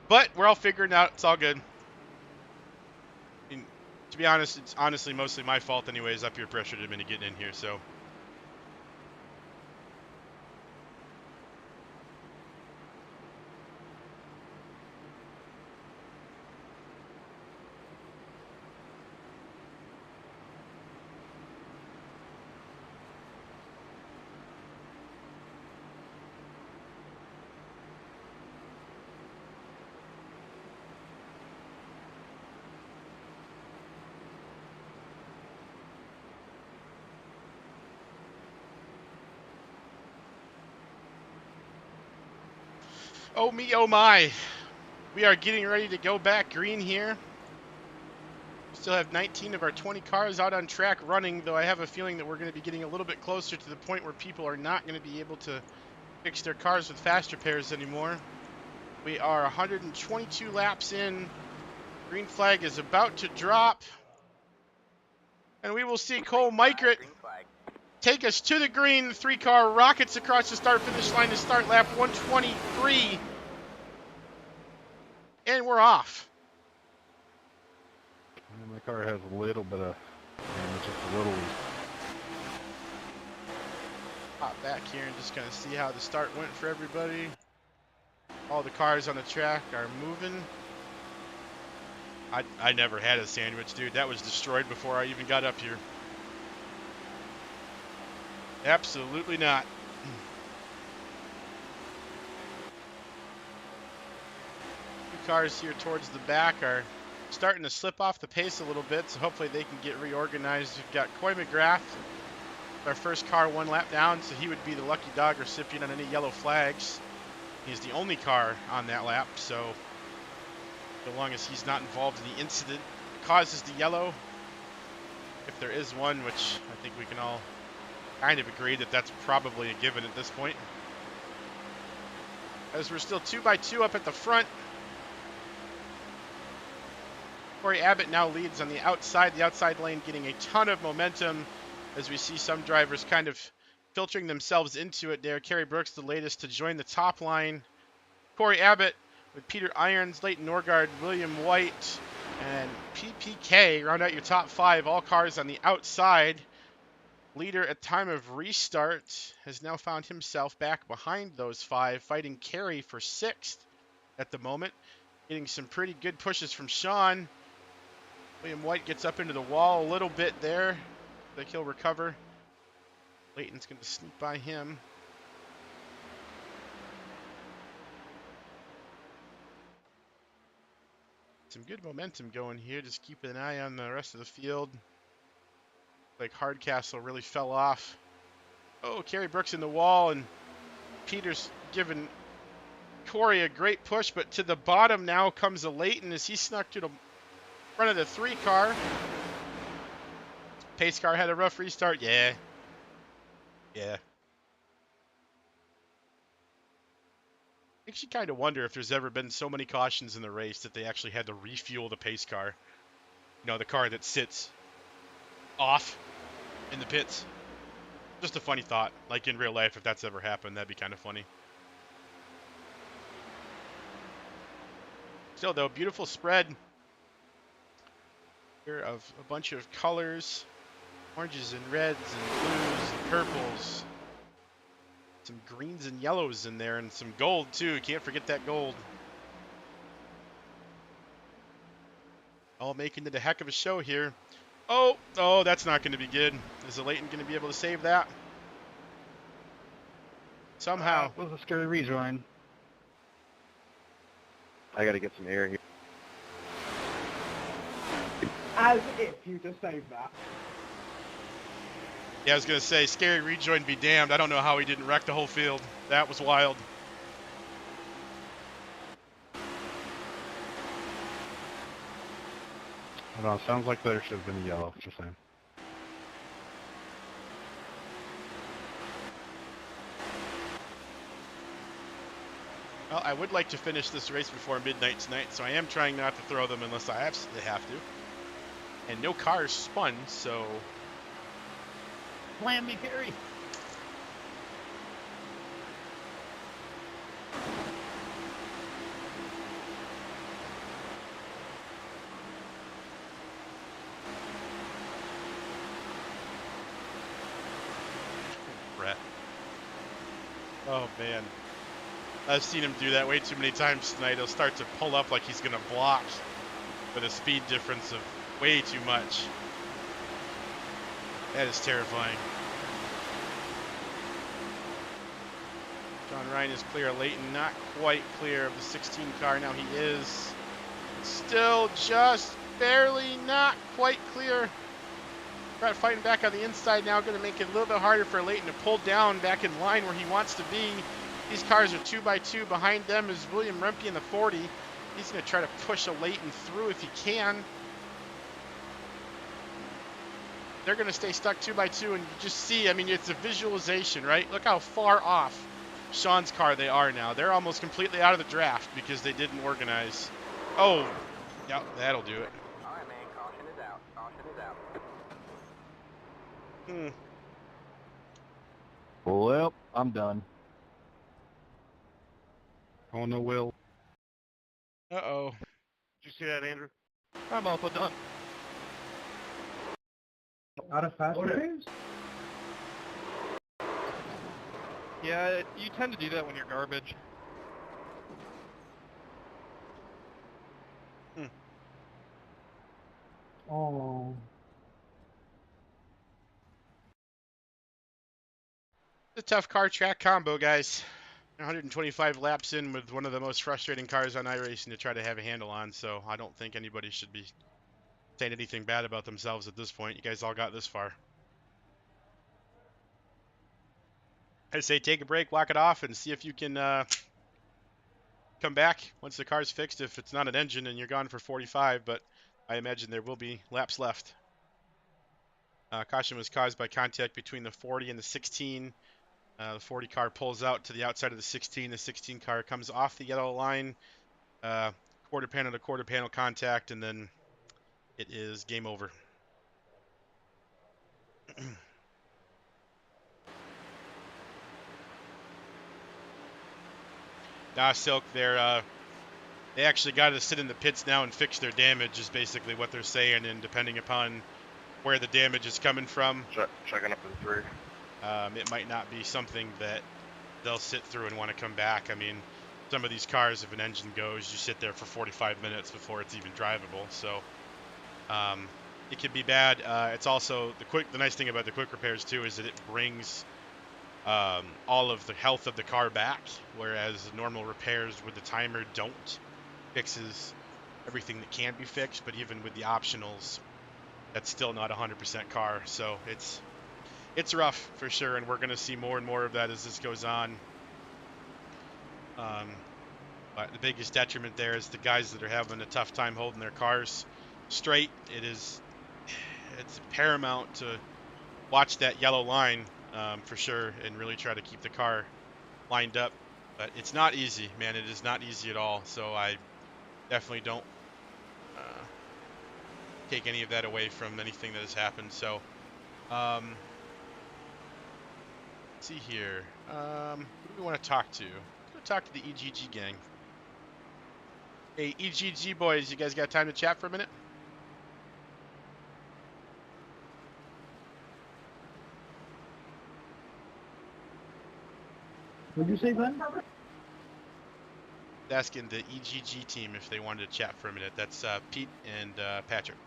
But we're all figuring out. It's all good. I mean, to be honest, it's honestly mostly my fault anyways. I peer pressured him into getting in here, so. Oh me, oh my. We are getting ready to go back green here. We still have 19 of our 20 cars out on track running, though I have a feeling that we're going to be getting a little bit closer to the point where people are not going to be able to fix their cars with fast repairs anymore. We are 122 laps in. Green flag is about to drop. And we will see Cole Micret take us to the green. The 3-car rockets across the start-finish line to start lap 123. And we're off. And my car has a little bit of damage, just a little. Hop back here and just kind of see how the start went for everybody. All the cars on the track are moving. I never had a sandwich, dude. That was destroyed before I even got up here. Absolutely not. Two cars here towards the back are starting to slip off the pace a little bit, so hopefully they can get reorganized. We've got Coy McGrath, our first car 1 lap down, so he would be the lucky dog recipient on any yellow flags. He's the only car on that lap, so long as he's not involved in the incident that causes the yellow, if there is one, which I think we can all kind of agree that that's probably a given at this point. As we're still 2 by 2 up at the front. Corey Abbott now leads on the outside lane, getting a ton of momentum as we see some drivers kind of filtering themselves into it there. Kerry Brooks, the latest to join the top line. Corey Abbott with Peter Irons, Leighton Norgard, William White, and PPK round out your top 5. All cars on the outside. Leader at time of restart has now found himself back behind those 5, fighting Kerry for 6th at the moment. Getting some pretty good pushes from Sean. William White gets up into the wall a little bit there. I think he'll recover. Leighton's going to sneak by him. Some good momentum going here. Just keeping an eye on the rest of the field. Like Hardcastle really fell off. Oh, Kerry Brooks in the wall, and Peter's giving Corey a great push, but to the bottom now comes a Leighton as he snuck to the front of the 3 car. Pace car had a rough restart. Yeah. Makes you kind of wonder if there's ever been so many cautions in the race that they actually had to refuel the pace car. You know, the car that sits off in the pits. Just a funny thought. Like in real life, if that's ever happened, that'd be kind of funny. Still, though, beautiful spread here of a bunch of colors. Oranges and reds and blues and purples. Some greens and yellows in there, and some gold, too. Can't forget that gold. All making it a heck of a show here. Oh, that's not going to be good. Is the Leighton going to be able to save that? Somehow. It was a scary rejoin. I gotta get some air here. As if you just saved that. Yeah, I was going to say, scary rejoin be damned. I don't know how he didn't wreck the whole field. That was wild. I don't know, sounds like there should have been yellow, just saying. Well, I would like to finish this race before midnight tonight, so I am trying not to throw them unless I absolutely have to. And no cars spun, so... Slam me, Kerry. Brett. Oh, man. I've seen him do that way too many times tonight. He'll start to pull up like he's going to block with a speed difference of way too much. That is terrifying. John Ryan is clear. Leighton not quite clear of the 16 car. Now he is still just barely not quite clear. Brett fighting back on the inside now, going to make it a little bit harder for Leighton to pull down back in line where he wants to be. These cars are 2 by 2. Behind them is William Rempe in the 40. He's going to try to push a Leighton through if he can. They're going to stay stuck 2 by 2, and you just see, I mean, it's a visualization, right? Look how far off Sean's car they are now. They're almost completely out of the draft because they didn't organize. Oh, yeah, that'll do it. All right, man. Caution is out. Caution is out. Well, I'm done. Oh no, Will. Uh-oh. Did you see that, Andrew? I'm also done. Out of fast pairs? Yeah, you tend to do that when you're garbage. Oh. It's a tough car track combo, guys. 125 laps in with one of the most frustrating cars on iRacing to try to have a handle on, so I don't think anybody should be saying anything bad about themselves at this point. You guys all got this far. I say take a break, walk it off, and see if you can come back once the car's fixed. If it's not an engine and you're gone for 45, but I imagine there will be laps left. Caution was caused by contact between the 40 and the 16. The 40 car pulls out to the outside of the 16. The 16 car comes off the yellow line, quarter panel to quarter panel contact, and then it is game over. Nah, Silk, they actually got to sit in the pits now and fix their damage is basically what they're saying, and depending upon where the damage is coming from, Checking up in 3. it might not be something that they'll sit through and want to come back. I mean, some of these cars, if an engine goes, you sit there for 45 minutes before it's even drivable. So it could be bad. It's also the nice thing about the quick repairs too is that it brings all of the health of the car back, whereas normal repairs with the timer don't. Fixes everything that can be fixed, but even with the optionals, that's still not 100% car. So it's rough for sure, and we're going to see more and more of that as this goes on. But the biggest detriment there is the guys that are having a tough time holding their cars straight. It's paramount to watch that yellow line for sure and really try to keep the car lined up. But it's not easy, man. It is not easy at all. So I definitely don't take any of that away from anything that has happened. So let's see here. Who do we want to talk to? Let's go talk to the EGG gang. Hey, EGG boys, you guys got time to chat for a minute? What'd you say, Ben? Asking the EGG team if they wanted to chat for a minute. That's Pete and Patrick.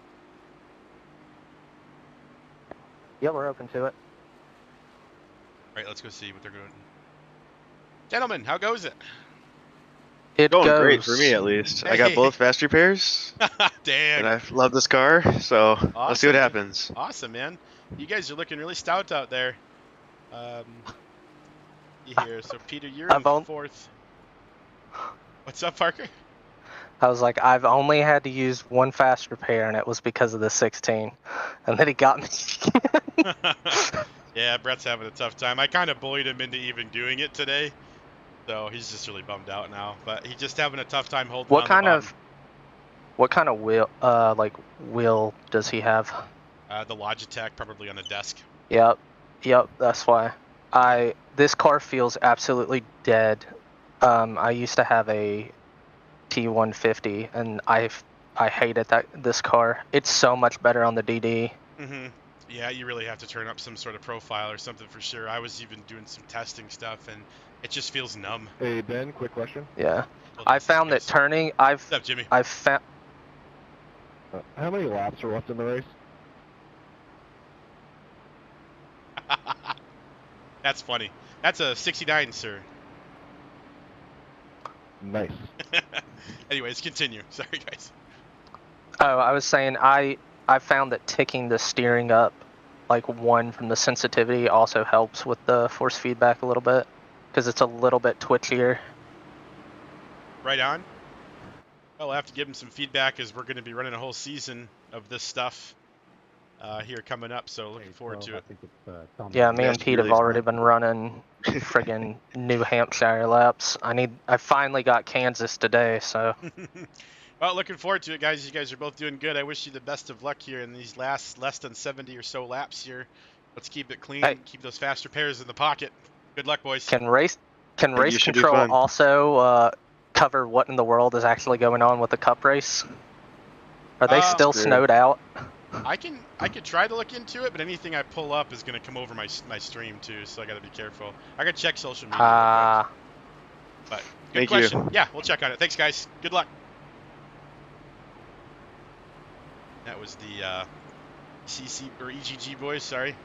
Yeah, we're open to it. All right, let's go see what they're doing. Gentlemen, how goes it? It's going great for me, at least. Hey. I got both fast repairs. Dang. And I love this car, so Awesome. Let's see what happens. Awesome, man. You guys are looking really stout out there. Here, so Peter, you're in fourth. What's up, Parker? I was like, I've only had to use one fast repair, and it was because of the 16. And then he got me. Yeah, Brett's having a tough time. I kind of bullied him into even doing it today. So he's just really bummed out now. But he's just having a tough time holding on What kind of wheel does he have? The Logitech, probably on the desk. Yep, that's why. This car feels absolutely dead. I used to have a T150, and I hated this car. It's so much better on the DD. Mm-hmm. Yeah, you really have to turn up some sort of profile or something for sure. I was even doing some testing stuff, and it just feels numb. Hey Ben, quick question. Yeah, I found that turning. What's up, Jimmy? I've found. How many laps are left in the race? That's funny. That's a 69, sir. Nice. Anyways, continue. Sorry, guys. Oh, I was saying I found that ticking the steering up like 1 from the sensitivity also helps with the force feedback a little bit because it's a little bit twitchier. Right on. Well, I'll have to give him some feedback as we're going to be running a whole season of this stuff here coming up, so looking forward to it. Yeah, me and Pete have already been running friggin' New Hampshire laps. I finally got Kansas today, so. Well, looking forward to it, guys. You guys are both doing good. I wish you the best of luck here in these last less than 70 or so laps here. Let's keep it clean. Hey. Keep those fast repairs in the pocket. Good luck, boys. Can race control also cover what in the world is actually going on with the Cup race? Are they still snowed out? I could try to look into it, but anything I pull up is going to come over my stream too, so I got to be careful. I got to check social media. But good question. You. Yeah, we'll check on it. Thanks, guys. Good luck. That was the CC or EGG boys. Sorry.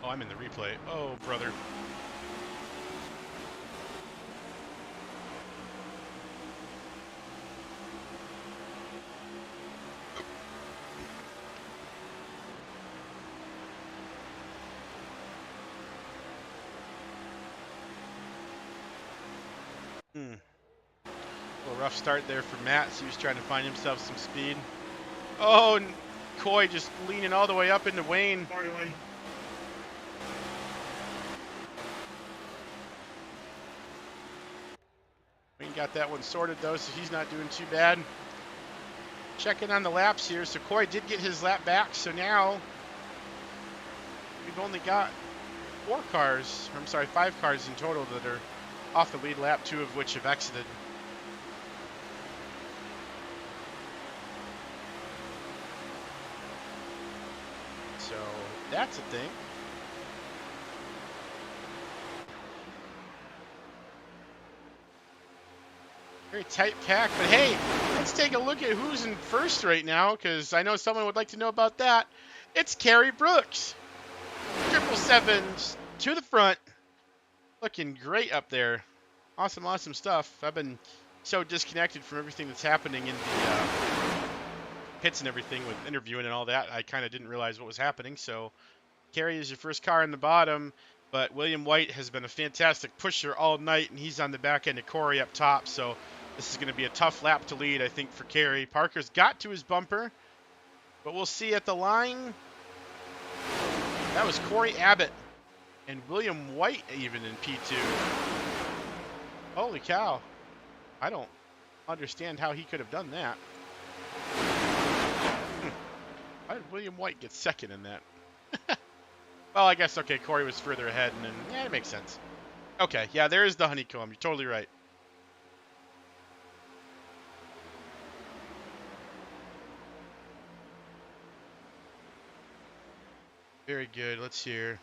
Oh, I'm in the replay. Oh, brother. rough start there for Matt. So he was trying to find himself some speed. Oh, and Coy just leaning all the way up into Wayne. Sorry, Wayne. Wayne got that one sorted though, so he's not doing too bad. Checking on the laps here. So Coy did get his lap back. So now we've only got 5 cars in total that are off the lead lap, 2 of which have exited. So that's a thing. Very tight pack, but hey, let's take a look at who's in first right now, because I know someone would like to know about that. It's Kerry Brooks. 777s to the front. Looking great up there. Awesome, awesome stuff. I've been so disconnected from everything that's happening in the pits and everything with interviewing and all that. I kind of didn't realize what was happening. So Kerry is your first car in the bottom, but William White has been a fantastic pusher all night, and he's on the back end of Corey up top. So this is going to be a tough lap to lead, I think, for Kerry. Parker's got to his bumper, but we'll see at the line. That was Corey Abbott and William White even in P2. Holy cow. I don't understand how he could have done that. Why did William White get second in that? Well, I guess, okay, Corey was further ahead, and then, yeah, it makes sense. Okay, yeah, there is the honeycomb. You're totally right. Very good. Let's see here.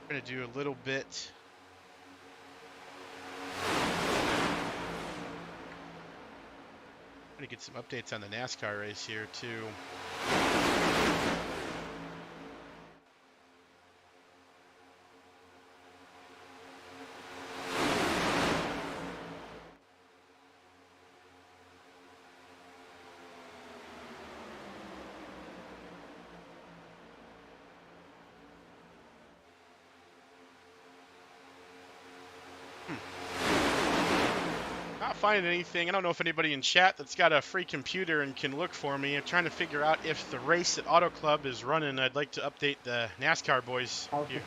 We're going to do a little bit. I'm going to get some updates on the NASCAR race here, too. Not finding anything. I don't know if anybody in chat that's got a free computer and can look for me. I'm trying to figure out if the race at Auto Club is running. I'd like to update the NASCAR boys here.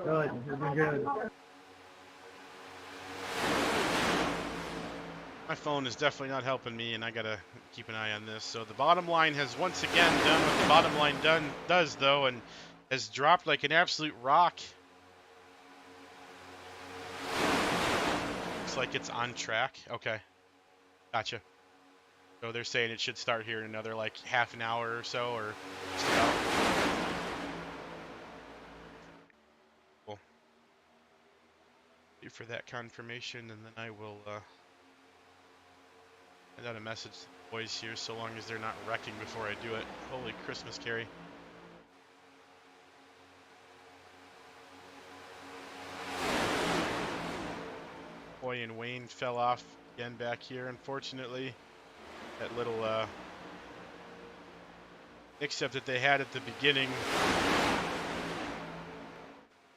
Good. You've been good. My phone is definitely not helping me, and I gotta keep an eye on this. So the bottom line has once again done what the bottom line does, though, and has dropped like an absolute rock. Looks like it's on track. Okay, gotcha. So they're saying it should start here in another like half an hour or so, or just about. Cool. Wait for that confirmation, and then I will send out a message to the boys here, so long as they're not wrecking before I do it. Holy Christmas, Kerry. Boy and Wayne fell off again back here, unfortunately. That little mix-up that they had at the beginning,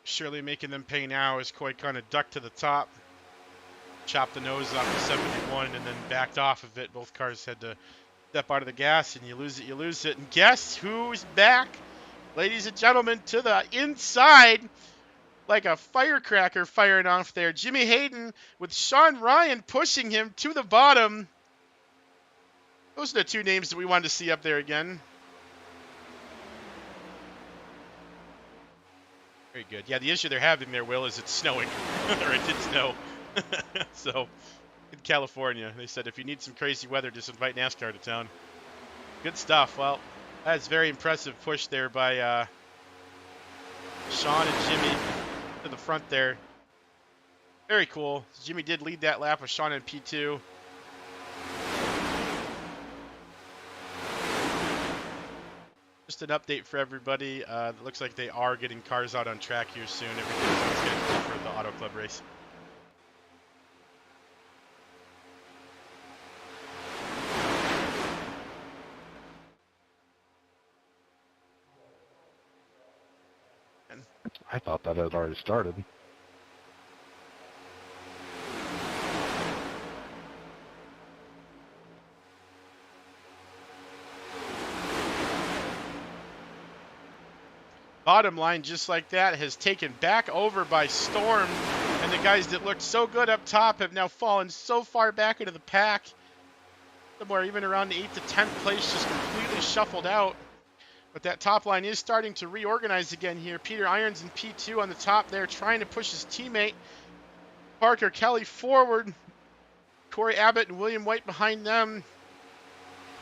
surely making them pay now, as Coy kind of ducked to the top, chopped the nose off the 71, and then backed off of it. Both cars had to step out of the gas, and you lose it. And guess who's back, ladies and gentlemen, to the inside, like a firecracker firing off there. Jimmy Hayden with Sean Ryan pushing him to the bottom. Those are the 2 names that we wanted to see up there again. Very good. Yeah, the issue they're having there, Will, is it's snowing. Or it did snow. So, in California, they said if you need some crazy weather, just invite NASCAR to town. Good stuff. Well, that's very impressive push there by Sean and Jimmy to the front there. Very cool. Jimmy did lead that lap with Sean in P2. Just an update for everybody. It looks like they are getting cars out on track here soon. Everything's scheduled for the Auto Club race. I thought that had already started. Bottom line, just like that, has taken back over by storm, and the guys that looked so good up top have now fallen so far back into the pack, somewhere even around the 8th to 10th place, just completely shuffled out. But that top line is starting to reorganize again here. Peter Irons in P2 on the top there, trying to push his teammate Parker Kelly forward. Corey Abbott and William White behind them.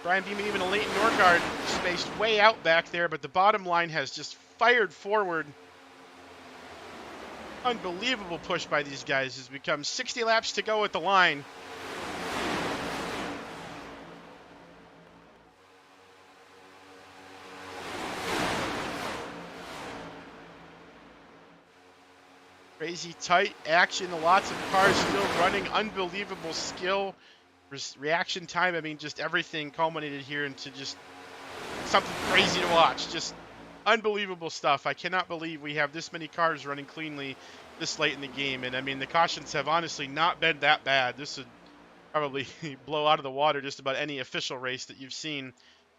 Brian Beeman, even a Leighton Norgard spaced way out back there, but the bottom line has just fired forward. Unbelievable push by these guys. Has become 60 laps to go at the line. Crazy tight action, lots of cars still running, unbelievable skill, reaction time. I mean, just everything culminated here into just something crazy to watch. Just unbelievable stuff. I cannot believe we have this many cars running cleanly this late in the game. And I mean, the cautions have honestly not been that bad. This would probably blow out of the water just about any official race that you've seen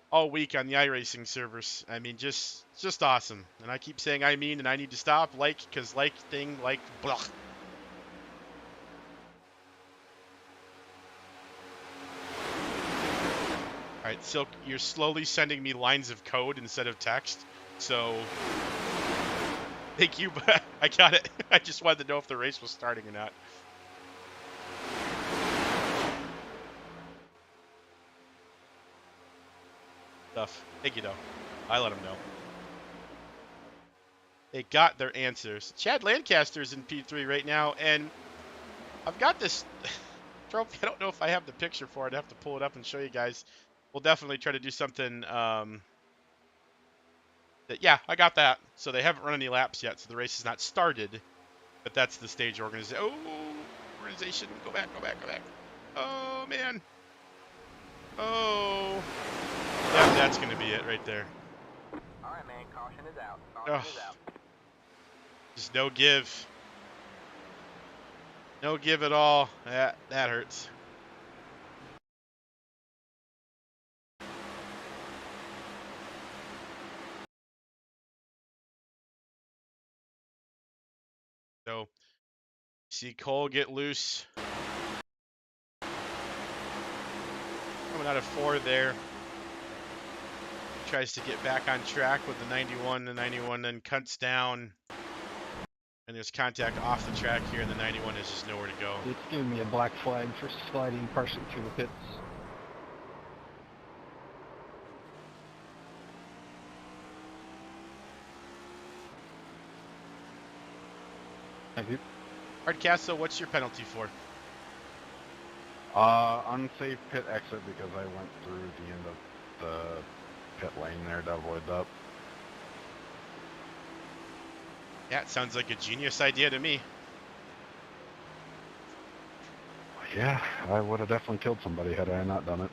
all week on the iRacing servers. I mean, just awesome. And I keep saying I mean, and I need to stop, because thing, blah. All right, Silk, you're slowly sending me lines of code instead of text, so thank you, but I got it. I just wanted to know if the race was starting or not. Stuff. Thank you, though. I let them know. They got their answers. Chad Lancaster's in P3 right now, and I've got this trophy. I don't know if I have the picture for it. I have to pull it up and show you guys. We'll definitely try to do something. Yeah, I got that. So they haven't run any laps yet, so the race has not started. But that's the stage organization. Oh, organization. Go back, go back, go back. Oh, man. Oh. Yeah, that's going to be it right there. All right, man. Caution is out. Caution is out. Just no give. No give at all. That hurts. So, see Cole get loose. Coming out of 4 there. Tries to get back on track with the 91. The 91 then cuts down. And there's contact off the track here, and the 91 has just nowhere to go. It's giving me a black flag for sliding partially through the pits. Thank you. Hardcastle, what's your penalty for? Unsafe pit exit because I went through the end of the pit lane there to avoid that. Yeah, it sounds like a genius idea to me. Yeah, I would have definitely killed somebody had I not done it.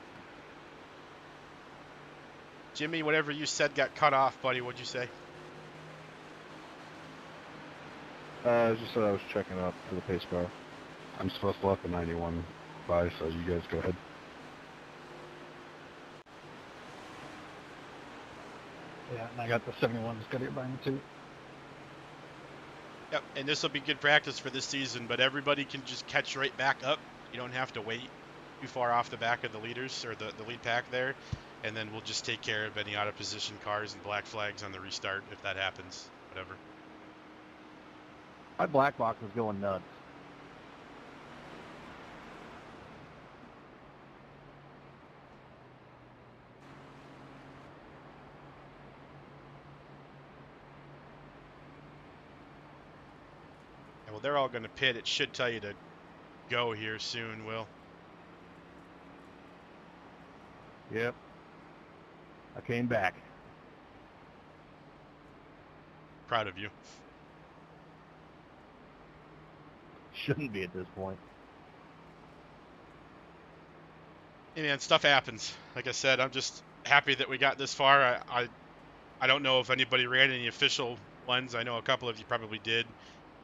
Jimmy, whatever you said got cut off, buddy. What'd you say? I just said I was checking out for the pace car. I'm supposed to let the 91 by, so you guys go ahead. Yeah, and I got the 71 that's got to get by me too. Yep, and this will be good practice for this season, but everybody can just catch right back up. You don't have to wait too far off the back of the leaders or the lead pack there, and then we'll just take care of any out of position cars and black flags on the restart if that happens, whatever. My black box is going nuts. Yeah, well, they're all going to pit. It should tell you to go here soon, Will. Yep. I came back. Proud of you. Shouldn't be at this point. Hey man, stuff happens. Like I said, I'm just happy that we got this far. I don't know if anybody ran any official ones. I know a couple of you probably did.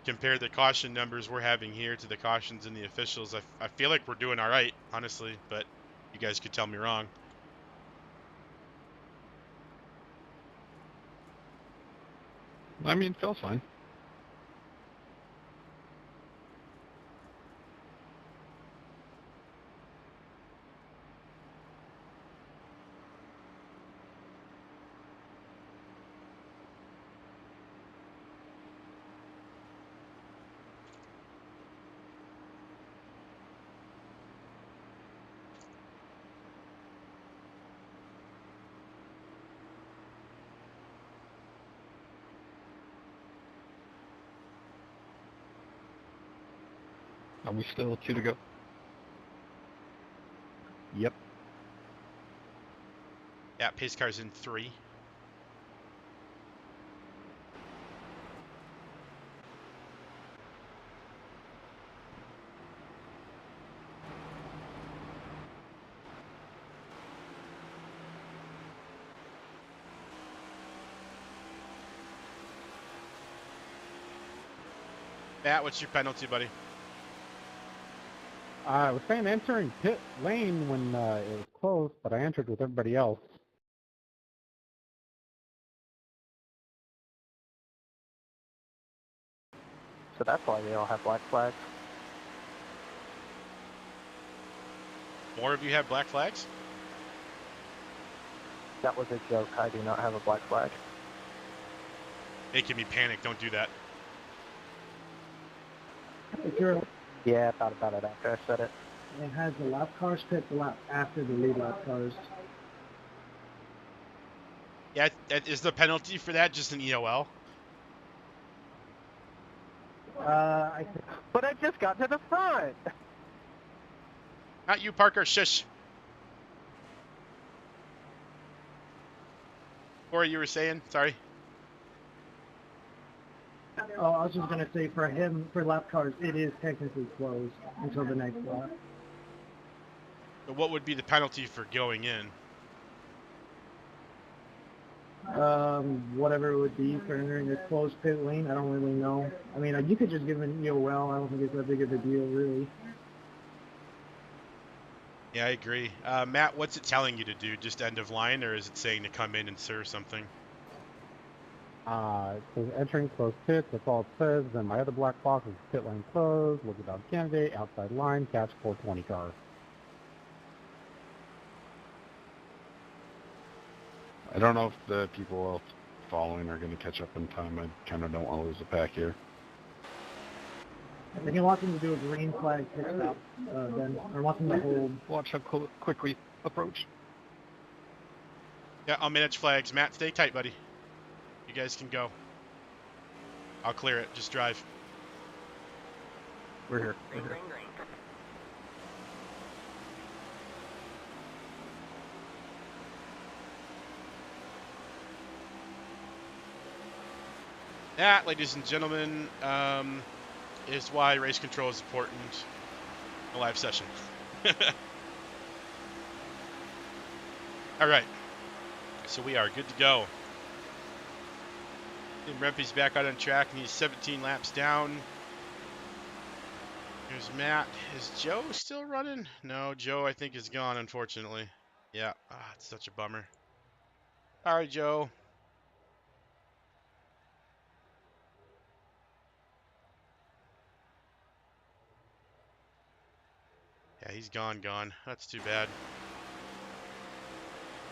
Compare the caution numbers we're having here to the cautions in the officials. I feel like we're doing all right, honestly, but you guys could tell me wrong. I mean, Phil's fine. Are we still 2 to go? Yep. Yeah, pace car's in 3. Matt, what's your penalty, buddy? I was saying entering pit lane when it was closed, but I entered with everybody else. So that's why they all have black flags. More of you have black flags? That was a joke. I do not have a black flag. Making me panic. Don't do that. Yeah, I thought about it after I said it. It has the lap cars pit the lap after the lead lap cars. Yeah, is the penalty for that just an EOL? But I just got to the front. Not you, Parker. Shush. Corey, you were saying? Sorry. Oh, I was just gonna say for him, for lap cars, it is technically closed until the next lap. So what would be the penalty for going in? Whatever it would be for entering a closed pit lane, I don't really know. I mean, you could just give an EOL. I don't think it's that big of a deal, really. Yeah, I agree. Matt, what's it telling you to do? Just end of line, or is it saying to come in and serve something? It says entering closed pits, that's all it says. Then my other black box is pit lane closed, look at candidate, outside line, catch 420 car. I don't know if the people following are going to catch up in time. I kind of don't want to lose the pack here. If he wants him to do a green flag pit stop, then, or wants him to hold. Watch how quick we approach. Yeah, I'll manage flags. Matt, stay tight, buddy. You guys can go. I'll clear it. Just drive. We're here. Green, green, green. That, ladies and gentlemen, is why race control is important in a live session. All right. So we are good to go. And Rempe's back out on track, and he's 17 laps down. Here's Matt. Is Joe still running? No, Joe, I think, is gone, unfortunately. Yeah, it's such a bummer. All right, Joe. Yeah, he's gone. That's too bad.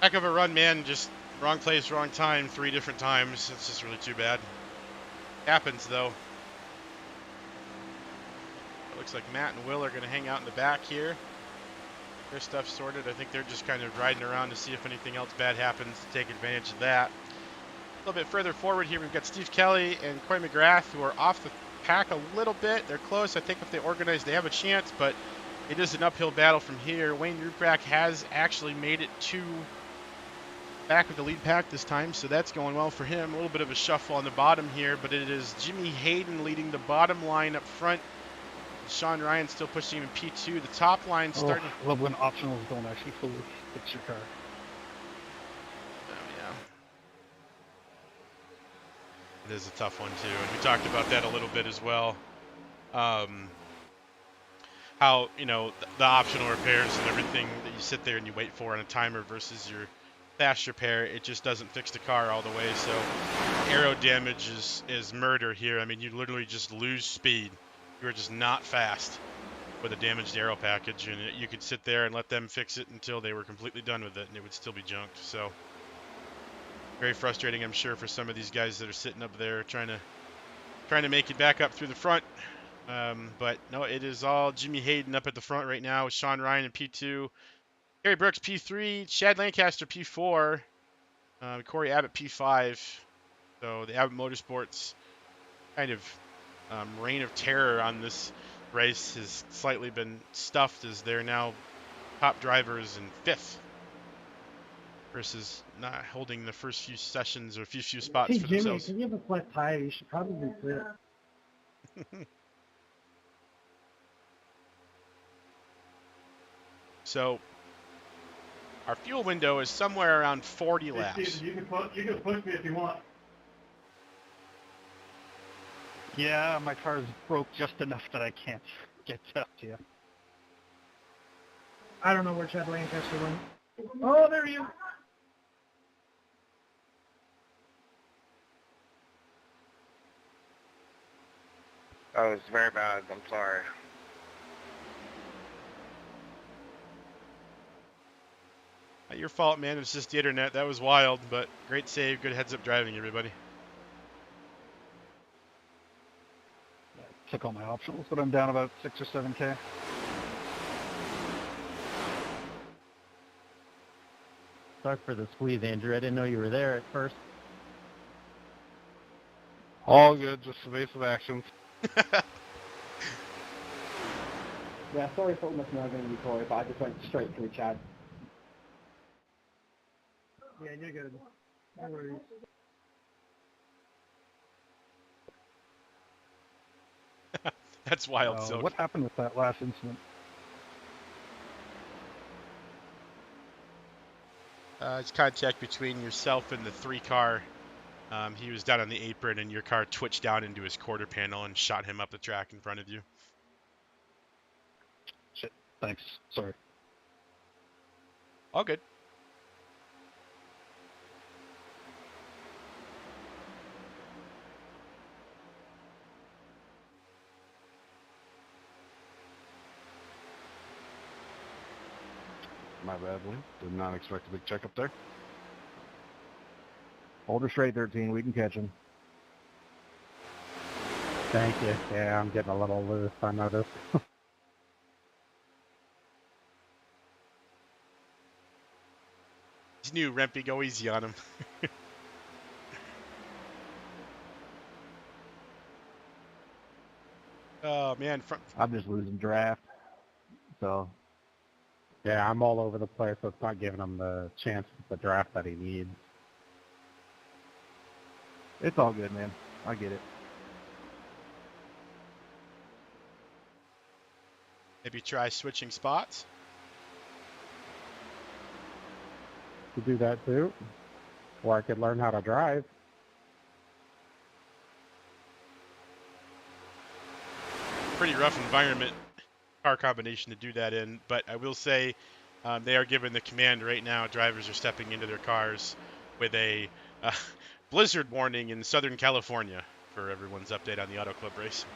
Heck of a run, man. Just wrong place, wrong time, 3 different times. It's just really too bad. Happens, though. It looks like Matt and Will are going to hang out in the back here. Their stuff sorted. I think they're just kind of riding around to see if anything else bad happens to take advantage of that. A little bit further forward here, we've got Steve Kelly and Coy McGrath, who are off the pack a little bit. They're close. I think if they organize, they have a chance, but it is an uphill battle from here. Wayne Ruprack has actually made it to back with the lead pack this time, so that's going well for him. A little bit of a shuffle on the bottom here, but it is Jimmy Hayden leading the bottom line up front. Sean Ryan still pushing him in P2. The top line starting. I love when optionals don't actually fully fix your car. Oh, It is a tough one too, and we talked about that a little bit as well. How the optional repairs and everything that you sit there and you wait for on a timer versus your fast repair, it just doesn't fix the car all the way. So aero damage is murder here. I mean, you literally just lose speed. You're just not fast with a damaged aero package, and you could sit there and let them fix it until they were completely done with it, and it would still be junked. So very frustrating, I'm sure, for some of these guys that are sitting up there trying to make it back up through the front. But no, it is all Jimmy Hayden up at the front right now with Sean Ryan in P2, Harry Brooks P3, Chad Lancaster P4, Corey Abbott P5. So the Abbott Motorsports kind of reign of terror on this race has slightly been stuffed as they're now top drivers in 5th versus not holding the first few sessions or few spots Hey, for Jimmy, themselves. if you have a flat tire, you should probably quit. So our fuel window is somewhere around 40 laps. Hey, Steven, you can push me if you want. Yeah, my car's broke just enough that I can't get up to you. I don't know where Chad Lancaster went. Oh, there he is. Oh, it's very bad. I'm sorry. Not your fault, man. It's just the internet. That was wild, but great save. Good heads-up driving, everybody. Took all my optionals, but I'm down about 6 or 7K. Sorry for the squeeze, Andrew. I didn't know you were there at first. All good, just evasive actions. Yeah, sorry for almost murdering you, Corey, but I just went straight through Chad. Yeah, you're good. No worries. That's wild, Silk. What happened with that last incident? It's contact between yourself and the 3 car. He was down on the apron, and your car twitched down into his quarter panel and shot him up the track in front of you. Shit, thanks. Sorry. All good. My bad, Lee. Did not expect a big checkup there. Hold her straight, 13. We can catch him. Thank you. Yeah, I'm getting a little loose, I noticed. He's new, Rempy. Go easy on him. Oh, man. I'm just losing draft. So. Yeah, I'm all over the place, so it's not giving him the chance at the draft that he needs. It's all good, man. I get it. Maybe try switching spots. To do that too. Or I could learn how to drive. Pretty rough environment, car combination to do that in, but I will say they are given the command right now. Drivers are stepping into their cars with a blizzard warning in Southern California for everyone's update on the Auto Club race.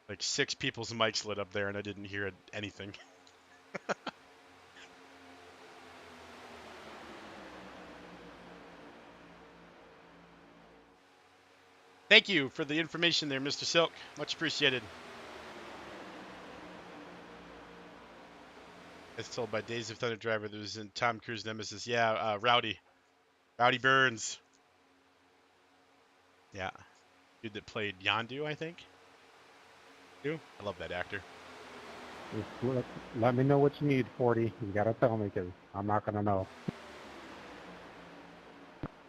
Like 6 people's mics lit up there, and I didn't hear anything. Thank you for the information there, Mr. Silk. Much appreciated. As told by Days of Thunder driver that was in Tom Cruise Nemesis. Yeah, Rowdy Burns. Yeah, dude that played Yondu, I think. I love that actor. Just let me know what you need, 40. You gotta tell me, because I'm not gonna know.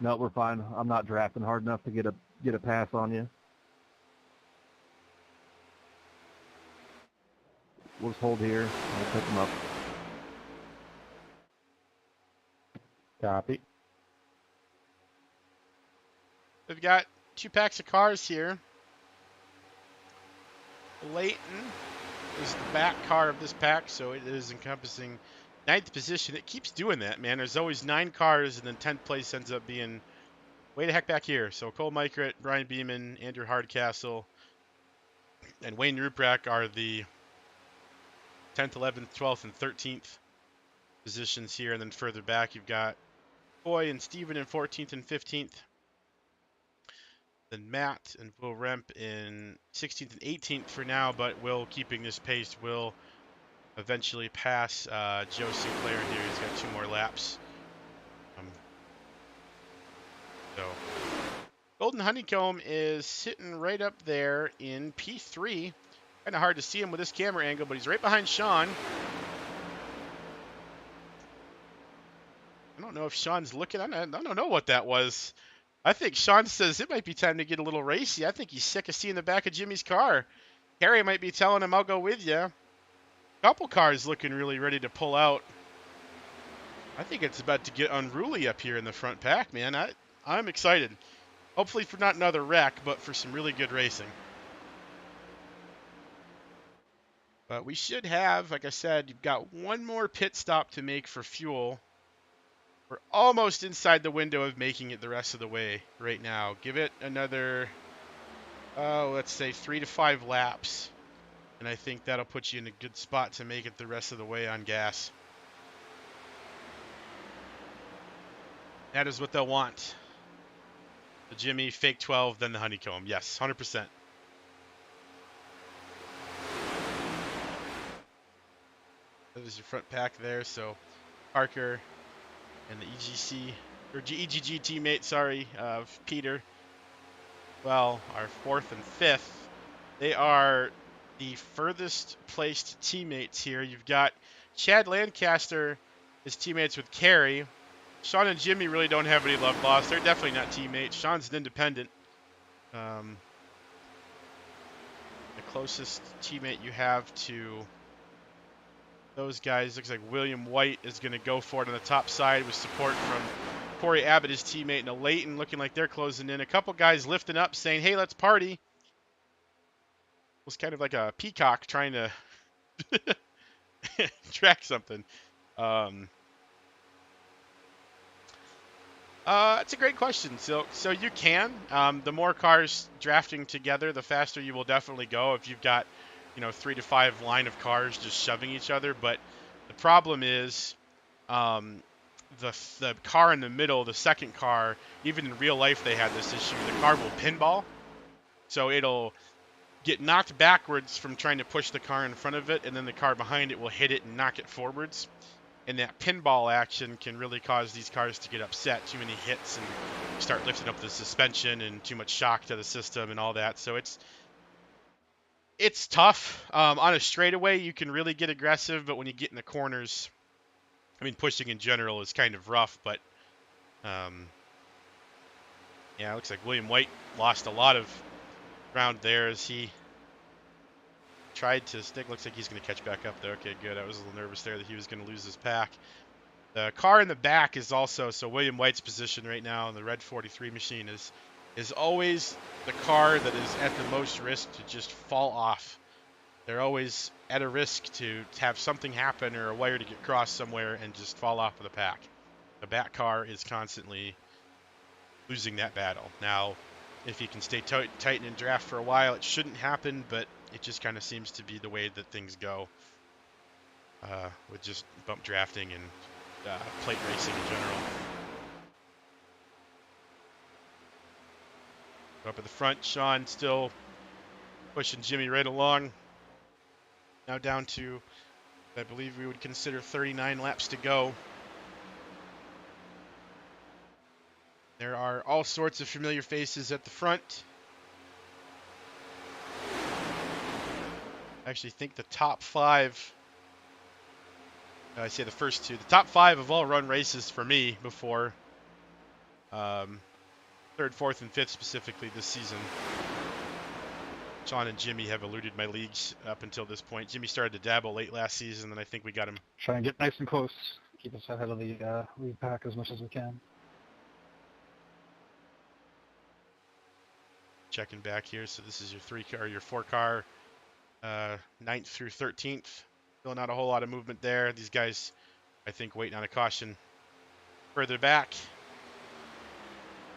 No, we're fine. I'm not drafting hard enough to get a pass on you. We'll just hold here. I'll pick them up. Copy. We've got 2 packs of cars here. Layton is the back car of this pack, so it is encompassing 9th position. It keeps doing that, man. There's always 9 cars, and then 10th place ends up being way the heck back here. So Cole Mykert, Brian Beeman, Andrew Hardcastle, and Wayne Ruprecht are the 10th, 11th, 12th, and 13th positions here. And then further back, you've got Coy and Steven in 14th and 15th. Then Matt and Will Remp in 16th and 18th for now, but Will keeping this pace will eventually pass Joe Sinclair here. He's got 2 more laps. So Golden Honeycomb is sitting right up there in P3. Kind of hard to see him with this camera angle, but he's right behind Sean. I don't know if Sean's looking. I don't know what that was. I think Sean says it might be time to get a little racy. I think he's sick of seeing the back of Jimmy's car. Harry might be telling him, I'll go with you. Couple cars looking really ready to pull out. I think it's about to get unruly up here in the front pack, man. I'm excited. Hopefully for not another wreck, but for some really good racing. But we should have, like I said, you've got 1 more pit stop to make for fuel. We're almost inside the window of making it the rest of the way right now. Give it another, let's say 3 to 5 laps. And I think that'll put you in a good spot to make it the rest of the way on gas. That is what they'll want. The Jimmy, fake 12, then the Honeycomb. Yes, 100%. That is your front pack there. So Parker and the EGC, or EGG teammate, sorry, of Peter, well, are 4th and 5th. They are the furthest placed teammates here. You've got Chad Lancaster is teammates with Carey. Sean and Jimmy really don't have any love lost. They're definitely not teammates. Sean's an independent. The closest teammate you have to those guys looks like William White is going to go for it on the top side with support from Corey Abbott, his teammate, and a Layton looking like they're closing in. A couple guys lifting up saying, hey, let's party. It was kind of like a peacock trying to track something. It's a great question. So you can. The more cars drafting together, the faster you will definitely go. If you've got, 3 to 5 line of cars just shoving each other. But the problem is, the car in the middle, the second car, even in real life they had this issue. The car will pinball, so it'll get knocked backwards from trying to push the car in front of it, and then the car behind it will hit it and knock it forwards. And that pinball action can really cause these cars to get upset. Too many hits and start lifting up the suspension and too much shock to the system and all that. So it's tough. On a straightaway, you can really get aggressive, but when you get in the corners, pushing in general is kind of rough. But yeah, it looks like William White lost a lot of ground there as he tried to stick. Looks like he's going to catch back up there. Okay, good. I was a little nervous there that he was going to lose his pack. The car in the back is also, so William White's position right now in the red 43 machine is always the car that is at the most risk to just fall off. They're always at a risk to have something happen or a wire to get crossed somewhere and just fall off of the pack. The back car is constantly losing that battle. Now, if he can stay tight and draft for a while, it shouldn't happen, but it just kind of seems to be the way that things go with just bump drafting and plate racing in general. Up at the front, Sean still pushing Jimmy right along. Now down to, I believe we would consider 39 laps to go. There are all sorts of familiar faces at the front. I actually think the top 5, I say the first 2, the top 5 have all run races for me before. 3rd, 4th, and 5th specifically this season. Sean and Jimmy have eluded my leagues up until this point. Jimmy started to dabble late last season, and I think we got him. Try and get nice and close. keep us ahead of the lead pack as much as we can. Checking back here. So this is your 4-car, 9th through 13th. Still not a whole lot of movement there. These guys, I think, waiting on a caution further back.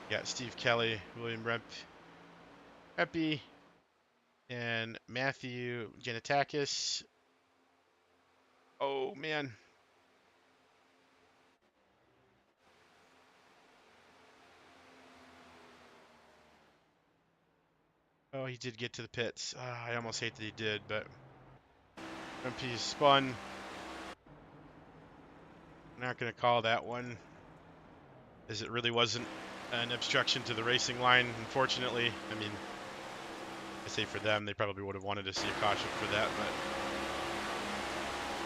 Got Steve Kelly, William Rempe, and Matthew Janatakis. Oh, man. Oh, he did get to the pits. I almost hate that he did, but Rempe spun. I'm not going to call that one, as it really wasn't an obstruction to the racing line, unfortunately. I mean, I say for them, they probably would have wanted to see a caution for that, but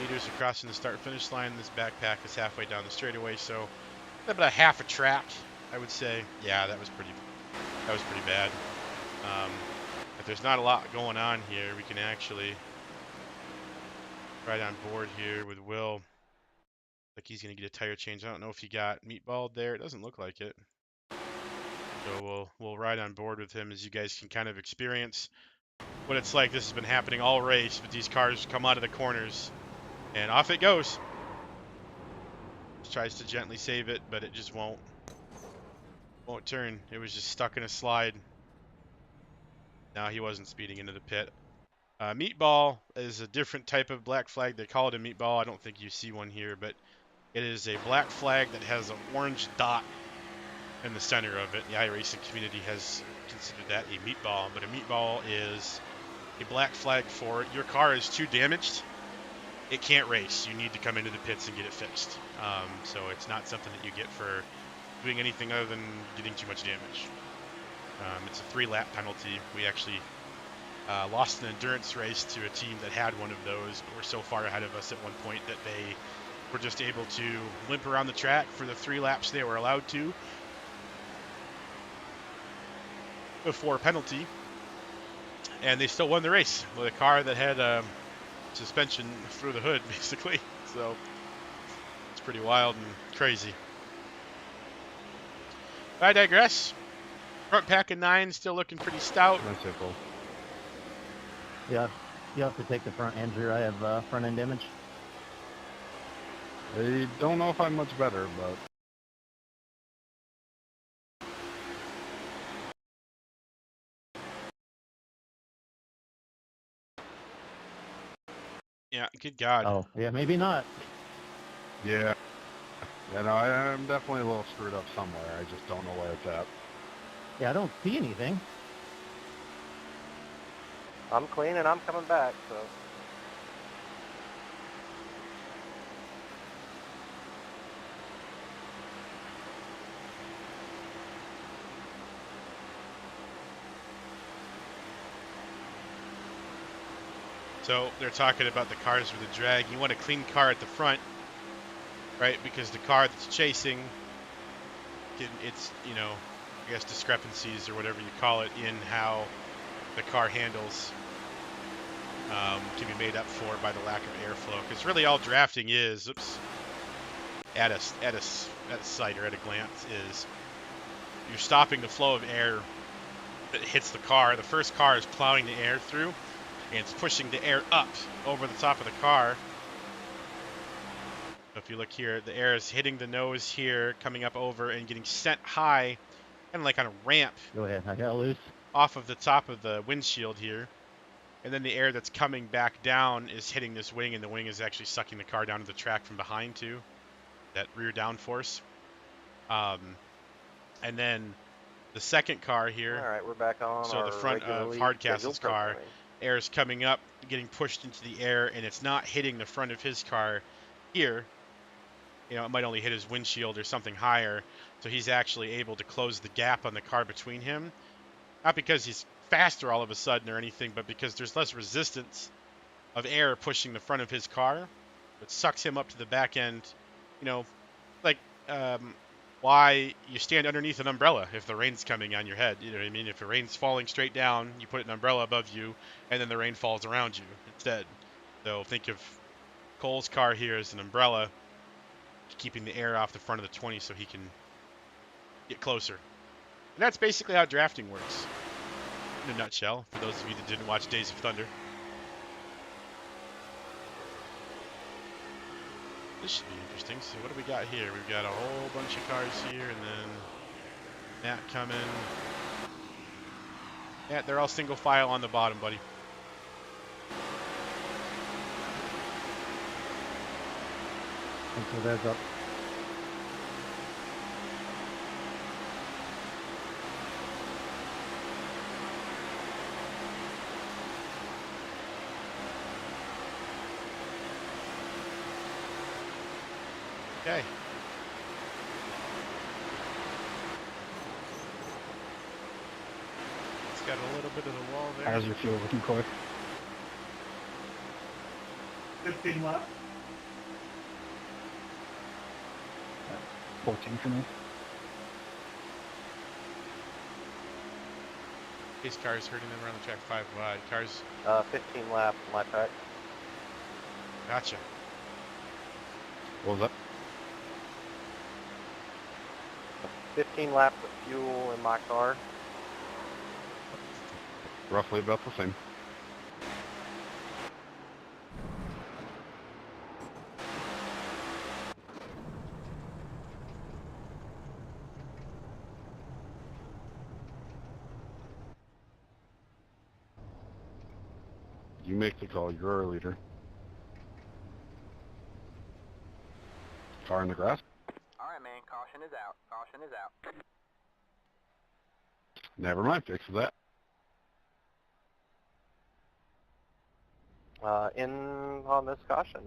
leaders are crossing the start-finish line. This backpack is halfway down the straightaway, so about a half a track, I would say. Yeah, that was pretty bad. If there's not a lot going on here, we can actually ride on board here with Will. Like he's going to get a tire change. I don't know if he got meatballed there. It doesn't look like it. So we'll ride on board with him as you guys can kind of experience what it's like. This has been happening all race, but these cars come out of the corners and off it goes. Just tries to gently save it, but it just won't turn. It was just stuck in a slide. No, he wasn't speeding into the pit. Meatball is a different type of black flag. They call it a meatball. I don't think you see one here, but it is a black flag that has an orange dot in the center of it. The iRacing community has considered that a meatball, but a meatball is a black flag for your car is too damaged. It can't race. You need to come into the pits and get it fixed. So it's not something that you get for doing anything other than getting too much damage. It's a 3-lap penalty. We actually lost an endurance race to a team that had one of those, but were so far ahead of us at one point that they were just able to limp around the track for the 3 laps they were allowed to before a penalty, and they still won the race with a car that had suspension through the hood, basically. So it's pretty wild and crazy. But I digress. Front pack of 9 still looking pretty stout. That's simple. Yeah, you have to take the front end here. I have front end damage. I don't know if I'm much better, but Yeah, good God. Oh, yeah, maybe not. yeah. Yeah, no, I'm definitely a little screwed up somewhere. I just don't know where it's at. Yeah, I don't see anything. I'm clean and I'm coming back, so. So they're talking about the cars with the drag. You want a clean car at the front, right? Because the car that's chasing, it's, you know, I guess discrepancies or whatever you call it in how the car handles can be made up for by the lack of airflow. Because really all drafting is, at a sight or at a glance, is you're stopping the flow of air that hits the car. The first car is plowing the air through, and it's pushing the air up over the top of the car. So if you look here, the air is hitting the nose here, coming up over and getting sent high, kind of like on a ramp. Go ahead, I got loose. Off of the top of the windshield here. And then the air that's coming back down is hitting this wing, and the wing is actually sucking the car down to the track from behind too. That rear downforce. And then the second car here. All right, we're back on. So the front of Hardcastle's car, air is coming up, getting pushed into the air, and it's not hitting the front of his car here. You know, it might only hit his windshield or something higher. So he's actually able to close the gap on the car between him. Not because he's faster all of a sudden or anything, but because there's less resistance of air pushing the front of his car. It sucks him up to the back end. You know, like why you stand underneath an umbrella if the rain's coming on your head. You know what I mean? If the rain's falling straight down, you put an umbrella above you, and then the rain falls around you instead. So think of Cole's car here as an umbrella, keeping the air off the front of the 20 so he can get closer. And that's basically how drafting works, in a nutshell, for those of you that didn't watch Days of Thunder. This should be interesting. So what do we got here? We've got a whole bunch of cars here, and then Matt coming. Yeah, they're all single file on the bottom, buddy. Thanks for the heads up. Okay. It's got a little bit of the wall there. How's your fuel looking, Corey? 15 left. 14 for me. These cars hurting them around the track 5 wide. Cars. 15 left, my pack. Gotcha. What was that? 15 laps of fuel in my car. Roughly about the same. You make the call. You're our leader. Car in the grass? Alright, man. Caution is out. Caution is out. Never mind. Fix that. In on this caution.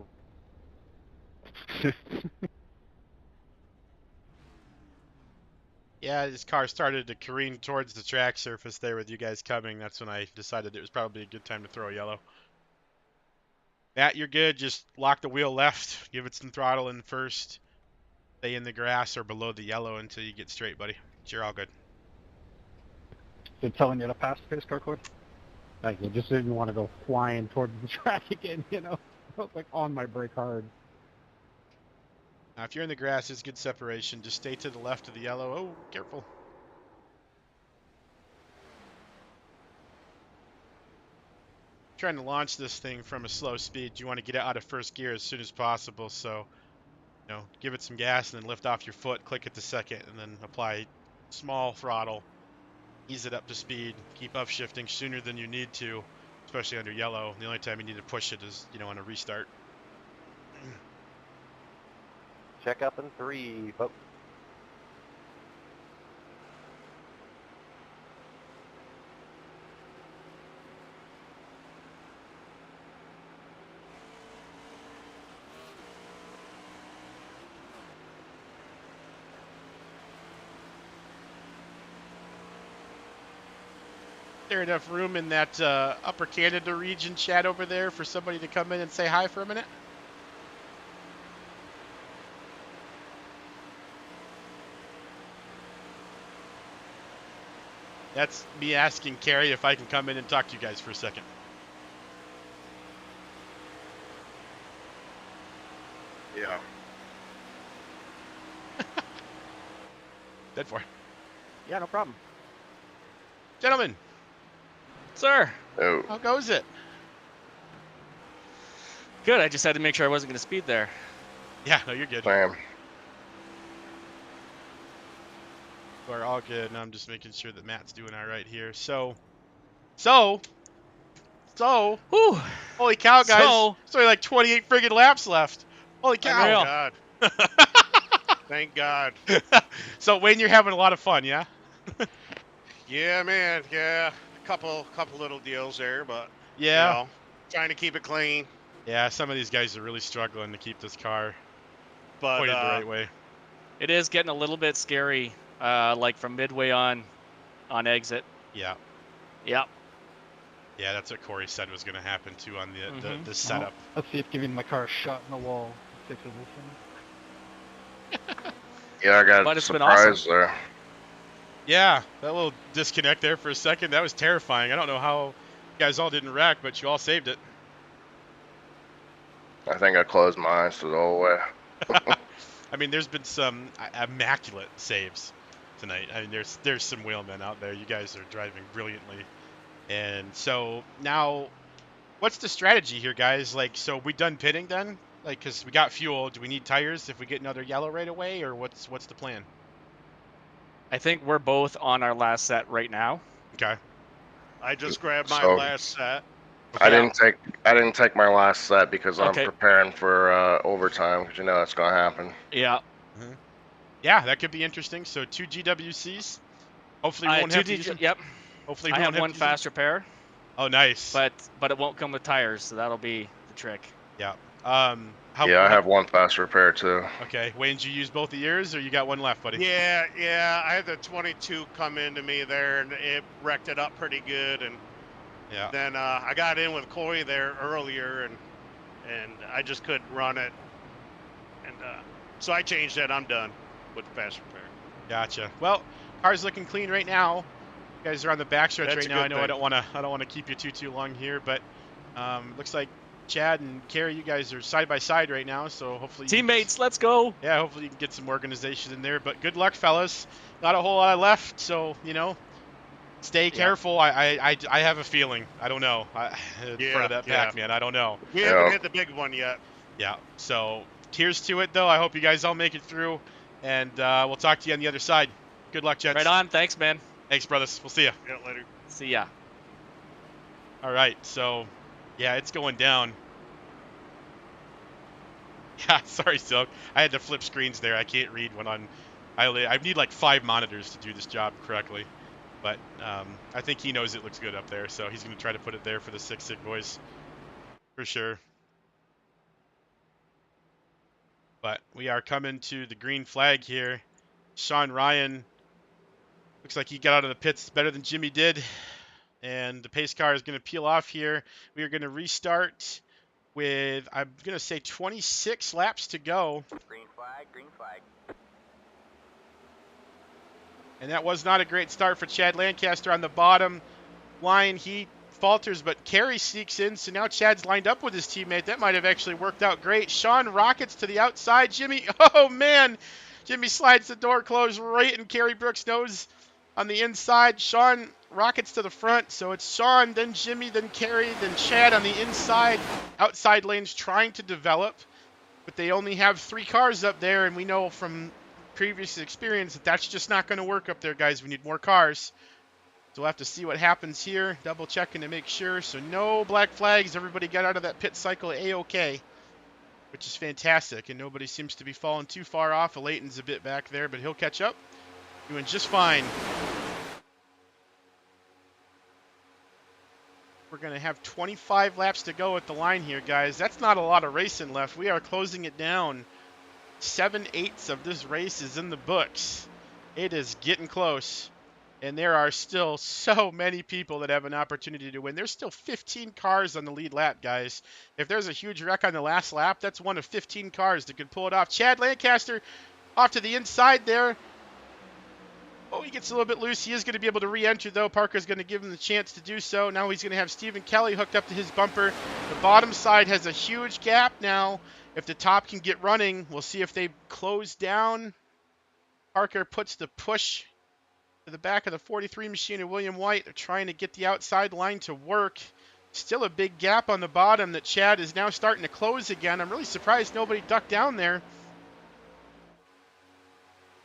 Yeah, this car started to careen towards the track surface there with you guys coming. That's when I decided it was probably a good time to throw a yellow. Matt, you're good. Just lock the wheel left. Give it some throttle in first. Stay in the grass or below the yellow until you get straight, buddy. You're all good. They're telling you to pass the pace car, Corey? Thank you. Just didn't want to go flying towards the track again, you know. I was like on my brake hard. Now, if you're in the grass, it's good separation. Just stay to the left of the yellow. Oh, careful. Trying to launch this thing from a slow speed. You want to get it out of first gear as soon as possible. So, you know, give it some gas and then lift off your foot, click it to second, and then apply small throttle. Ease it up to speed. Keep upshifting sooner than you need to, especially under yellow. The only time you need to push it is, you know, on a restart. Check up in 3, folks. There enough room in that upper Canada region chat over there for somebody to come in and say hi for a minute? That's me asking Carrie if I can come in and talk to you guys for a second. Yeah. Dead for. Yeah, no problem. Gentlemen. Sir. Oh. How goes it? Good. I just had to make sure I wasn't going to speed there. Yeah, no, you're good. Slam. We're all good, and I'm just making sure that Matt's doing all right here. So, Whew. holy cow, guys! So, There's only like 28 friggin' laps left. Holy cow! Thank God. Thank God. So, Wayne, you're having a lot of fun, yeah? Yeah, man. Yeah, a couple little deals there, but Yeah. you know, trying to keep it clean. Yeah, some of these guys are really struggling to keep this car But pointed the right way. it is getting a little bit scary, like from midway on exit. Yeah. Yep. Yeah, that's what Corey said was going to happen too on the setup. Let's see if giving my car a shot in the wall fixes this thing. Yeah, I got But a it's been surprise awesome. there. Yeah, that little disconnect there for a second, that was terrifying. I don't know how you guys all didn't wreck, but you all saved it. I think I closed my eyes the whole way. I mean, there's been some immaculate saves tonight. I mean, there's some wheelmen out there. You guys are driving brilliantly. And so now, what's the strategy here, guys? Like, so we done pitting then? Like, because we got fuel. Do we need tires if we get another yellow right away, or what's the plan? I think we're both on our last set right now. Okay. I just grabbed my So- last set. I didn't take my last set because I'm Okay. preparing for overtime because you know that's gonna happen. Yeah. Mm-hmm. Yeah, that could be interesting. So 2 GWCs. Hopefully we won't have to use them. Yep. Hopefully I we have won't have one to use them. fast repair. Oh, nice. But it won't come with tires, so that'll be the trick. Yeah. I have one fast repair too. Okay. Wayne, did you use both of yours, or you got one left, buddy? Yeah. I had the 22 come into me there, and it wrecked it up pretty good. And then I got in with Coy there earlier, and I just couldn't run it. And so I changed it. I'm done with the fast repair. Gotcha. Well, car's looking clean right now. You guys are on the backstretch That's right a now. good I know thing. I don't want to keep you too long here, but looks like Chad and Carrie, you guys are side by side right now, so hopefully teammates, let's go. Yeah, hopefully you can get some organization in there. But good luck, fellas. Not a whole lot left, so stay careful. I have a feeling. I don't know. In front of that pack, man. I don't know. We haven't hit the big one yet. Yeah. So here's to it, though. I hope you guys all make it through, and we'll talk to you on the other side. Good luck, gents. Right on. Thanks, man. Thanks, brothers. We'll see you. Yeah, later. See ya. All right. So, yeah, it's going down. Yeah, sorry, Silk. I had to flip screens there. I can't read when I need like 5 monitors to do this job correctly. But I think he knows it looks good up there, so he's going to try to put it there for the 6 boys. For sure. But we are coming to the green flag here. Sean Ryan looks like he got out of the pits better than Jimmy did. And the pace car is going to peel off here. We are going to restart with, I'm going to say, 26 laps to go. Green flag, green flag. And that was not a great start for Chad Lancaster on the bottom line. He falters, but Carey sneaks in, so now Chad's lined up with his teammate. That might have actually worked out great. Sean rockets to the outside. Jimmy, oh man! Jimmy slides the door closed right in Carey Brooks' nose on the inside. Sean rockets to the front, so it's Sean, then Jimmy, then Carey, then Chad on the inside. Outside lanes trying to develop, but they only have 3 cars up there, and we know from previous experience that that's just not going to work up there, guys. We need more cars. So we'll have to see what happens here. Double checking to make sure. So no black flags. Everybody got out of that pit cycle A-OK, which is fantastic. And nobody seems to be falling too far off. Leighton's a bit back there, but he'll catch up. Doing just fine. We're going to have 25 laps to go at the line here, guys. That's not a lot of racing left. We are closing it down. 7/8 of this race is in the books. It is getting close. And there are still so many people that have an opportunity to win. There's still 15 cars on the lead lap, guys. If there's a huge wreck on the last lap, that's one of 15 cars that could pull it off. Chad Lancaster off to the inside there. Oh, he gets a little bit loose. He is going to be able to re-enter, though. Parker's going to give him the chance to do so. Now he's going to have Stephen Kelly hooked up to his bumper. The bottom side has a huge gap now. If the top can get running, we'll see if they close down. Parker puts the push to the back of the 43 machine of William White. They're trying to get the outside line to work. Still a big gap on the bottom that Chad is now starting to close again. I'm really surprised nobody ducked down there.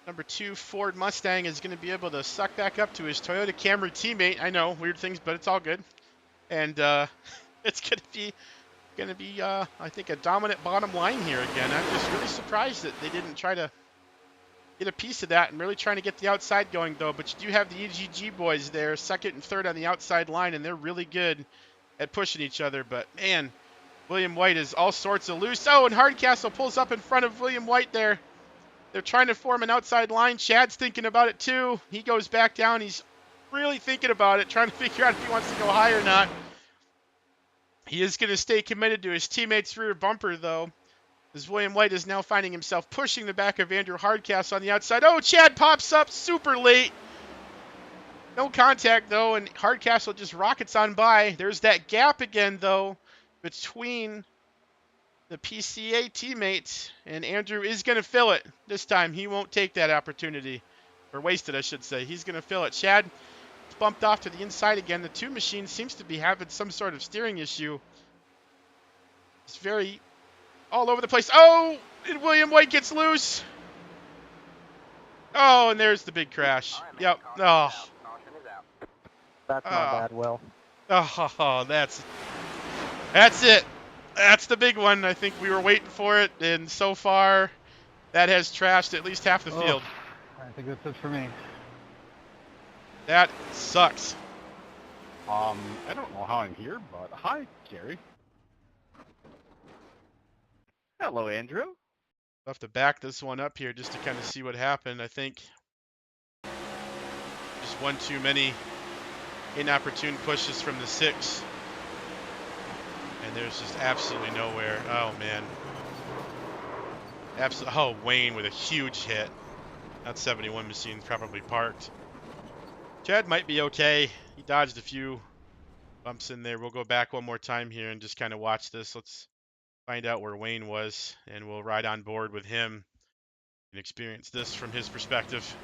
Number 2 Ford Mustang is going to be able to suck back up to his Toyota Camry teammate. I know, weird things, but it's all good. And it's going to be I think a dominant bottom line here again. I'm just really surprised that they didn't try to get a piece of that and really trying to get the outside going, though. But you do have the EGG boys there, second and third on the outside line, and they're really good at pushing each other. But, man, William White is all sorts of loose. Oh, and Hardcastle pulls up in front of William White there. They're trying to form an outside line. Chad's thinking about it, too. He goes back down. He's really thinking about it, trying to figure out if he wants to go high or not. He is going to stay committed to his teammate's rear bumper, though, as William White is now finding himself pushing the back of Andrew Hardcastle on the outside. Oh, Chad pops up super late. No contact, though, and Hardcastle just rockets on by. There's that gap again, though, between the PCA teammate, and Andrew is going to fill it this time. He won't take that opportunity, or waste it, I should say. He's going to fill it. Chad bumped off to the inside again. The 2 machine seems to be having some sort of steering issue. It's very all over the place. Oh, and William White gets loose. Oh, and there's the big crash. Yep. Oh. That's my bad, Will. Oh, that's it. That's the big one. I think we were waiting for it, and so far, that has trashed at least half the field. I think that's it for me. That sucks. I don't know how I'm here, but hi, Gary. Hello, Andrew. I'll have to back this one up here just to kind of see what happened. I think just one too many inopportune pushes from the 6. And there's just absolutely nowhere. Oh, man. Oh, Wayne with a huge hit. That 71 machine probably parked. Chad might be okay. He dodged a few bumps in there. We'll go back one more time here and just kind of watch this. Let's find out where Wayne was, and we'll ride on board with him and experience this from his perspective.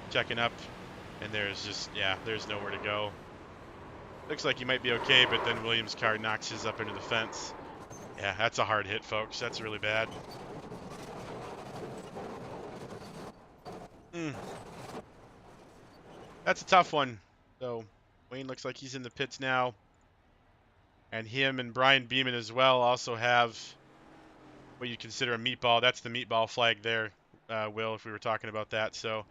Checking up, and there's just, yeah, there's nowhere to go. Looks like he might be okay, but then Williams' car knocks his up into the fence. Yeah, that's a hard hit, folks. That's really bad. That's a tough one. So Wayne looks like he's in the pits now. And him and Brian Beeman as well also have what you consider a meatball. That's the meatball flag there, Will, if we were talking about that. So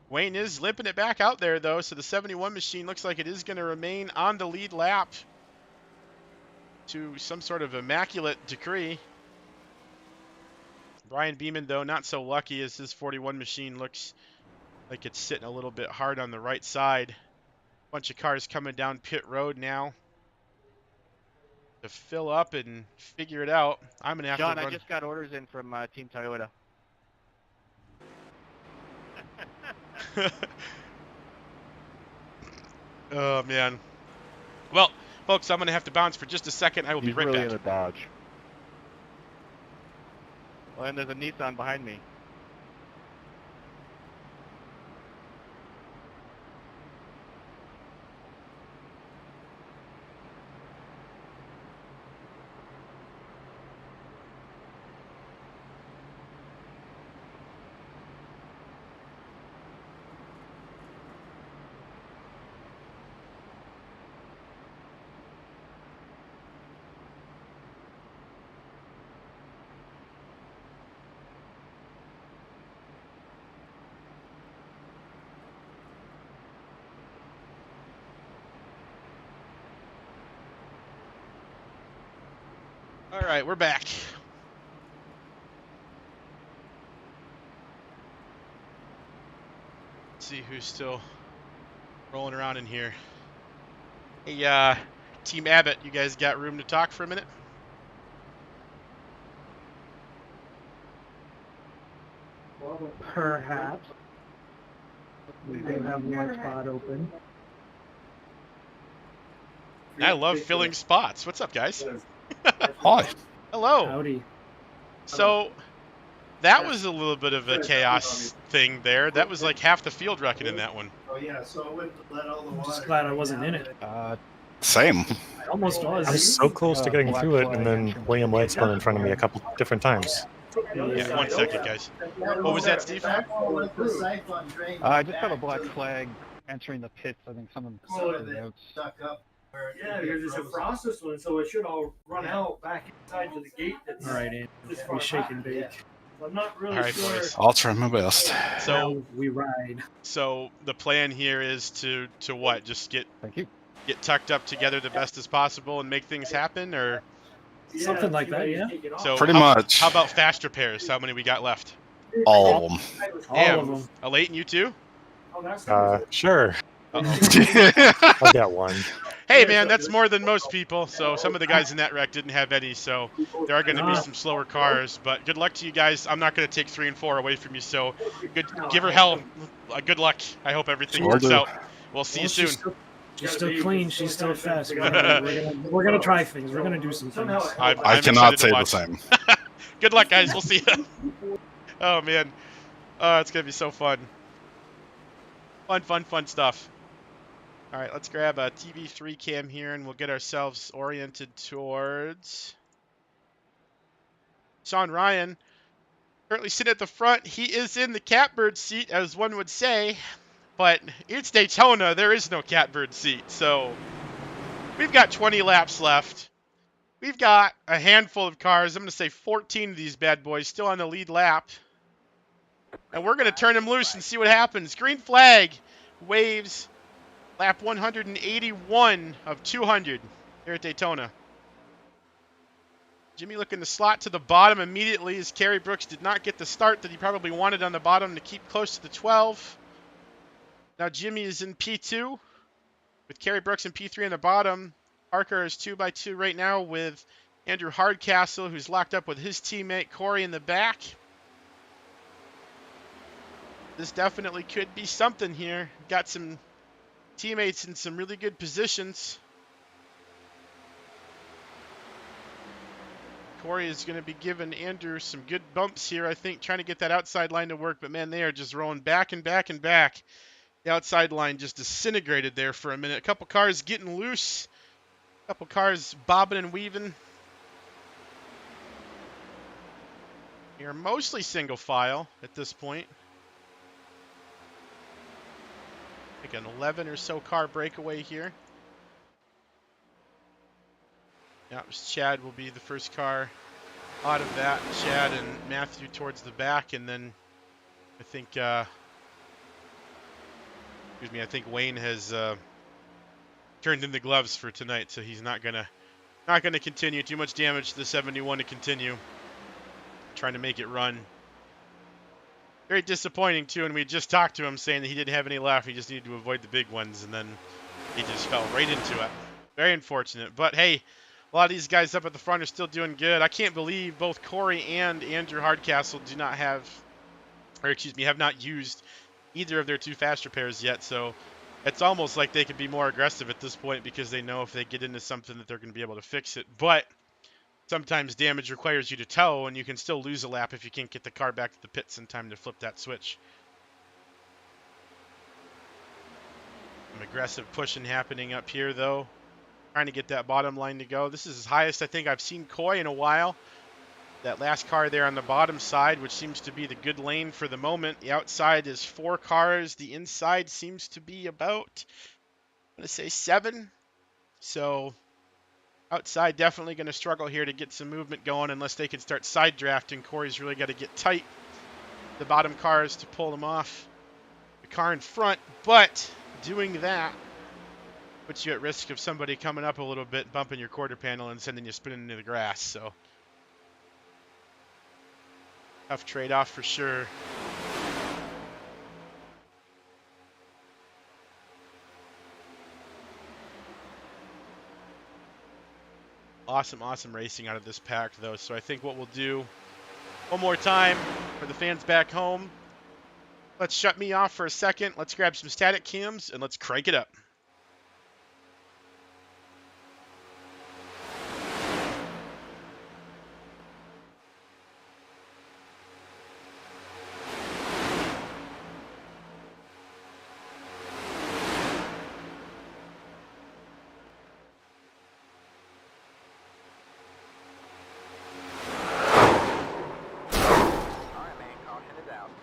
Wayne is limping it back out there, though. So the 71 machine looks like it is going to remain on the lead lap to some sort of immaculate decree. Brian Beeman, though, not so lucky as his 41 machine looks like it's sitting a little bit hard on the right side. Bunch of cars coming down pit road now to fill up and figure it out. I'm gonna have John, to run. I just got orders in from Team Toyota. Oh man. Well, folks, I'm gonna have to bounce for just a second. I will be right really back. in a Dodge. Well, and there's a Nissan behind me. All right, we're back. Let's see who's still rolling around in here. Hey, Team Abbott, you guys got room to talk for a minute? Perhaps. We do have one spot open. I love filling spots. What's up, guys? Hi. Hello. Howdy. So that was a little bit of a chaos thing there. That was like half the field wrecking in that one. Oh yeah, so I wouldn't let all the water. I'm just glad I wasn't in it. Same. I almost was. I was so close to getting through it, and then William White spun in front of me a couple different times. Yeah, 1 second, guys. What was that, Steve? I just got a black flag entering the pits. I think someone stuck up. Yeah, because it's a process one, so it should all run out back inside to the gate. That's right, and we shake and bake. I'm not really sure. Boys. I'll try my best. So we ride. So the plan here is to what? Just get tucked up together the best as possible and make things happen, or something like that. Yeah. So pretty much. How about fast repairs? How many we got left? All of them. Damn. All of them. Alate, you too? Sure. Uh-oh. I'll get one. Hey man, that's more than most people. So some of the guys in that wreck didn't have any, so there are going to be some slower cars. But good luck to you guys. I'm not going to take 3 and 4 away from you. So give her hell. Good luck. I hope everything works out. We'll see you soon. She's still clean. She's still fast. We're gonna try things. We're gonna do some things. I cannot say the same. Good luck, guys. We'll see you. Oh man, it's gonna be so fun. Fun stuff. All right, let's grab a TV3 cam here, and we'll get ourselves oriented towards Sean Ryan. Currently sitting at the front. He is in the catbird seat, as one would say, but it's Daytona. There is no catbird seat, so we've got 20 laps left. We've got a handful of cars. I'm going to say 14 of these bad boys still on the lead lap. And we're going to turn them loose and see what happens. Green flag waves lap 181 of 200 here at Daytona. Jimmy looking to slot to the bottom immediately as Kerry Brooks did not get the start that he probably wanted on the bottom to keep close to the 12. Now Jimmy is in P2 with Kerry Brooks in P3 on the bottom. Parker is 2x2 right now with Andrew Hardcastle, who's locked up with his teammate Corey in the back. This definitely could be something here. Got some teammates in some really good positions. Corey is going to be giving Andrew some good bumps here, I think, trying to get that outside line to work. But, man, they are just rolling back and back and back. The outside line just disintegrated there for a minute. A couple cars getting loose. A couple cars bobbing and weaving. You're mostly single file at this point. Like an 11 or so car breakaway here. Yeah, Chad will be the first car out of that. Chad and Matthew towards the back, and then I think, I think Wayne has turned in the gloves for tonight, so he's not gonna continue. Too much damage to the 71 to continue. Trying to make it run. Very disappointing too, and we just talked to him saying that he didn't have any left. He just needed to avoid the big ones, and then he just fell right into it. Very unfortunate, but hey. A lot of these guys up at the front are still doing good. I can't believe both Corey and Andrew Hardcastle have not used either of their two faster pairs yet. So it's almost like they could be more aggressive at this point because they know if they get into something that they're going to be able to fix it. But sometimes damage requires you to tow, and you can still lose a lap if you can't get the car back to the pits in time to flip that switch. Some aggressive pushing happening up here, though. Trying to get that bottom line to go. This is the highest I think I've seen Coy in a while. That last car there on the bottom side, which seems to be the good lane for the moment. The outside is 4 cars. The inside seems to be about, I'm going to say 7. So outside definitely going to struggle here to get some movement going unless they can start side drafting. Corey's really got to get tight. The bottom cars to pull them off the car in front. But doing that puts you at risk of somebody coming up a little bit, bumping your quarter panel, and sending you spinning into the grass. So tough trade-off for sure. Awesome racing out of this pack, though. So I think what we'll do one more time for the fans back home. Let's shut me off for a second. Let's grab some static cams, and let's crank it up.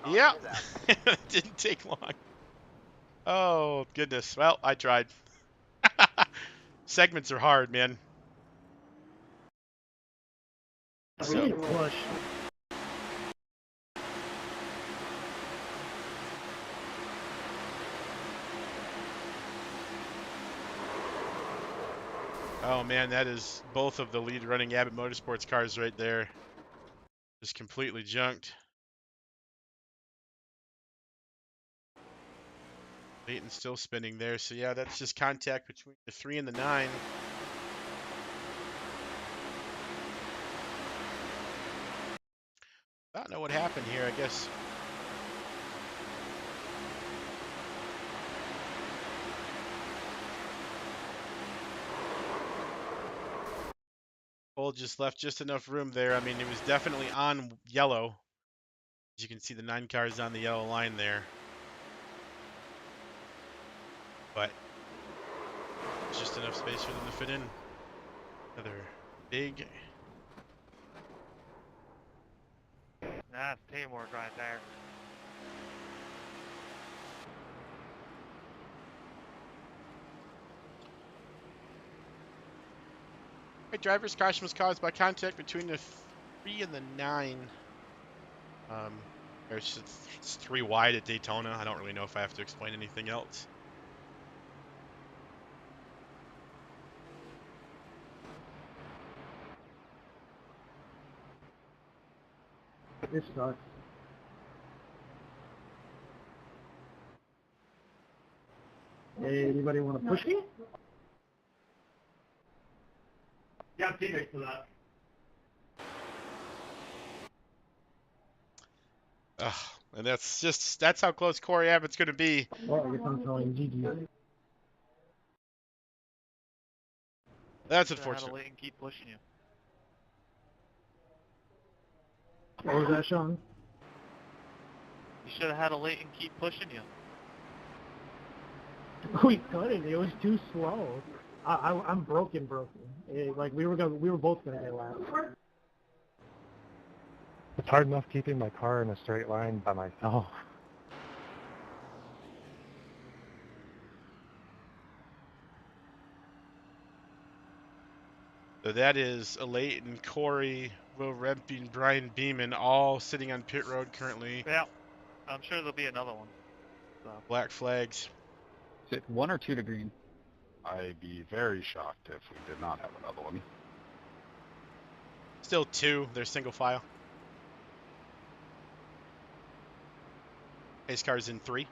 Yeah, it didn't take long. Oh, goodness. Well, I tried. Segments are hard, man. So. Push. Oh, man, that is both of the lead running Abbott Motorsports cars right there. Just completely junked. Leighton's still spinning there, so yeah, that's just contact between the 3 and the 9. I don't know what happened here, I guess. Cole just left just enough room there. I mean, it was definitely on yellow. As you can see, the 9 cars on the yellow line there. But there's just enough space for them to fit in. Another big... That's teamwork right there. My driver's caution was caused by contact between the 3 and the 9. It's 3 wide at Daytona. I don't really know if I have to explain anything else. It sucks. Hey, anybody want to push me? Yeah, teammates for that. And that's how close Corey Abbott's going to be. Well, I guess I'm telling GG. That's Had unfortunate. to wait and keep pushing you. What was that, Sean? You should have had a late and keep pushing you. We couldn't. It was too slow. I'm broken. Like we were both gonna get last. It's hard enough keeping my car in a straight line by myself. So that is Leighton, Corey, Will Remping, Brian Beeman, all sitting on pit road currently. Yeah, I'm sure there'll be another one. So. Black flags. Is it 1 or 2 to green? I'd be very shocked if we did not have another one. Still 2. They're single file. Pace car's in 3.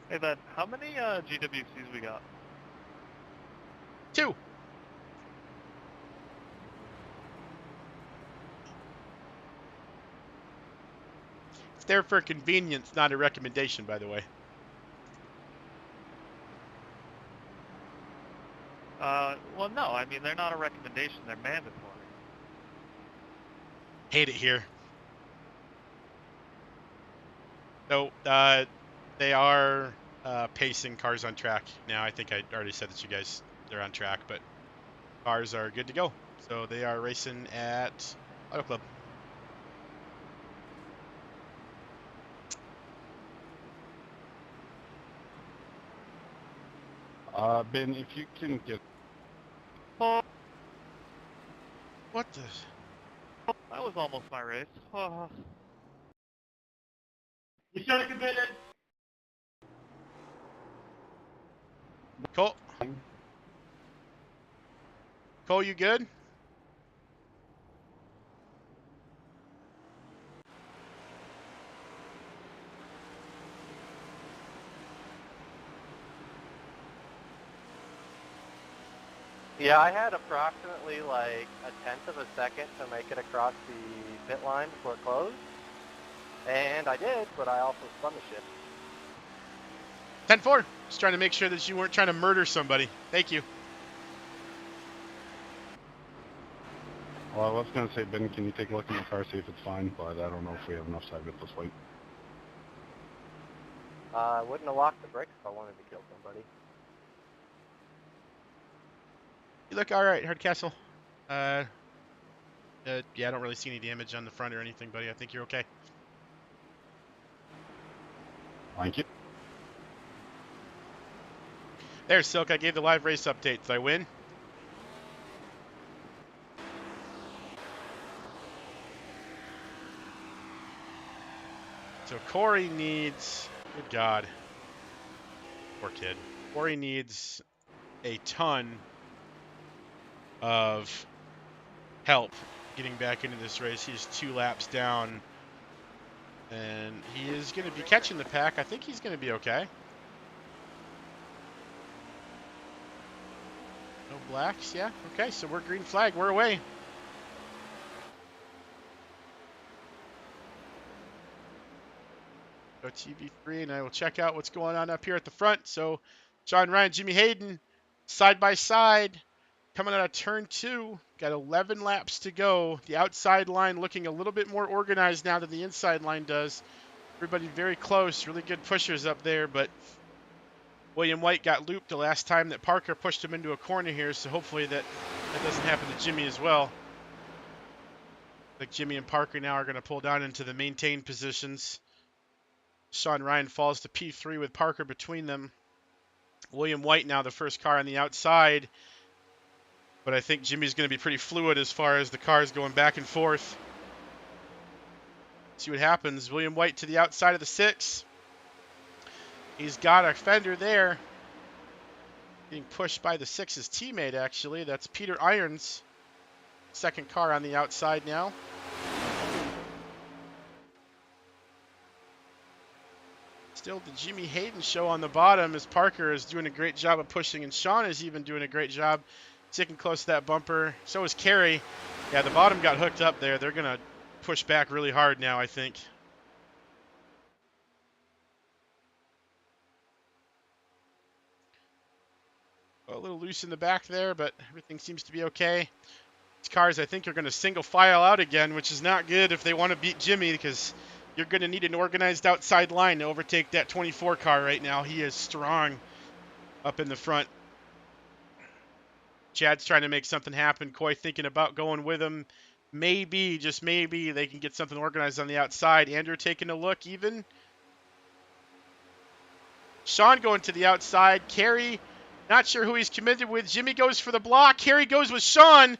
Hey, Ben, how many GWCs we got? 2. It's there for convenience, not a recommendation, by the way. Well, no, I mean, they're not a recommendation, they're mandatory. Hate it here. So, they are pacing cars on track. Now, I think I already said that you guys, they're on track, but cars are good to go. So, they are racing at Auto Club. Ben, if you can get... What the... That was almost my race. Oh. You should have committed. Cole? Cole, you good? Yeah, I had approximately like 1/10 of a second to make it across the pit line before it closed. And I did, but I also spun the ship. 10-4. Just trying to make sure that you weren't trying to murder somebody. Thank you. Well, I was going to say, Ben, can you take a look in the car, see if it's fine, but I don't know if we have enough side with this weight. I wouldn't have locked the brakes if I wanted to kill somebody. You look all right, Hardcastle. Yeah, I don't really see any damage on the front or anything, buddy. I think you're okay. Thank you. There's Silk. I gave the live race updates. I win. So Corey needs... Good God. Poor kid. Corey needs a ton of help getting back into this race. He's 2 laps down. And he is going to be catching the pack. I think he's going to be okay. No blacks, yeah. Okay, so we're green flag. We're away. Go TV3, and I will check out what's going on up here at the front. So, John Ryan, Jimmy Hayden, side by side. coming out of turn 2. Got 11 laps to go. The outside line looking a little bit more organized now than the inside line does. Everybody very close. Really good pushers up there, but William White got looped the last time that Parker pushed him into a corner here, so hopefully that doesn't happen to Jimmy as well. Like Jimmy and Parker now are going to pull down into the maintain positions. Sean Ryan falls to P3 with Parker between them. William White now the first car on the outside. But I think Jimmy's going to be pretty fluid as far as the cars going back and forth. See what happens. William White to the outside of the 6. He's got a fender there. Being pushed by the 6's teammate, actually. That's Peter Irons. Second car on the outside now. Still the Jimmy Hayden show on the bottom as Parker is doing a great job of pushing, and Sean is even doing a great job sticking close to that bumper. So is Kerry. Yeah, the bottom got hooked up there. They're going to push back really hard now, I think. A little loose in the back there, but everything seems to be okay. These cars, I think, are going to single file out again, which is not good if they want to beat Jimmy, because you're going to need an organized outside line to overtake that 24 car right now. He is strong up in the front. Chad's trying to make something happen. Coy thinking about going with him. Maybe, just maybe, they can get something organized on the outside. Andrew taking a look even. Sean going to the outside. Kerry, not sure who he's committed with. Jimmy goes for the block. Kerry goes with Sean.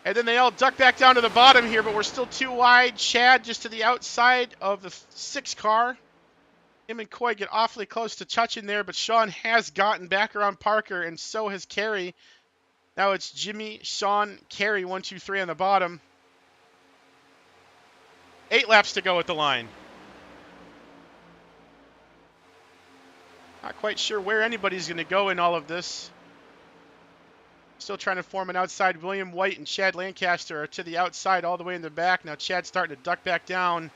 And then they all duck back down to the bottom here, but we're still too wide. Chad just to the outside of the 6 car. Him and Coy get awfully close to touching there, but Sean has gotten back around Parker, and so has Kerry. Now it's Jimmy, Sean, Kerry, 1, 2, 3 on the bottom. 8 laps to go at the line. Not quite sure where anybody's going to go in all of this. Still trying to form an outside. William White and Chad Lancaster are to the outside all the way in the back. Now Chad's starting to duck back down.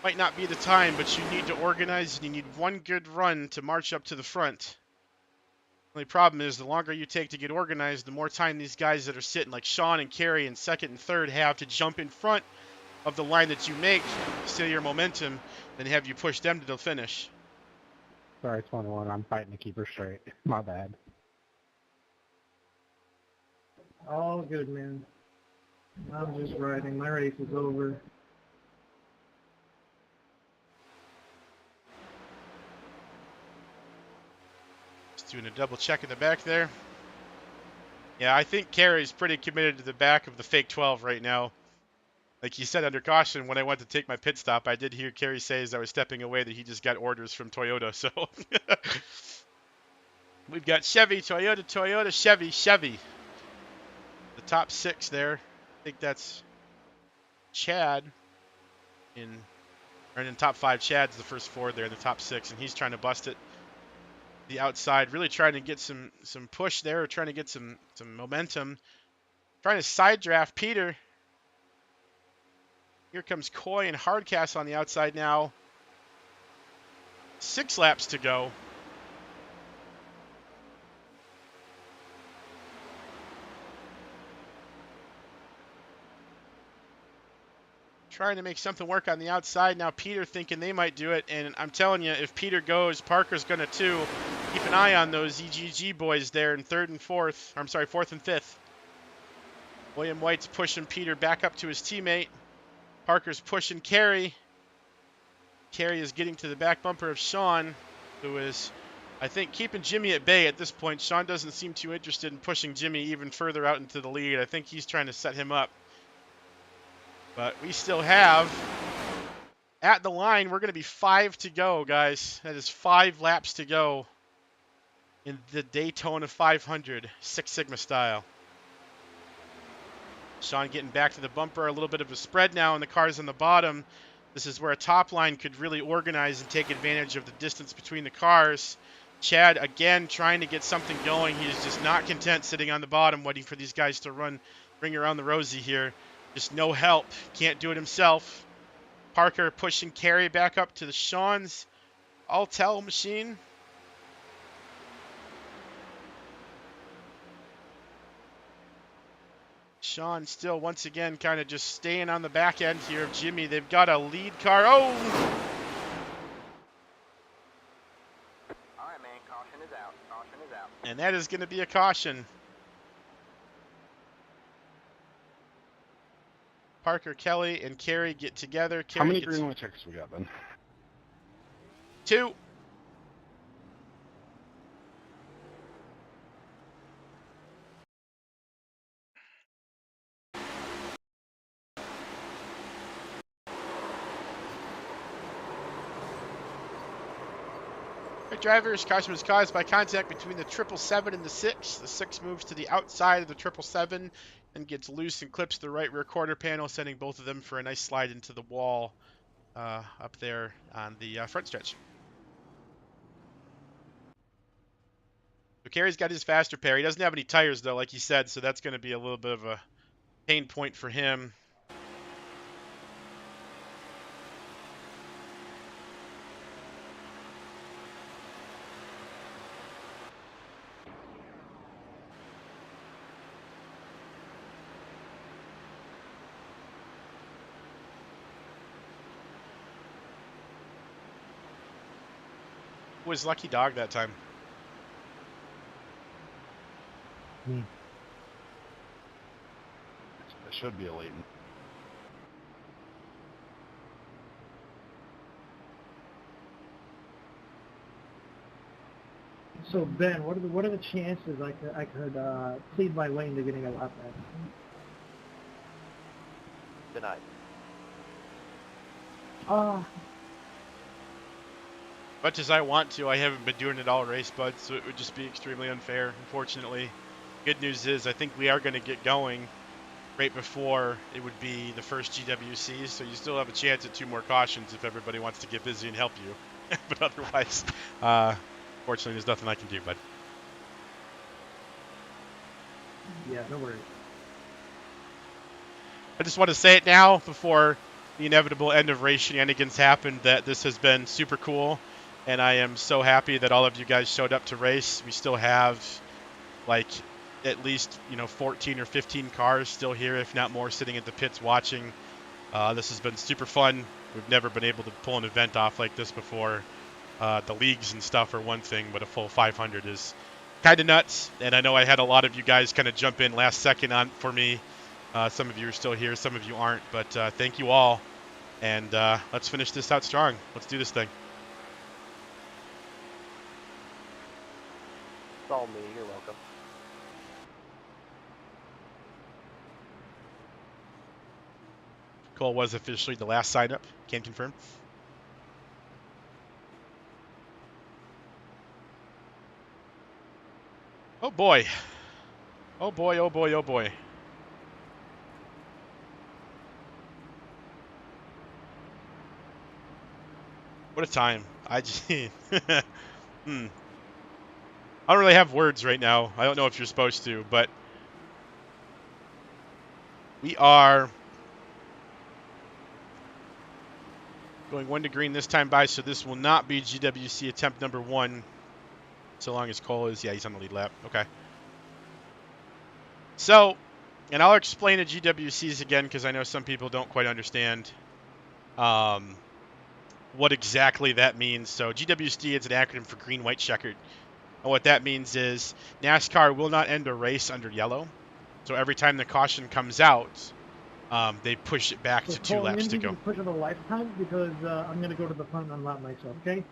Might not be the time, but you need to organize, and you need one good run to march up to the front. The only problem is the longer you take to get organized, the more time these guys that are sitting, like Sean and Kerry in second and third, have to jump in front of the line that you make, steal your momentum, then have you push them to the finish. Sorry, 21. I'm fighting to keep her straight. My bad. All good, man. I'm just riding. My race is over. Just doing a double check in the back there. Yeah, I think Kerry's pretty committed to the back of the fake 12 right now. Like he said under caution, when I went to take my pit stop, I did hear Kerry say as I was stepping away that he just got orders from Toyota. So we've got Chevy, Toyota, Toyota, Chevy, Chevy. The top 6 there. I think that's Chad. In top 5, Chad's the first 4 there in the top 6, and he's trying to bust it the outside, really trying to get some push there, trying to get some momentum, trying to side draft Peter. Here comes Coy and Hardcast on the outside now. 6 laps to go. Trying to make something work on the outside. Now Peter thinking they might do it, and I'm telling you, if Peter goes, Parker's going to too. Keep an eye on those EGG boys there in 3rd and 4th. I'm sorry, 4th and 5th. William White's pushing Peter back up to his teammate. Parker's pushing Kerry. Kerry is getting to the back bumper of Sean, who is, I think, keeping Jimmy at bay at this point. Sean doesn't seem too interested in pushing Jimmy even further out into the lead. I think he's trying to set him up. But we still have, at the line, we're going to be 5 to go, guys. That is 5 laps to go in the Daytona 500, Six Sigma style. Sean getting back to the bumper, a little bit of a spread now, and the cars on the bottom. This is where a top line could really organize and take advantage of the distance between the cars. Chad, again, trying to get something going. He is just not content sitting on the bottom, waiting for these guys to bring around the rosy here. Just no help. Can't do it himself. Parker pushing Kerry back up to the Sean's Altel machine. Sean still once again kind of just staying on the back end here of Jimmy. They've got a lead car. Oh! All right, man. Caution is out. Caution is out. And that is going to be a caution. Parker, Kelly, and Carey get together. Carey How many gets green light checkers we got then? 2. Drivers, caution was caused by contact between the 777 and the 6. The 6 moves to the outside of the 777 and gets loose and clips the right rear quarter panel, sending both of them for a nice slide into the wall up there on the front stretch. So Carey's got his faster pair. He doesn't have any tires, though, like he said, so that's going to be a little bit of a pain point for him. Was lucky dog that time. Me. It should be a Leighton. So Ben, what are the chances I could plead my way into getting a lap back? Denied. Much as I want to, I haven't been doing it all race, bud, so it would just be extremely unfair, unfortunately. Good news is I think we are going to get going right before it would be the first GWC, so you still have a chance at 2 more cautions if everybody wants to get busy and help you. But otherwise, fortunately, there's nothing I can do, bud. Yeah, no worries. I just want to say it now before the inevitable end of race shenanigans happened that this has been super cool. And I am so happy that all of you guys showed up to race. We still have, like, at least, 14 or 15 cars still here, if not more, sitting at the pits watching. This has been super fun. We've never been able to pull an event off like this before. The leagues and stuff are one thing, but a full 500 is kind of nuts. And I know I had a lot of you guys kind of jump in last second for me. Some of you are still here, some of you aren't. But thank you all. And let's finish this out strong. Let's do this thing. It's all me. You're welcome. Cole was officially the last sign up. Can confirm. Oh boy. Oh boy, oh boy, oh boy. What a time. I just... I don't really have words right now. I don't know if you're supposed to, but we are going 1 to green this time by, so this will not be GWC attempt number 1, so long as Cole is, yeah, he's on the lead lap. Okay. So, and I'll explain the GWCs again because I know some people don't quite understand what exactly that means. So GWC is an acronym for green, white, checkered. And what that means is NASCAR will not end a race under yellow. So every time the caution comes out, they push it back to 2 laps to go. Push it a lifetime because I'm going to go to the front and unlap myself, okay?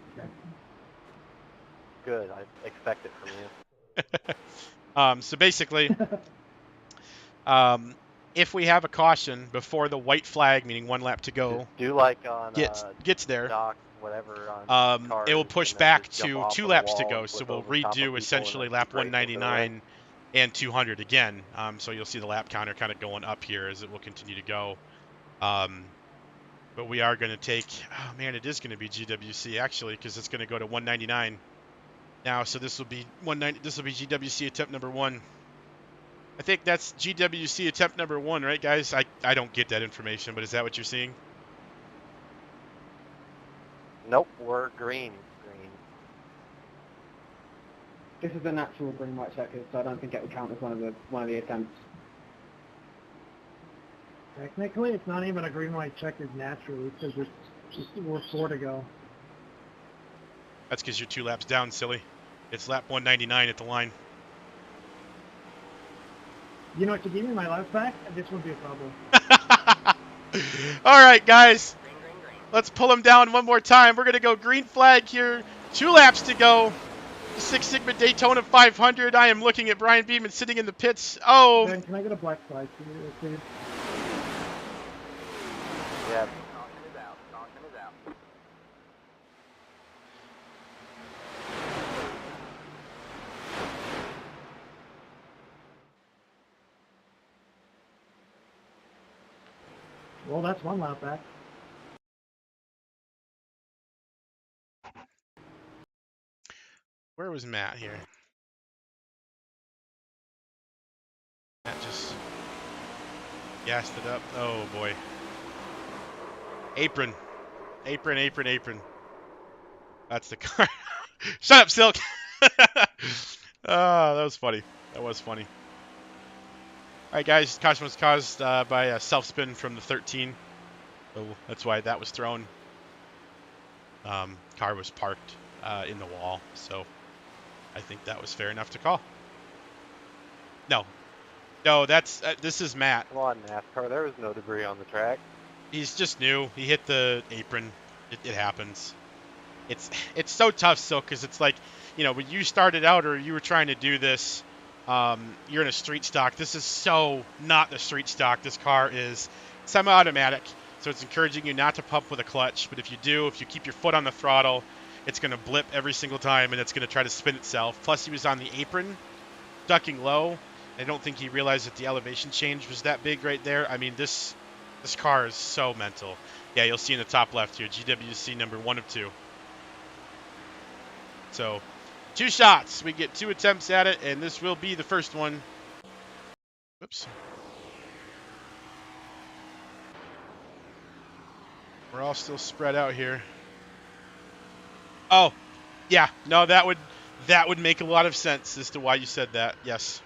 Good. I expect it from you. So basically, if we have a caution before the white flag, meaning 1 lap to go, do like on gets there, dock, whatever, on cars, it will push back to 2 laps to go. So we'll redo essentially lap 199 and 200 again. So you'll see the lap counter kind of going up here as it will continue to go. But we are going to take, oh man, it is going to be GWC actually, because it's going to go to 199 now. So this will be GWC attempt number 1. I think that's GWC attempt number 1, right, guys? I don't get that information, but is that what you're seeing? Nope, we're green. This is a natural green white checker, so I don't think it would count as one of the attempts. Technically, it's not even a green light checkered naturally because we're 4 to go. That's because you're 2 laps down, silly. It's lap 199 at the line. You know, to give me my lap back, this won't be a problem. All right, guys. Let's pull them down one more time. We're going to go green flag here. 2 laps to go. Six Sigma Daytona 500. I am looking at Brian Beeman sitting in the pits. Oh. Ben, can I get a black flag, please? Yeah. Caution is out. Caution is out. Well, that's 1 lap back. Where was Matt here? Matt just gassed it up. Oh, boy. Apron. Apron, apron, apron. That's the car. Shut up, Silk. Oh, that was funny. That was funny. All right, guys. Caution was caused by a self-spin from the 13. So that's why that was thrown. Car was parked in the wall. So I think that was fair enough to call. No. No, that's this is Matt. Come on, NASCAR. There was no debris on the track. He's just new. He hit the apron. It happens. It's so tough, Silk, because it's like, you know, when you started out or you were trying to do this, you're in a street stock. This is so not the street stock. This car is semi-automatic, so it's encouraging you not to pump with a clutch. But if you do, if you keep your foot on the throttle, it's going to blip every single time, and it's going to try to spin itself. Plus, he was on the apron, ducking low. I don't think he realized that the elevation change was that big right there. I mean, this car is so mental. Yeah, you'll see in the top left here, GWC number 1 of 2. So, 2 shots. We get 2 attempts at it, and this will be the first one. Oops. We're all still spread out here. Oh, yeah. No, that would make a lot of sense as to why you said that. Yes.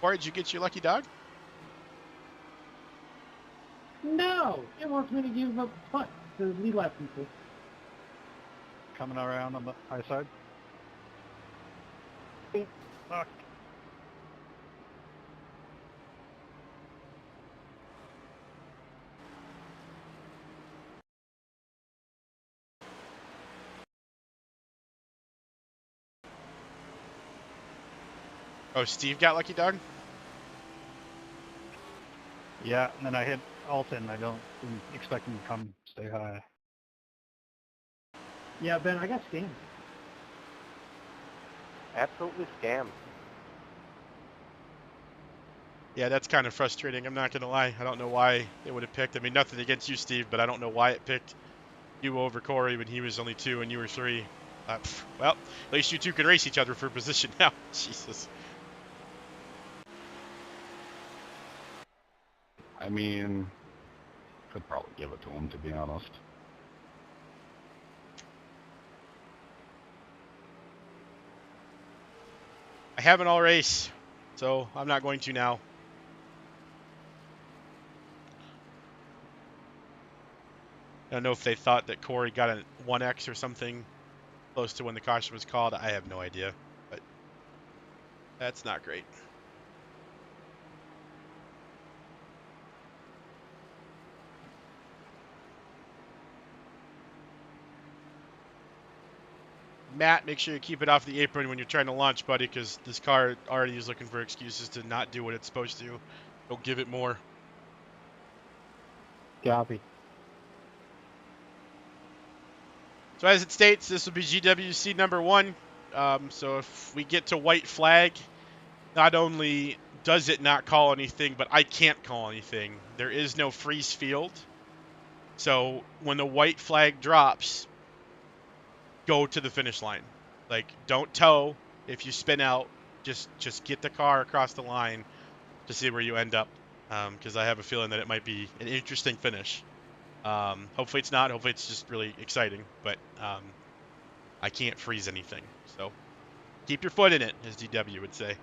Or did you get your lucky dog? No! It wants me to give up putt to lead lap people. Coming around on the high side. Fuck. Oh, Steve got lucky dog? Yeah, and then I hit Alton. I didn't expect him to come stay high. Yeah, Ben, I got scammed. Absolutely scammed. Yeah, that's kind of frustrating. I'm not going to lie. I don't know why they would have picked. I mean, nothing against you, Steve, but I don't know why it picked you over Corey when he was only 2 and you were 3. Well, at least you 2 can race each other for position now. Jesus. I mean, could probably give it to him, to be honest. I haven't all race, so I'm not going to now. I don't know if they thought that Corey got a 1X or something close to when the caution was called. I have no idea, but that's not great. Matt, make sure you keep it off the apron when you're trying to launch, buddy, because this car already is looking for excuses to not do what it's supposed to. Don't give it more. Copy. So as it states, this will be GWC number 1. So if we get to white flag, not only does it not call anything, but I can't call anything. There is no freeze field. So when the white flag drops, go to the finish line. Like, don't tow if you spin out. Just get the car across the line to see where you end up. Because I have a feeling that it might be an interesting finish. Hopefully it's not. Hopefully it's just really exciting. But I can't freeze anything. So keep your foot in it, as DW would say.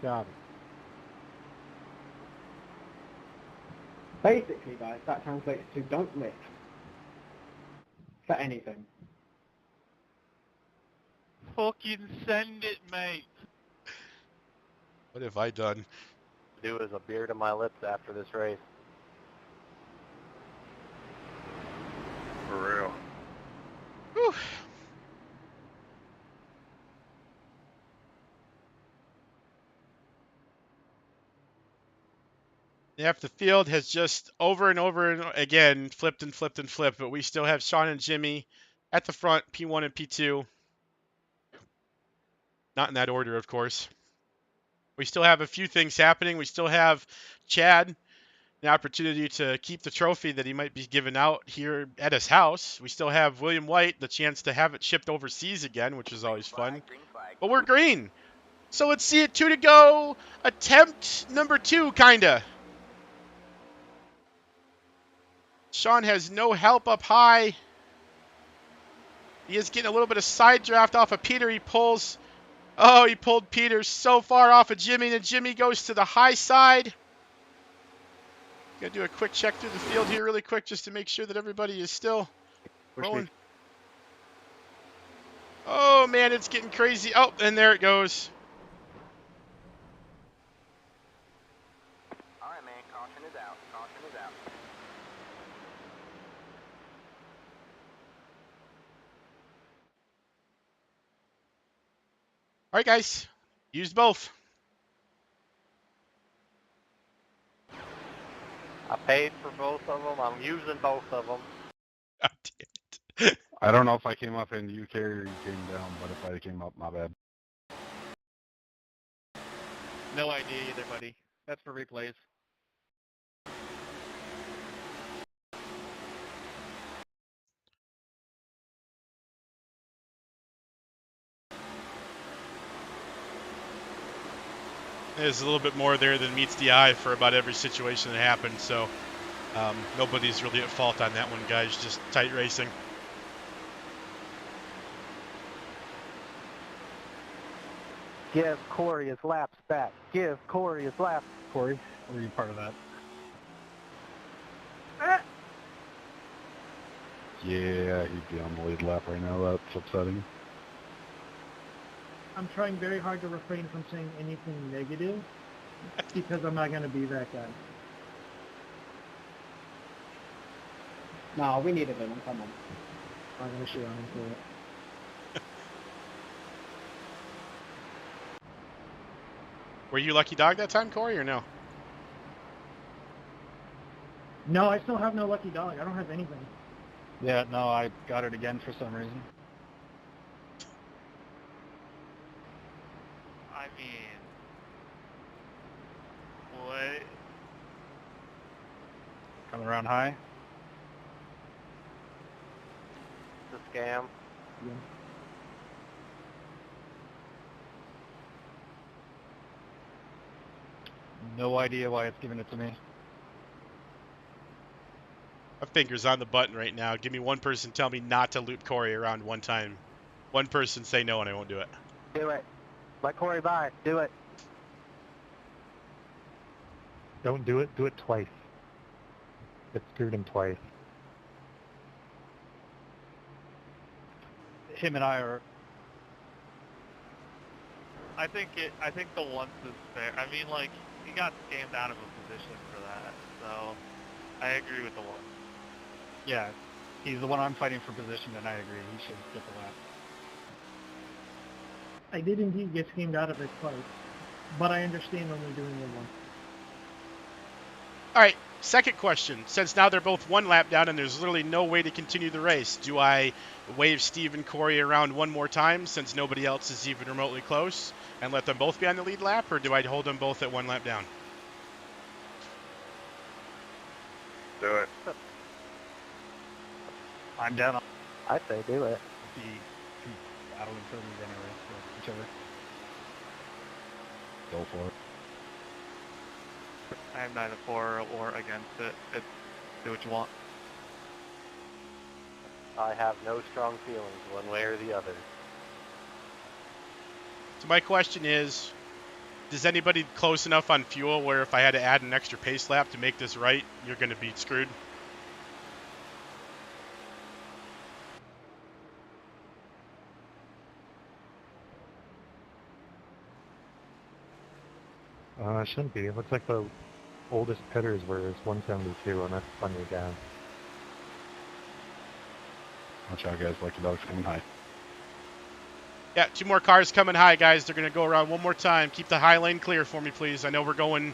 Got it. Basically, guys, that translates to don't lift. For anything. Fucking send it, mate. What have I done? Do is a beer to my lips after this race. For real. Whew. Yep, the field has just over and over and again flipped and flipped and flipped, but we still have Sean and Jimmy at the front, P1 and P2. Not in that order, of course. We still have a few things happening. We still have Chad, the opportunity to keep the trophy that he might be giving out here at his house. We still have William White, the chance to have it shipped overseas again, which is always fun. But we're green. So let's see it, 2 to go. Attempt number 2, kinda. Sean has no help up high. He is getting a little bit of side draft off of Peter. He pulled Peter so far off of Jimmy, and Jimmy goes to the high side. Gonna do a quick check through the field here really quick just to make sure that everybody is still rolling. Oh man, it's getting crazy. Oh, and there it goes. All right, man. Caution is out. Caution is out. All right, guys. Used both. I paid for both of them. I'm using both of them. God damn it. I don't know if I came up in UK or you came down, but if I came up, my bad. No idea either, buddy. That's for replays. There's a little bit more there than meets the eye for about every situation that happened, so nobody's really at fault on that one, guys. Just tight racing. Give Corey his laps back. Give Corey his laps. Corey, were you part of that? Yeah, he'd be on the lead lap right now. That's upsetting. I'm trying very hard to refrain from saying anything negative because I'm not going to be that guy. No, we need a villain. Come on. I'm going to shit on him for it. Were you lucky dog that time, Corey, or no? No, I still have no lucky dog. I don't have anything. Yeah, no, I got it again for some reason. I mean, what? Coming around high. It's a scam. Yeah. No idea why it's giving it to me. My finger's on the button right now. Give me one person tell me not to loop Corey around one time. One person say no and I won't do it. Do it. Let Corey by. Do it. Don't do it. Do it twice. It screwed him twice. Him and I are. I think the once is fair. I mean, like, he got scammed out of a position for that, so I agree with the one. Yeah, he's the one I'm fighting for position, and I agree. He should get the lap. I did indeed get schemed out of it twice, but I understand only doing it once. All right, second question. Since now they're both one lap down and there's literally no way to continue the race, do I wave Steve and Corey around one more time since nobody else is even remotely close and let them both be on the lead lap, or do I hold them both at one lap down? Do it. I'm down. I say do it. Be battling for the lead anyway, so whichever. Go for it. I'm neither for or against it. It's do what you want. I have no strong feelings one way or the other. So my question is, Is anybody close enough on fuel where if I had to add an extra pace lap to make this right, you're going to be screwed? Shouldn't be. It looks like the oldest pitters were 172, and that's plenty of gas. Watch out, guys. Lucky Dog's coming high. Yeah, 2 more cars coming high, guys. They're going to go around one more time. Keep the high lane clear for me, please. I know we're going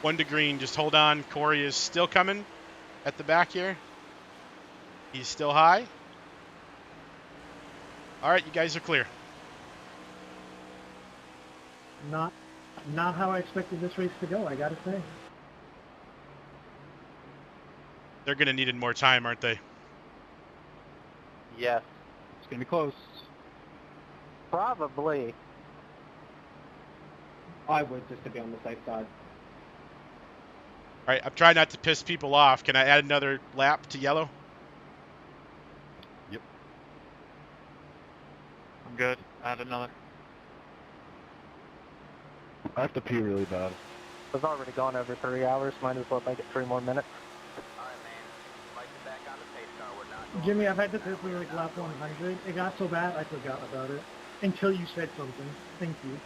1 to green. Just hold on. Corey is still coming at the back here. He's still high. All right, you guys are clear. Not how I expected this race to go, I gotta say. They're going to need more time, aren't they? Yes. It's going to be close. Probably. I would, just to be on the safe side. All right, I'm trying not to piss people off. Can I add another lap to yellow? Yep. I'm good. Add another. I have to pee really bad. I've already gone over 3 hours. Might as well make it 3 more minutes. Jimmy, I've had to piss for like lap 100. It got so bad I forgot about it. Until you said something. Thank you.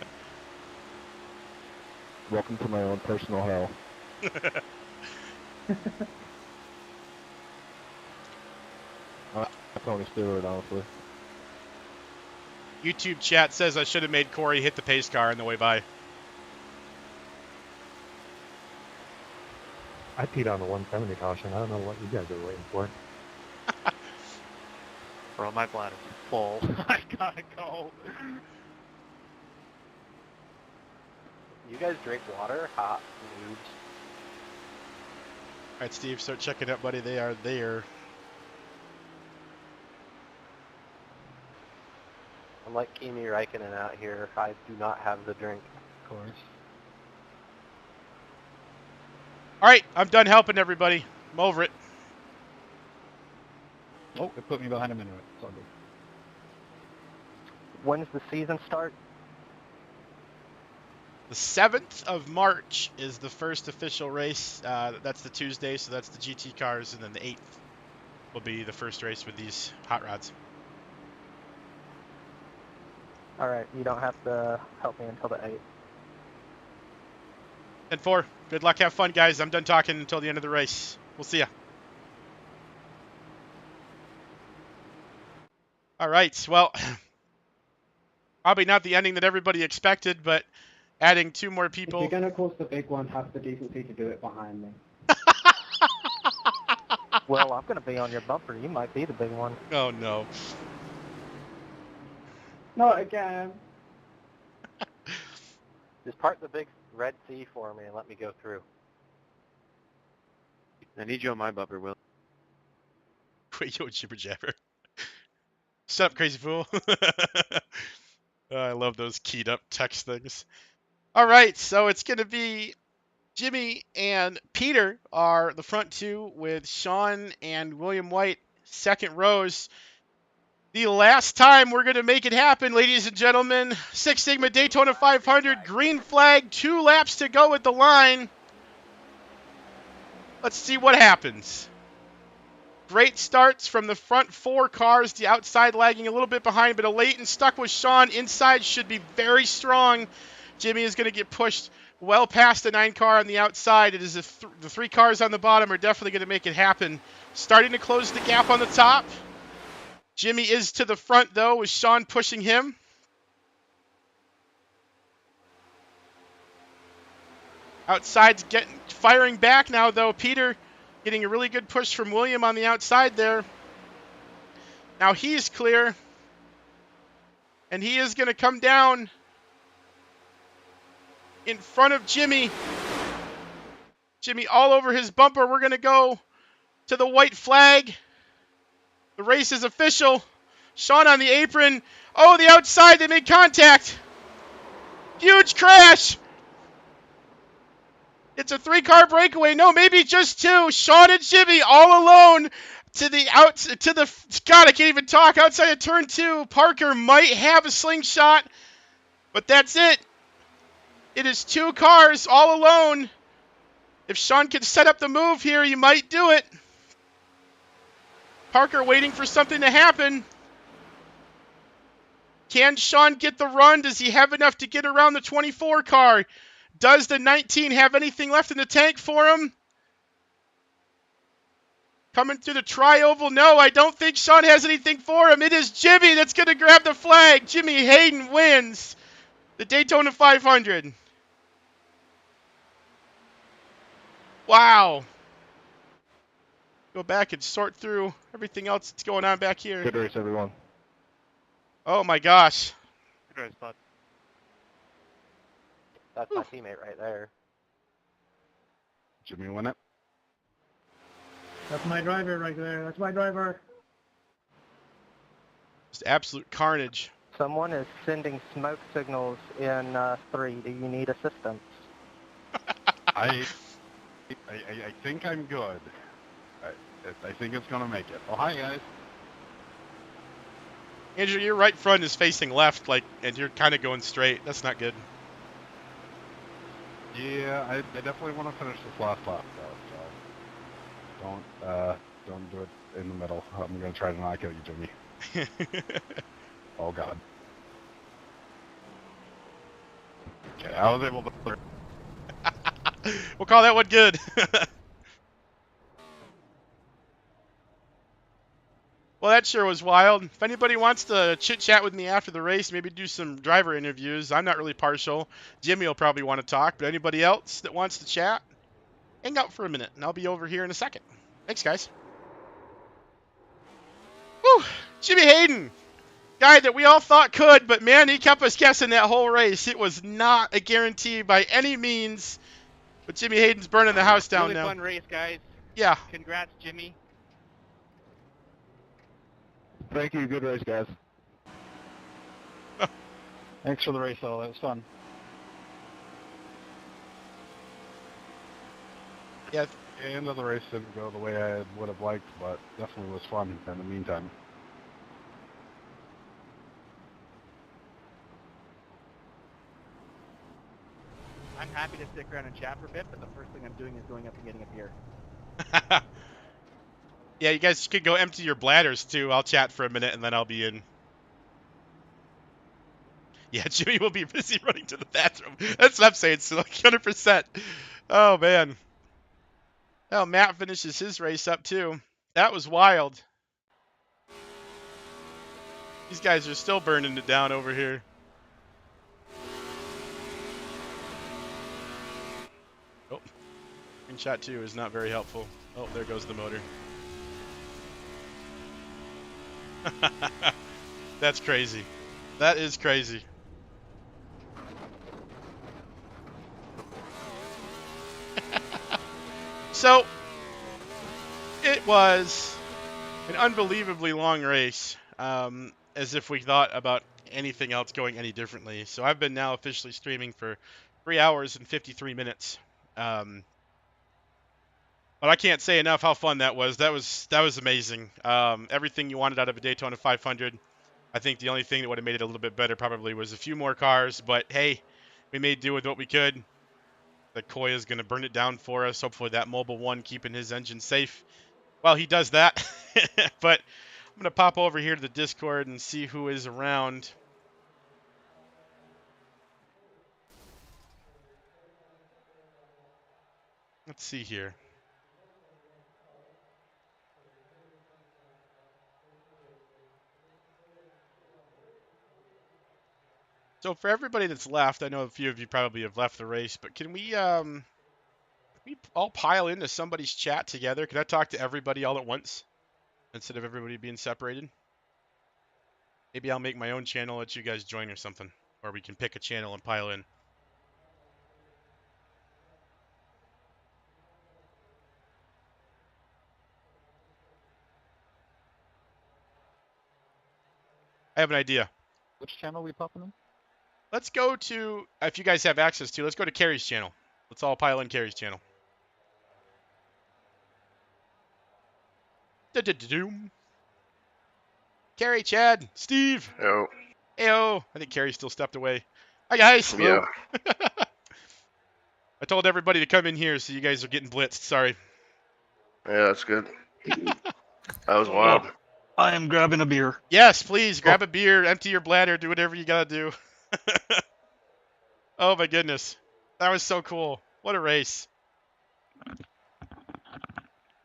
Welcome to my own personal hell. Tony Stewart, honestly. YouTube chat says I should have made Corey hit the pace car on the way by. I peed on the 170 caution. I don't know what you guys are waiting for. Bro, my bladder's full. I gotta go. You guys drink water? Hot noobs. All right, Steve, start checking up, buddy. They are there. I'm like Kimi Räikkönen out here. I do not have the drink. Of course. All right, I'm done helping everybody. I'm over it. Oh, it put me behind a minute. It's all good. When's the season start? The 7th of March is the first official race. That's the Tuesday, so that's the GT cars, and then the 8th will be the first race with these hot rods. All right, you don't have to help me until the 8th. 10-4. Good luck. Have fun, guys. I'm done talking until the end of the race. We'll see ya. All right. Well, probably not the ending that everybody expected, but adding 2 more people. If you're going to cause the big one, have the decency to do it behind me. Well, I'm going to be on your bumper. You might be the big one. Oh, no. Not again. Just park the big red C for me and let me go through. I need you on my bumper, Will. Quit yo jibber jabber. Shut up, crazy fool. Oh, I love those keyed up text things. All right, so it's going to be Jimmy and Peter are the front 2 with Sean and William White second rows. The last time we're going to make it happen, ladies and gentlemen. Six Sigma Daytona 500, green flag, 2 laps to go at the line. Let's see what happens. Great starts from the front 4 cars. The outside lagging a little bit behind, but a Leighton stuck with Sean. Inside should be very strong. Jimmy is going to get pushed well past the 9 car on the outside. It is the 3 cars on the bottom are definitely going to make it happen. Starting to close the gap on the top. Jimmy is to the front, though, with Sean pushing him. Outside's firing back now, though. Peter getting a really good push from William on the outside there. Now he's clear. And he is going to come down in front of Jimmy. Jimmy all over his bumper. We're going to go to the white flag. The race is official. Sean on the apron. Oh, the outside, they made contact. Huge crash. It's a 3-car breakaway. No, maybe just 2. Sean and Jimmy all alone to the God, I can't even talk. Outside of turn 2. Parker might have a slingshot, but that's it. It is 2 cars all alone. If Sean can set up the move here, he might do it. Parker waiting for something to happen. Can Sean get the run? Does he have enough to get around the 24 car? Does the 19 have anything left in the tank for him? Coming through the tri-oval, no, I don't think Sean has anything for him. It is Jimmy that's going to grab the flag. Jimmy Hayden wins the Daytona 500. Wow. Go back and sort through everything else that's going on back here. Good race, everyone. Oh my gosh. Good race, bud. That's my teammate right there. Jimmy win it. That's my driver right there. That's my driver. Just absolute carnage. Someone is sending smoke signals in 3. Do you need assistance? I think I'm good. I think it's gonna make it. Oh, hi guys. Andrew, your right front is facing left, and you're kind of going straight. That's not good. Yeah, I definitely want to finish this last lap though. So don't do it in the middle. I'm gonna try to not kill you, Jimmy. Oh God. Okay, I was able to. We'll call that one good. Well, that sure was wild. If anybody wants to chit-chat with me after the race, maybe do some driver interviews, I'm not really partial. Jimmy will probably want to talk, but anybody else that wants to chat, hang out for a minute, and I'll be over here in a second. Thanks, guys. Whew! Jimmy Hayden, guy that we all thought could, but man, he kept us guessing that whole race. It was not a guarantee by any means, but Jimmy Hayden's burning the house down really now. Fun race, guys. Yeah. Congrats, Jimmy. Thank you. Good race, guys. Thanks for the race, though. That was fun. Yeah. The end of the race didn't go the way I would have liked, but definitely was fun in the meantime. I'm happy to stick around and chat for a bit, but the first thing I'm doing is going up and getting a beer. Yeah, you guys could go empty your bladders too. I'll chat for a minute and then I'll be in. Yeah, Jimmy will be busy running to the bathroom. That's what I'm saying, so like 100%. Oh, man. Oh, Matt finishes his race up too. That was wild. These guys are still burning it down over here. Oh, screenshot 2 is not very helpful. Oh, there goes the motor. That's crazy. That is crazy. So, it was an unbelievably long race, as if we thought about anything else going any differently. So I've been now officially streaming for 3 hours and 53 minutes. But I can't say enough how fun that was. That was amazing. Everything you wanted out of a Daytona 500. I think the only thing that would have made it a little bit better probably was a few more cars. But hey, we made do with what we could. The Koi is going to burn it down for us. Hopefully that Mobile 1 keeping his engine safe while he does that. But I'm going to pop over here to the Discord and see who is around. Let's see here. So for everybody that's left, I know a few of you probably have left the race, but can we all pile into somebody's chat together? Can I talk to everybody all at once instead of everybody being separated? Maybe I'll make my own channel, let you guys join or something. Or we can pick a channel and pile in. I have an idea. Which channel are we popping in? Let's go to, if you guys have access to, let's go to Carrie's channel. Let's all pile in Carrie's channel. Da-da-da-doom. Carrie, Chad, Steve. Oh. Heyo. I think Carrie still stepped away. Hi, guys. Yeah. I told everybody to come in here, so you guys are getting blitzed. Sorry. Yeah, that's good. That was wild. I am grabbing a beer. Yes, please grab a beer, empty your bladder, do whatever you gotta do. Oh my goodness, that was so cool. What a race.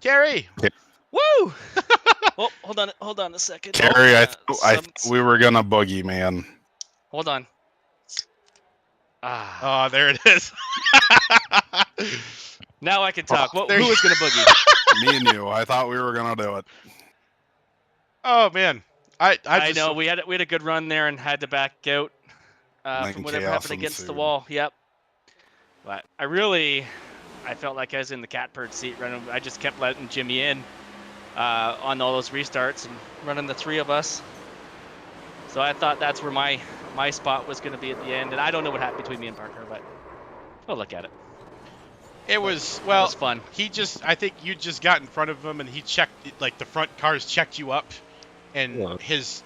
Carrie. Woo! Oh, hold on a second. Carrie, I we were gonna boogie, man. Hold on. Oh, there it is. Now I can talk. Oh, who was gonna boogie? Me and you. I thought we were gonna do it. Oh man, I know we had a good run there and had to back out from whatever happened against the wall. Yep. But I felt like I was in the catbird seat running. I just kept letting Jimmy in on all those restarts and running the three of us. So I thought that's where my spot was going to be at the end. And I don't know what happened between me and Parker, but we'll look at it. It was, well, it was fun. I think you just got in front of him and he checked, like the front cars checked you up and his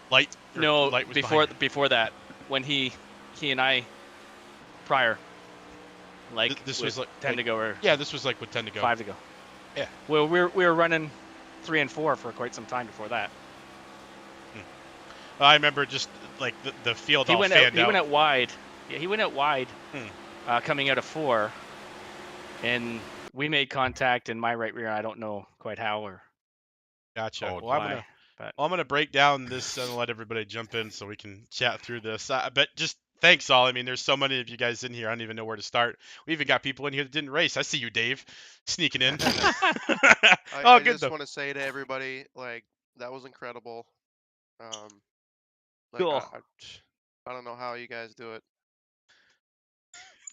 light was before that, when he and I prior, like this was like 10 to go, or this was like with 10 to go, 5 to go. Yeah. Well, we were running 3 and 4 for quite some time before that. I remember just like the field He all went fanned out. He went out wide. Yeah, he went out wide, coming out of 4, and we made contact in my right rear. I don't know quite how or. Gotcha. Well, why, I'm gonna break down this and let everybody jump in so we can chat through this. But just thanks all. I mean, there's so many of you guys in here. I don't even know where to start. We even got people in here that didn't race. I see you, Dave, sneaking in. I just want to say to everybody, like, that was incredible. Cool. I don't know how you guys do it.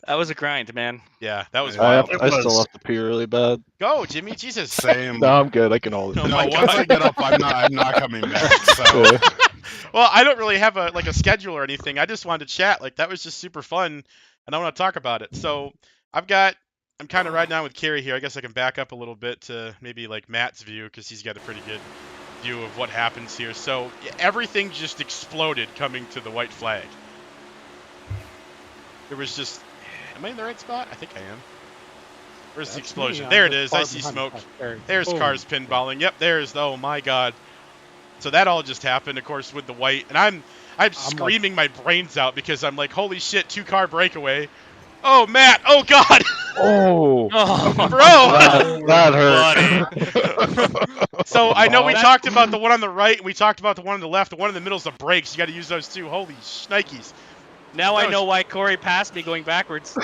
That was a grind, man. Yeah, that was I wild. still have to pee really bad. Go, Jimmy. Jesus. Same. No, I'm good. I can hold it. Oh, No, once I get up, I'm not coming back. So. Well, I don't really have a schedule or anything. I just wanted to chat. Like that was just super fun, and I want to talk about it. So I'm kind of riding on with Carrie here. I guess I can back up a little bit to maybe like Matt's view because he's got a pretty good view of what happens here. So everything just exploded coming to the white flag. There was just. Am I in the right spot? I think I am. Where's the explosion? There it is. I see smoke. There's cars pinballing. Yep, there's. Oh my God. So that all just happened, of course, with the white, and I'm screaming my brains out because I'm like, holy shit, 2-car breakaway. Oh, Matt. Oh God. Oh, bro. That hurt. So I know we talked about the one on the right, and we talked about the one on the left. The one in the middle is the brakes. You got to use those too. Holy shnikes. Now I know why Corey passed me going backwards.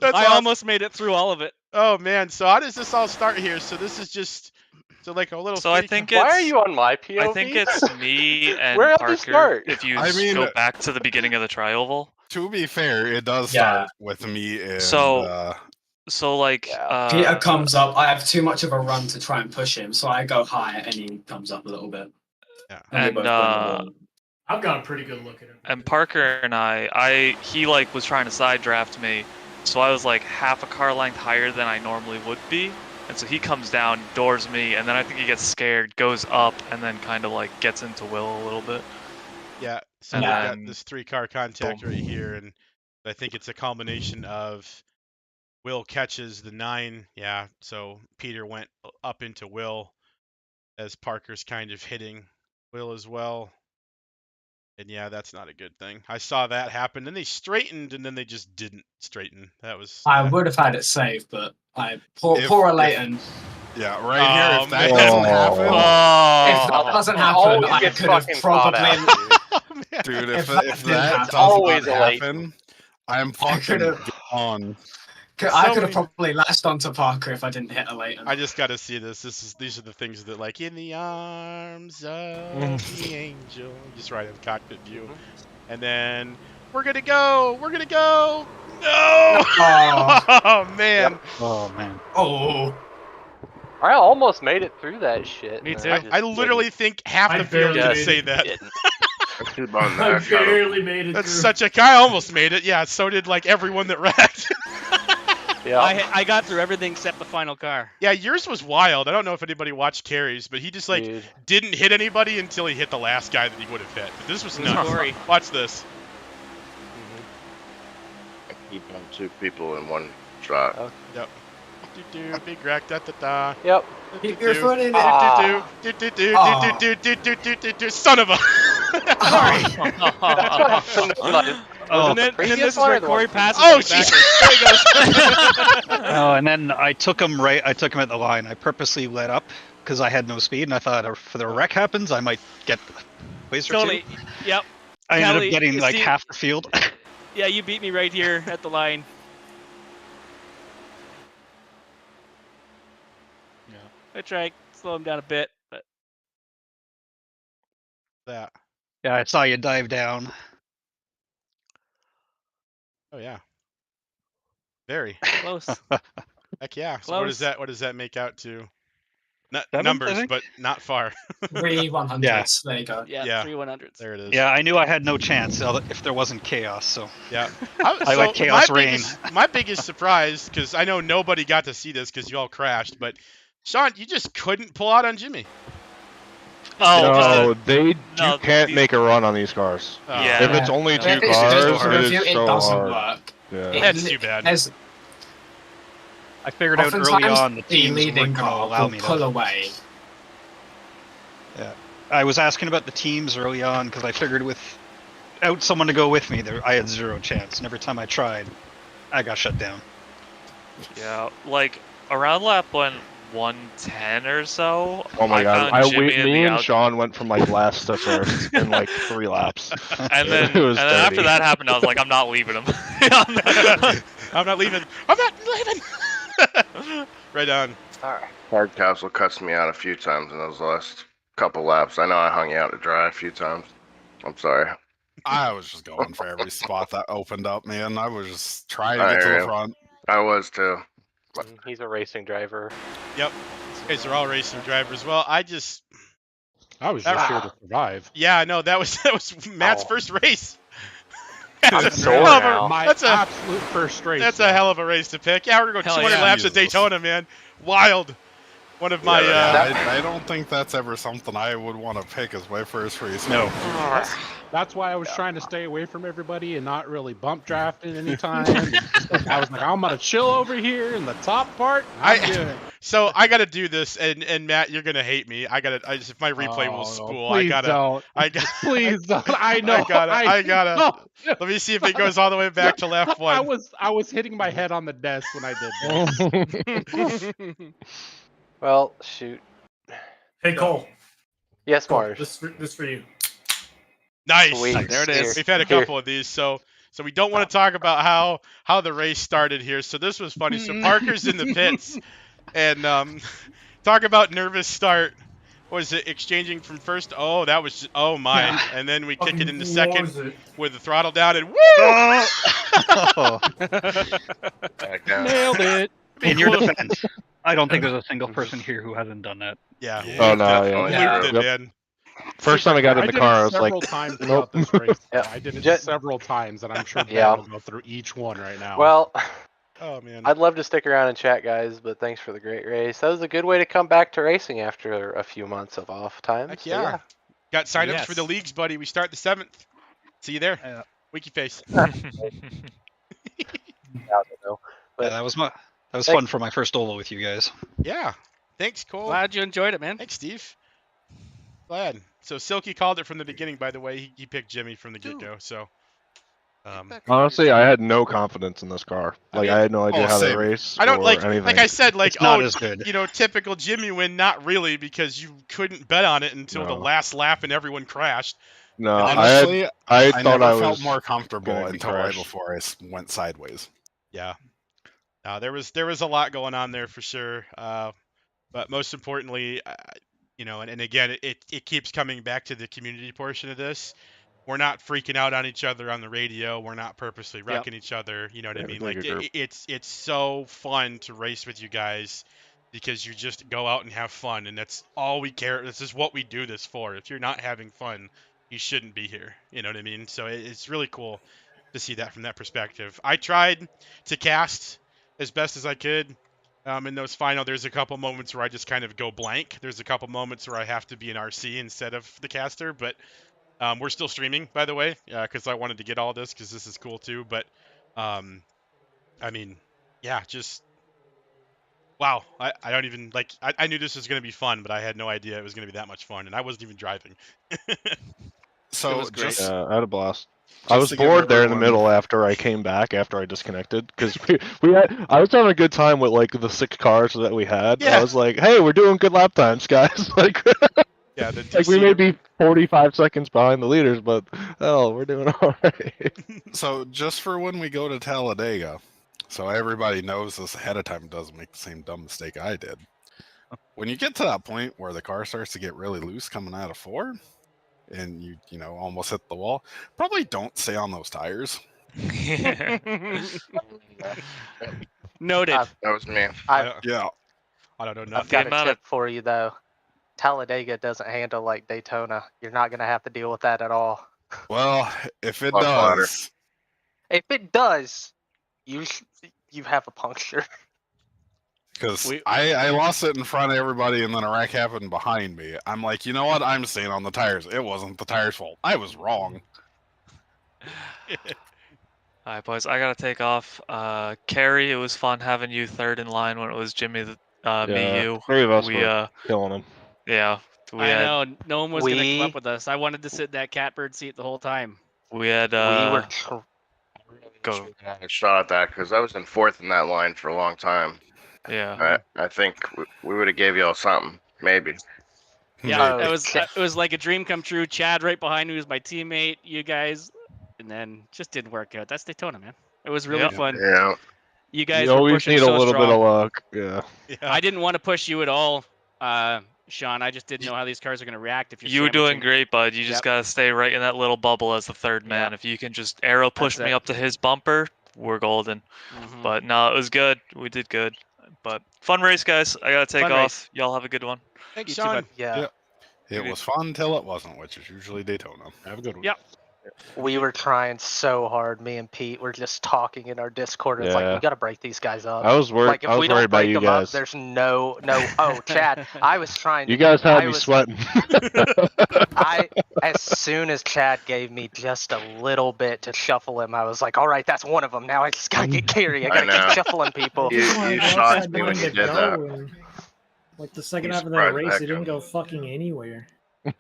I almost made it through all of it. Oh man, so how does this all start here? So this is just like a little. So I think it's. Why are you on my POV? I think it's me and Where Parker. start? If you go back to the beginning of the tri-oval. To be fair, it does start with me and. So like Peter comes up. I have too much of a run to try and push him, so I go high and he comes up a little bit. Yeah. And I've got a pretty good look at him. And Parker and he like was trying to side draft me, so I was like half a car length higher than I normally would be, and so he comes down, doors me, and then I think he gets scared, goes up, and then kind of like gets into Will a little bit. Yeah, so we've got this 3-car contact right here, and I think it's a combination of Will catches the 9, yeah, so Peter went up into Will as Parker's kind of hitting Will as well. And yeah, that's not a good thing. I saw that happen, and they straightened, and then they just didn't straighten. That was. I would have had it saved, but poor Leighton. Yeah, right here. If that doesn't happen, if that doesn't happen, I could have probably. Dude, if that doesn't happen, I'm fucking gone. I could have probably latched onto Parker if I didn't hit a Leighton. I just got to see this. These are the things that, like, in the arms of the angel. Just right in the cockpit view. And then, we're going to go. We're going to go. No! Oh, man. Yep. Oh, man. Oh. I almost made it through that shit. Me too. I literally think half the field could say that. I barely made it. That's such a. I almost made it. Yeah, so did like everyone that wrecked. Yeah. I got through everything except the final car. Yeah, yours was wild. I don't know if anybody watched Carrie's, but he just like didn't hit anybody until he hit the last guy that he would have hit. But this was nuts. Watch this. He bumped 2 people in one shot. Okay. Yep. Big rack, da da da. Yep. Keep your foot in it. Son of a. Sorry. That's what happened. And then this is where Corey passes Oh, me backwards. There he goes. Oh, and then I took him at the line. I purposely let up because I had no speed, and I thought if the wreck happens, I might get a place or Totally. two. Yep. I ended Kelly, up getting like see- half the field. Yeah, you beat me right here at the line. Yeah. I tried to slow him down a bit, but that. Yeah, I saw you dive down. Oh yeah. Very close. Heck yeah. Close. So what does that make out to? Not Seventh, numbers, but not far. 3 100s. Yeah. There you go. Yeah, 3 100s. There it is. Yeah, I knew I had no chance if there wasn't chaos. So yeah, I let chaos reign. My biggest surprise, because I know nobody got to see this because you all crashed, but Sean, you just couldn't pull out on Jimmy. No, you can't make a run on these cars. Yeah. If it's only 2 If it's cars, just a it review, is it so doesn't hard. work. Yeah. That's too bad. I figured out early Oftentimes, on the teams leading weren't going to car allow will me pull to. away. Yeah, I was asking about the teams early on because I figured without someone to go with me, I had 0 chance. And every time I tried, I got shut down. Yeah, like around lap 110 or so. Oh my god! Me and out- Sean went from like last to first in like 3 laps. And then, it was and then after dirty. that happened, I was like, I'm not leaving him. I'm not leaving. I'm not leaving. Right on. All right. Hard Castle cuts me out a few times in those last couple laps. I know I hung you out to dry a few times. I'm sorry. I was just going for every spot that opened up, man. I was just trying to I get to hear the you. front. I was too. He's a racing driver. Yep. These guys are all racing drivers. Well, I was just here to survive. Yeah, no, that was Matt's first race. I'm sore now. My absolute first race. That's a hell of a race to pick. Yeah, we're going to go 200 laps at Daytona, man. Wild. One of my. I don't think that's ever something I would want to pick as my first race. No. That's why I was trying to stay away from everybody and not really bump drafting anytime. I was like, I'm gonna chill over here in the top part. So I gotta do this, and Matt, you're gonna hate me. If my replay will spool, please don't. Please don't. I know. I gotta. Let me see if it goes all the way back to left one. I was hitting my head on the desk when I did this. Well, shoot. Hey, Cole. Yes, Marsh. This for you. Nice. Sweet. There it is. We've had a couple of these, so we don't want to talk about how the race started here. So this was funny. So Parker's in the pits, and talk about nervous start. What was it, exchanging from first? Oh, that was oh my! Yeah. And then we kick it into second it? with the throttle down, and woo! Nailed it. In your defense, I don't think there's a single person here who hasn't done that. Yeah. Oh no! Yeah. Looped it, man. First time I got in the car, I was like, several times throughout this race. I did it several times, and I'm sure Ben will go through each one right now. Well, oh man, I'd love to stick around and chat, guys, but thanks for the great race. That was a good way to come back to racing after a few months of off time. Heck So, yeah. Got signups for the leagues, buddy. We start the 7th. See you there. Wiki face. That was fun for my first Olo with you guys. Yeah. Thanks, Cole. Glad you enjoyed it, man. Thanks, Steve. Glad. So Silky called it from the beginning, by the way. He picked Jimmy from the get-go, so. honestly, I had no confidence in this car. Like, I had no idea how to race. I don't or like anything. I said, like, It's not as good. you know, typical Jimmy win. Not really, because you couldn't bet on it until the last lap and everyone crashed. No, honestly, I never thought I felt was more comfortable gonna be until right crushed. before I went sideways. Yeah. There was a lot going on there for sure. But most importantly, you know, and again, it keeps coming back to the community portion of this. We're not freaking out on each other on the radio. We're not purposely wrecking each other. You know what I mean? Like it's so fun to race with you guys because you just go out and have fun, and that's all we care. This is what we do this for. If you're not having fun, you shouldn't be here. You know what I mean? So it's really cool to see that from that perspective. I tried to cast as best as I could. In those final, there's a couple moments where I just kind of go blank. There's a couple moments where I have to be an RC instead of the caster, but we're still streaming, by the way, because I wanted to get all this because this is cool too. But I mean, yeah, just wow. I don't even like. I knew this was going to be fun, but I had no idea it was going to be that much fun, and I wasn't even driving. So it was great. I had a blast. I was to give bored there in the everyone- middle after I came back after I disconnected because I was having a good time with like the 6 cars that we had. Yeah. I was like, hey, we're doing good lap times, guys. Like, yeah, the like we may be 45 seconds behind the leaders, but hell, we're doing all right. So just for when we go to Talladega, so everybody knows this ahead of time, doesn't make the same dumb mistake I did. When you get to that point where the car starts to get really loose coming out of 4, and you know almost hit the wall, probably don't stay on those tires. Noted. That was me. Yeah. I don't know nothing. I've got a tip for you though. Talladega doesn't handle like Daytona. You're not gonna have to deal with that at all. Well, if it Much flatter. does, If it does, you have a puncture. because I lost it in front of everybody, and then a wreck happened behind me. I'm like, you know what? I'm staying on the tires. It wasn't the tires' fault. I was wrong. All right, boys, I gotta take off. Carrie, it was fun having you third in line when it was Jimmy, me, you. 3 of us we were killing them. Yeah, we I had know no one was gonna come up with us. I wanted to sit in that catbird seat the whole time. we had go. I shot at that because I was in 4th in that line for a long time. Yeah. I think we would have gave y'all something, maybe. Yeah, it was like a dream come true. Chad right behind me was my teammate. You guys, and then just didn't work out. That's Daytona, man. It was really fun. Yeah. You guys You were always pushing need so a little strong. bit of luck. Yeah. I didn't want to push you at all, Sean. I just didn't know how these cars are going to react if you're You were doing sandwiching. great, bud. You just gotta stay right in that little bubble as the third man. If you can just arrow push That's me it. up to his bumper, we're golden. But no, it was good. We did good. But fun race, guys. I gotta take Fun off. race. Y'all have a good one. Thanks, You too, Sean. bud. Yeah. It was fun till it wasn't, which is usually Daytona. Have a good one. Yep. We were trying so hard. Me and Pete were just talking in our Discord. It's like Yeah. we got to break these guys up. I was worried. Like if I was we worried don't about break you them guys. up, there's no. Oh, Chad, I was trying. You guys had I me was- sweating. As soon as Chad gave me just a little bit to shuffle him, I was like, all right, that's one of them. Now I just gotta get Carrie. I gotta know. keep shuffling people. You shocked me when you did that. And, like the second You half of that surprised the race, heck it out didn't of go fucking anywhere.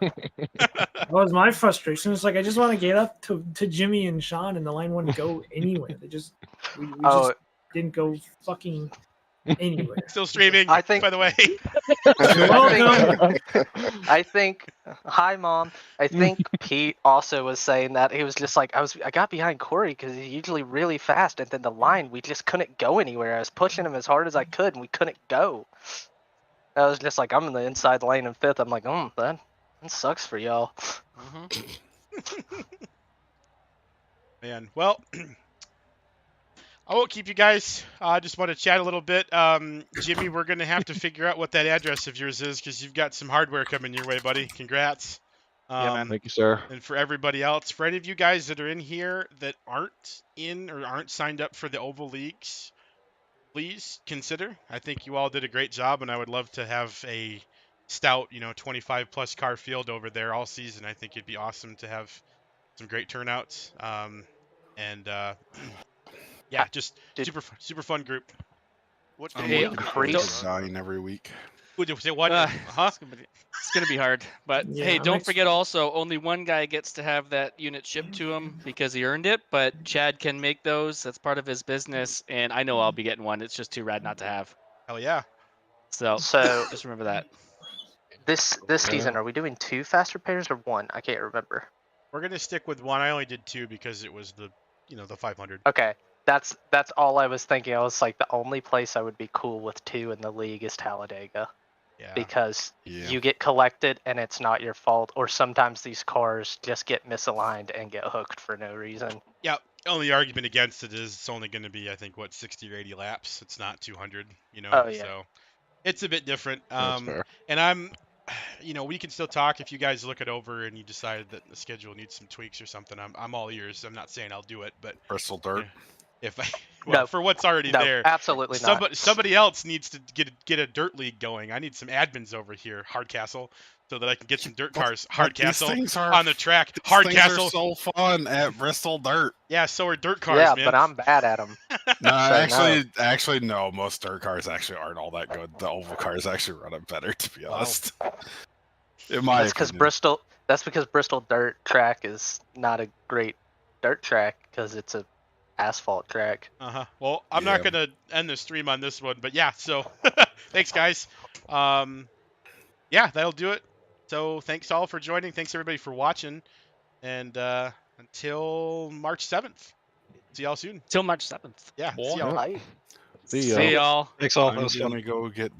That was my frustration. It's like I just want to get up to Jimmy and Sean, and the line wouldn't go anywhere. They just we just didn't go fucking anywhere. Still streaming. I think- by the way. I think. Hi, Mom. I think Pete also was saying that he was just like I got behind Corey because he's usually really fast, and then the line we just couldn't go anywhere. I was pushing him as hard as I could, and we couldn't go. I was just like, I'm in the inside lane in 5th. I'm like, that sucks for y'all. Man, well, I won't keep you guys. I just want to chat a little bit. Jimmy, we're going to have to figure out what that address of yours is because you've got some hardware coming your way, buddy. Congrats. Yeah, man. Thank you, sir. And for everybody else, for any of you guys that are in here that aren't in or aren't signed up for the Oval Leagues, please consider. I think you all did a great job, and I would love to have a stout, 25-plus car field over there all season. I think it'd be awesome to have some great turnouts. Yeah, just super fun group. What I'm day? looking forward to dying every week. Say what? It's gonna be hard. But Yeah, hey, I'm don't forget also, only one guy gets to have that unit shipped to him because he earned it. But Chad can make those. That's part of his business, and I know I'll be getting one. It's just too rad not to have. Hell yeah. So just remember that. This season, are we doing 2 fast repairs or 1? I can't remember. We're gonna stick with 1. I only did 2 because it was the 500. Okay, that's all I was thinking. I was like, the only place I would be cool with 2 in the league is Talladega. Yeah. Because you get collected and it's not your fault, or sometimes these cars just get misaligned and get hooked for no reason. Yeah. Only argument against it is it's only going to be, I think, 60 or 80 laps. It's not 200. Oh, yeah. So it's a bit different. That's fair. And I'm, we can still talk if you guys look it over and you decide that the schedule needs some tweaks or something. I'm all ears. I'm not saying I'll do it, but Crystal dirt. if I No. for what's already No, there, absolutely not. somebody else needs to get a dirt league going. I need some admins over here, Hardcastle. so that I can get some dirt cars. Hardcastle things are on the track. These things are Hardcastle. so fun at Bristol Dirt. Yeah, so are dirt cars, Yeah, man. but I'm bad at them. No, actually, no. Most dirt cars actually aren't all that good. The oval cars actually run it better, to be honest. In my That's because Bristol. That's because Bristol dirt track is not a great dirt track because it's a asphalt track. Well, I'm not gonna end the stream on this one, but yeah. So, thanks, guys. Yeah, that'll do it. So, thanks all for joining. Thanks everybody for watching, and until March 7th. See y'all soon. Till March 7th. Yeah. See y'all. See y'all. Thanks all. I'm gonna go get.